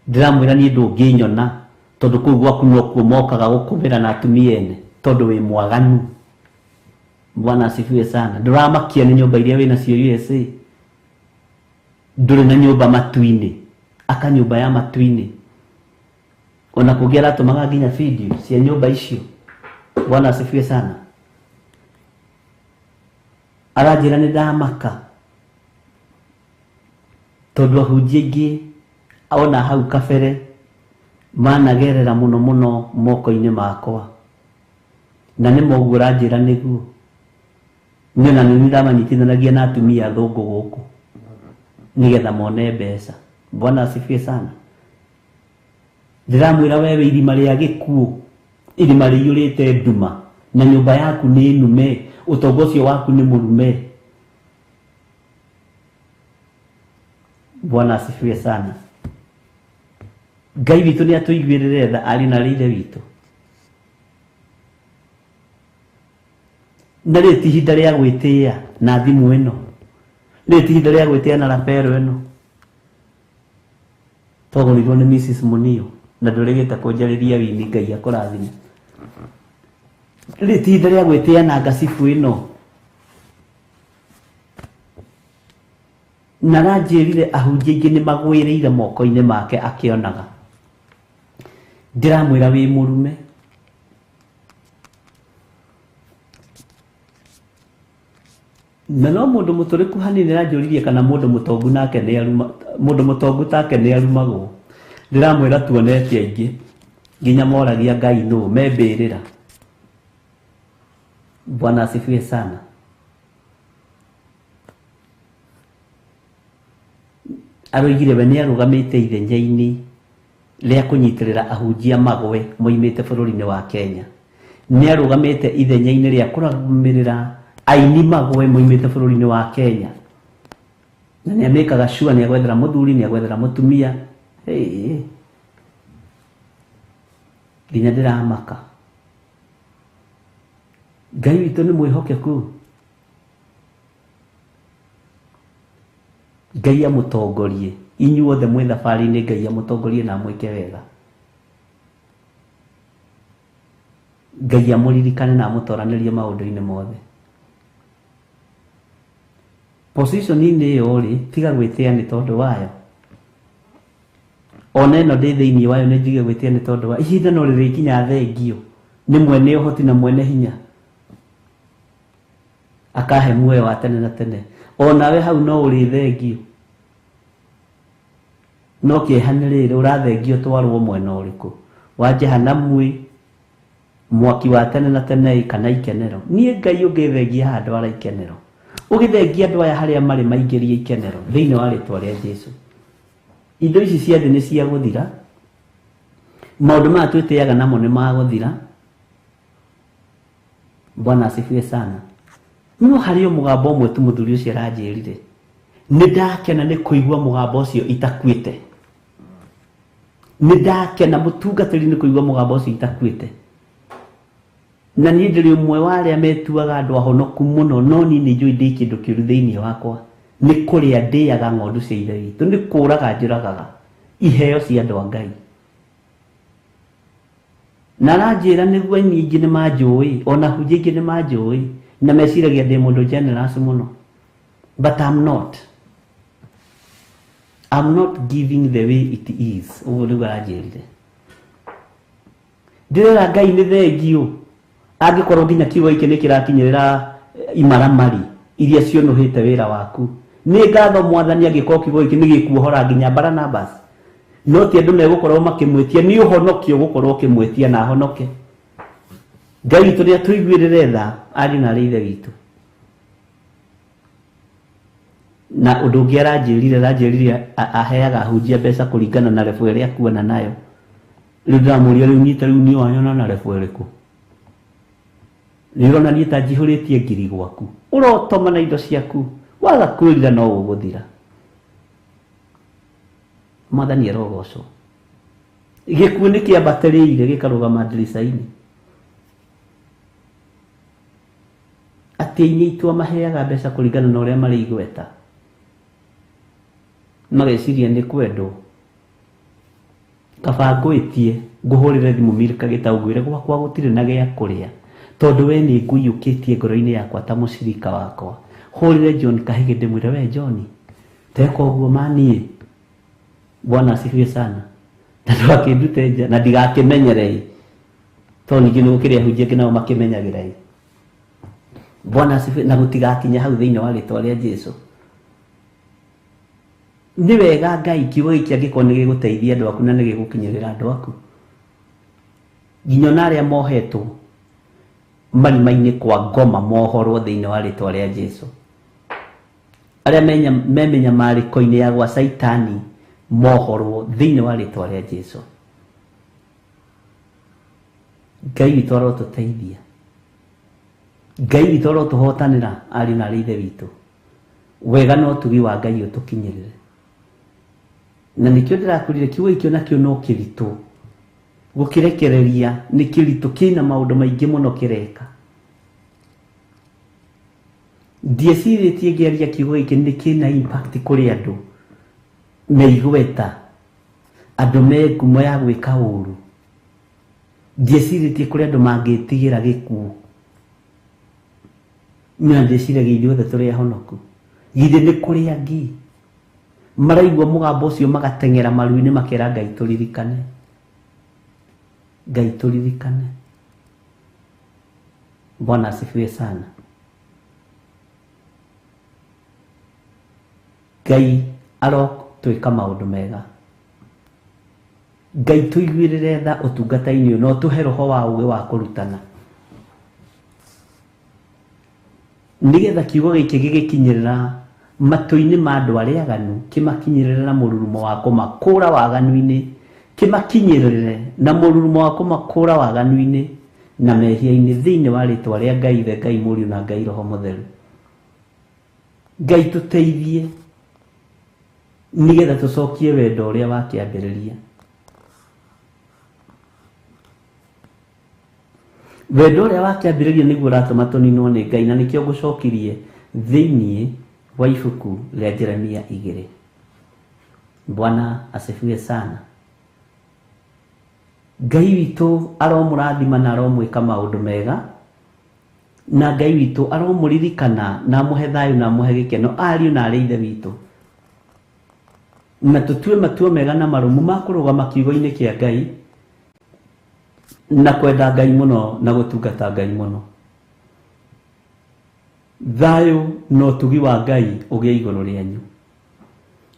Speaker 4: ndiramwĩra niĩ ndũngĩnyona tondũ kũu gwaku no kuo mokaga gũkũmĩra na atumia ene tondũ wĩ mwaganu Bwana asifiwe sana ndũramakia nĩ nyũmba iria wĩna cio USA ndũrĩ na nyũmba matu-inĩ aka nyũmba ya matu-inĩ ona kũngĩ aratũmaga nginya video cia nyũmba icio Bwana asifiwe sana aranjĩra nĩ ndamaka tondũ ahunjia aingĩ ona hau kabere managerera mũno mũno moko-inĩ makwa na nĩ moguo aranjĩra nĩguo niĩ na nĩ ndamanyitithanagia na atumia athũngũ gũkũ nĩgetha mone mbeca Bwana asifiwe sana ndiramwĩra wewe irima rĩa gĩkuũ irima rĩiyũrĩte nduma na nyũmba yaku nĩ nume ũtonga ũcio waku nĩ mũrume Bwana asifiwe sana Ngai witũ nĩ atũiguĩrĩre tha arĩ na rĩire witũ na rĩ ti ihinda rĩa gwĩtĩĩa na thimũ ĩno rĩ ti ihinda rĩa gwĩtĩĩa na rapero ĩno twagũrirwo nĩ Mrs. Munio na ndũrĩgĩte kũnjarĩria wini Ngai akũrathime rĩ ti ihinda rĩa gwĩtĩĩa na ngacibũ ĩno na ranjĩrire ahunjia aingĩ nĩ magwĩrĩire moko-inĩ make akĩonaga ndiramwĩra wĩ mũrume na no mũndũ mũtũrĩku hanini aranjũririe kana mũndũ mũtongu nake nĩ aruma mũndũ mũtongu take nĩ arumagwo ndiramwĩra tuonete aingĩ nginya moragia Ngai nũ membĩrĩra Bwana asifiwe sana aroigire we nĩ arũgamĩte ithenya-inĩ rĩa kũnyitĩrĩra ahunjia magwe moimĩte bũrũri-inĩ wa Kenya nĩ arũgamĩte ithenya-inĩ rĩa kũrũgamĩrĩra aini magwe moimĩte bũrũri-inĩ wa Kenya na nĩ amĩkaga sure nĩ agwethera mũthuri nĩ agwethera mũtumia nginya ndĩramaka Ngai witũ nĩ mwĩhokeku Ngai amũtongorie inyuothe mwĩ thabarĩ-inĩ Ngai amũtongorie na mwĩke wega Ngai amũririkane na amũtoranĩrie maũndũ-inĩ mothe position-inĩ ĩyo rĩ tiga gwĩtĩĩa nĩ tondũ wayo ona ĩno ndĩ thĩinĩ wayo nĩ njige gwĩtĩĩa nĩ tondũ wayo ihinda no rĩrĩkinya thengio nĩ mwene ũhoti na mwene hinya akahe muoyo wa tene na tene onawe hau no ũrĩ thengio no kĩehanĩrĩre ũrathengio twarwo mwena ũrĩkũ wa Jehanamu mwaki wa tene na tene kana ikenero niĩ Ngai ũngĩthengia handũ ara ikenero ũgĩthengia andũ aya harĩa marĩ maingĩrie ikenero thĩinĩ wa rĩtwa rĩa Jesũ indo ici cia thĩ nĩ cia gũthira maũndũ maya twĩtĩaga namo nĩ magũthira Bwana asifiwe sana no harĩ mũgambo ũmwe tu mũthuri ũcio aranjĩrire nĩ ndakena nĩ kũigua mũgambo ũcio itakuĩte Nindakena mutungatiri ni kuigwa mugambo ucio itakuite. Na ni ndiri umwe wa aria metuaga andu ahonoku muno, no ni ni njui ndi kindu kiuru thiini wakwa. Ni kuria ndiaga ng'ondu cia ithe witũ, ni kũraga njũragaga iheo cia andũ a Ngai. Na aranjĩra nĩguo aini aingĩ nĩ manjũĩ, ona hunjia aingĩ nĩ manjũĩ, na meciragia ndĩ mũndũ generous mũno. But I'm not. I'm not giving the way it is. Ũguo nĩguo aranjĩrire. Ndĩrera Ngai nĩ thengio. Angĩkorwo nginya kiugo gĩkĩ nĩ kĩrakinyĩrĩra imaramari iria cionũhĩte wĩra waku. Nĩ ngatho Mwathani angĩkorwo kiugo gĩkĩ nĩ gĩkuohora nginya Barnabas. No ti andũ megũkorwo makĩmwĩtia, nĩ ũhonokio gũkorwo ũkĩmwĩtia na ahonoke. Ngai witũ nĩ atũiguĩrĩre tha, ariũ na aarĩ a Ithe witũ. Na ũndũ ũngĩ aranjĩrire aheaga ahunjia mbeca kũringana na rebu ĩrĩa akuona nayo. Rĩu ndĩramũria rĩu nyita rĩu niĩ wanyona na rebu ĩrĩkũ? Nĩ ũrona niĩ ta njihũrĩtie ngiri gwaku, ũrotoma na indo ciaku, waga kwĩrira no ũgũthira. Mwathani arogocwo. Gĩkuũ nĩ kĩambatĩrĩire gĩkarũgama ndirica-inĩ. Atĩ aini aitũ amaheaga mbeca kũringana na ũrĩa marĩ igweta. Mageciria nĩ kwendwo. Kaba ngwĩtie ngũhũrĩre thimũ Milka Gĩtaũ gwakwa gũtirĩ na gĩa kũrĩa, tondũ we nĩ ngũiyũkĩtie ngoro-inĩ yakwa ta mũcirika wakwa. Hũrĩre John Kahĩgĩ ndĩmwĩre we John, teka ũguo maniĩ. Bwana asifiwe sana. Na ndũgakĩndute nja na ndigakĩmenyerei, tondũ ningĩ nĩ gũkĩrĩ ahunjia angĩ nao makĩmenyagĩra. Bwana asifiwe. Na gũtigakinya hau thĩinĩ wa rĩĩtwa rĩa Jesũ. Nĩ wega Ngai kiugo gĩkĩ angĩkorwo nĩ gĩgũteithia andũ aku na nĩ gĩgũkinyĩrĩra andũ aku. Nginya na arĩa mohetwo marima-inĩ kwa ngoma mohorwo thĩinĩ wa rĩĩtwa rĩa Jesũ. Arĩa memenya marĩko-inĩ ya gwa Saitani mohorwo thĩinĩ wa rĩĩtwa rĩa Jesũ. Ngai witũ arotũteithia. Ngai witũ arotũhotanĩra ariũ na aarĩ a Ithe witũ. Wega no ũtugi wa Ngai ũtũkinyĩrĩre. Na nĩkĩo ndĩrakwĩrire kiugo gĩkĩ nakĩo no kĩritũ. Gũkĩrekereria nĩ kĩritũ, kĩna maũndũ maingĩ mũno kĩreka. Ndiecirĩtie ngĩaria kiugo gĩkĩ nĩ kĩna impact kũrĩ andũ me igweta, andũ me ngumo ya gwĩka ũũru. Ndiecirĩtie kũrĩ andũ mangĩtigĩra gĩkuũ. Na ndĩciragia ithuothe tũrĩ ahonoku. Githĩ nĩ kũrĩ angĩ maraigua mũgambo ũcio magateng'era maru-inĩ makera Ngai tũririkane. Ngai tũririkane. Bwana asifiwe sana. Ngai arotwĩka maũndũ mega. Ngai tũiguĩrĩre tha ũtungata-inĩ ũyũ, no tũhe roho wa ũũgĩ wa kũrutana, nĩgetha kiugo gĩkĩ gĩgĩkinyĩrĩra matũ-inĩ ma andũ arĩa aganu, kĩmakinyĩrĩre na mũrurumo wa kũmakũra waganu-inĩ, kĩmakinyĩrĩre na mũrurumo wa kũmakũra waganu-inĩ na mehia-inĩ thĩinĩ wa rĩĩtwa rĩa Ngai Ithe, Ngai Mũriũ na Ngai Roho Mũtheru. Ngai tũteithie nĩgetha tũcokie wendo ũrĩa wakĩambĩrĩria. Wendo ũrĩa wakĩambĩrĩria nĩguo ũratũma tũninwo nĩ Ngai, na nĩkĩo ngũcokirie thĩinĩ wa ibuku rĩa Jeremia 2. Bwana asifiwe sana. Ngai witũ aromũrathima na aromwĩka maũndũ mega, na Ngai witũ aromũririkana na amũhe thayũ na amũhe gĩkeno ariũ na aarĩ a Ithe witũ. Na tũtue matua mega na marũmu ma kũrũgama kiugo-inĩ kĩa Ngai na kwenda Ngai mũno na gũtungata Ngai mũno. Thayũ na ũtugi wa Ngai ũgĩe igũrũ rĩanyu.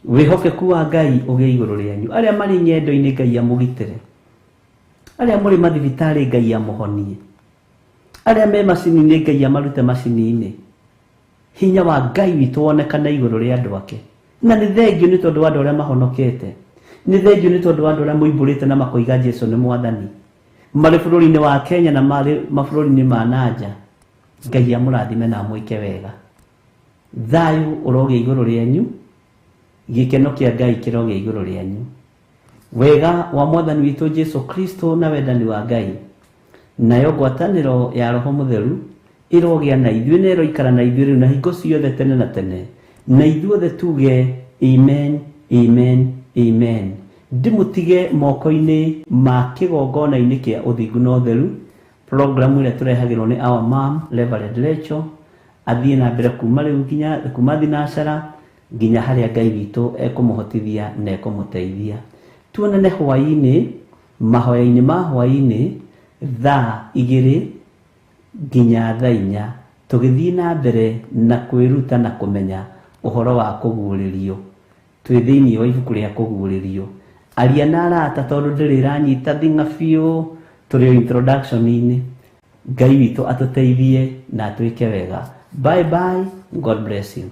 Speaker 4: Wĩhokeku wa Ngai ũgĩe igũrũ rĩanyu. Arĩa marĩ nyendo-inĩ Ngai amũgitĩre. Arĩa mũrĩ mathibitarĩ Ngai amũhonie. Arĩa me macini-inĩ Ngai amarute macini-inĩ. Hinya wa Ngai witũ wonekana igũrũ rĩa andũ ake. Na nĩ thengio nĩ tondũ wa andũ arĩa mahonokete. Nĩ thengio nĩ tondũ wa andũ arĩa moimbũrĩte na makoiga Jesũ nĩ Mwathani. Marĩ bũrũri-inĩ wa Kenya na marĩ mabũrũri-inĩ ma nanja. Ngai amũrathime na amwĩke wega. Thayũ ũrogĩa igũrũ rĩanyu. Gĩkeno kĩa Ngai kĩrogĩa igũrũ rĩanyu. wega wa mwathani witũ Jesu Kristo na wendani wa Ngai nayo ngwatanĩro ya Roho Mũtheru ĩrogĩa na ithuĩ na ĩroikara na ithuĩ rĩu na hingo ciothe tene na tene, na ithuothe tuge amen, amen, amen. Ndĩmũtige moko-inĩ ma kĩgongona-inĩ kĩa ũthingu na ũtheru, programu ĩrĩa tũrehagĩrwo nĩ our mom Reverend Rachel, athiĩ na mbere kuma rĩu nginya kuma thinacara nginya harĩa Ngai witũ ekũmũhotithia na ekũmũteithia. Tuonane hwaĩ-inĩ, mahoya-inĩ ma hwaĩ-inĩ thaa 2 nginya thaa 4, tũgĩthiĩ na mbere na kwĩruta na kũmenya ũhoro wa kũguũrĩrio. Twĩ thĩinĩ wa ibuku rĩa kũguũrĩrio. Aria na arata tondũ ndĩrĩranyita thing'a biũ, tũrĩ o introduction-inĩ. Ngai witũ atũteithie na atwĩke wega. Bye bye, God bless you.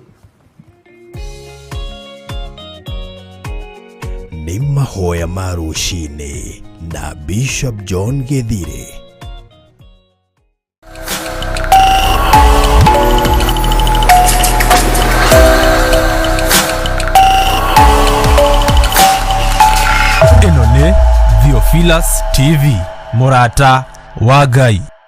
Speaker 2: Nĩ mahoya ma rũcinĩ na Bishop John Githire.
Speaker 1: Ĩno nĩ Theophilus TV, mũrata wa Ngai.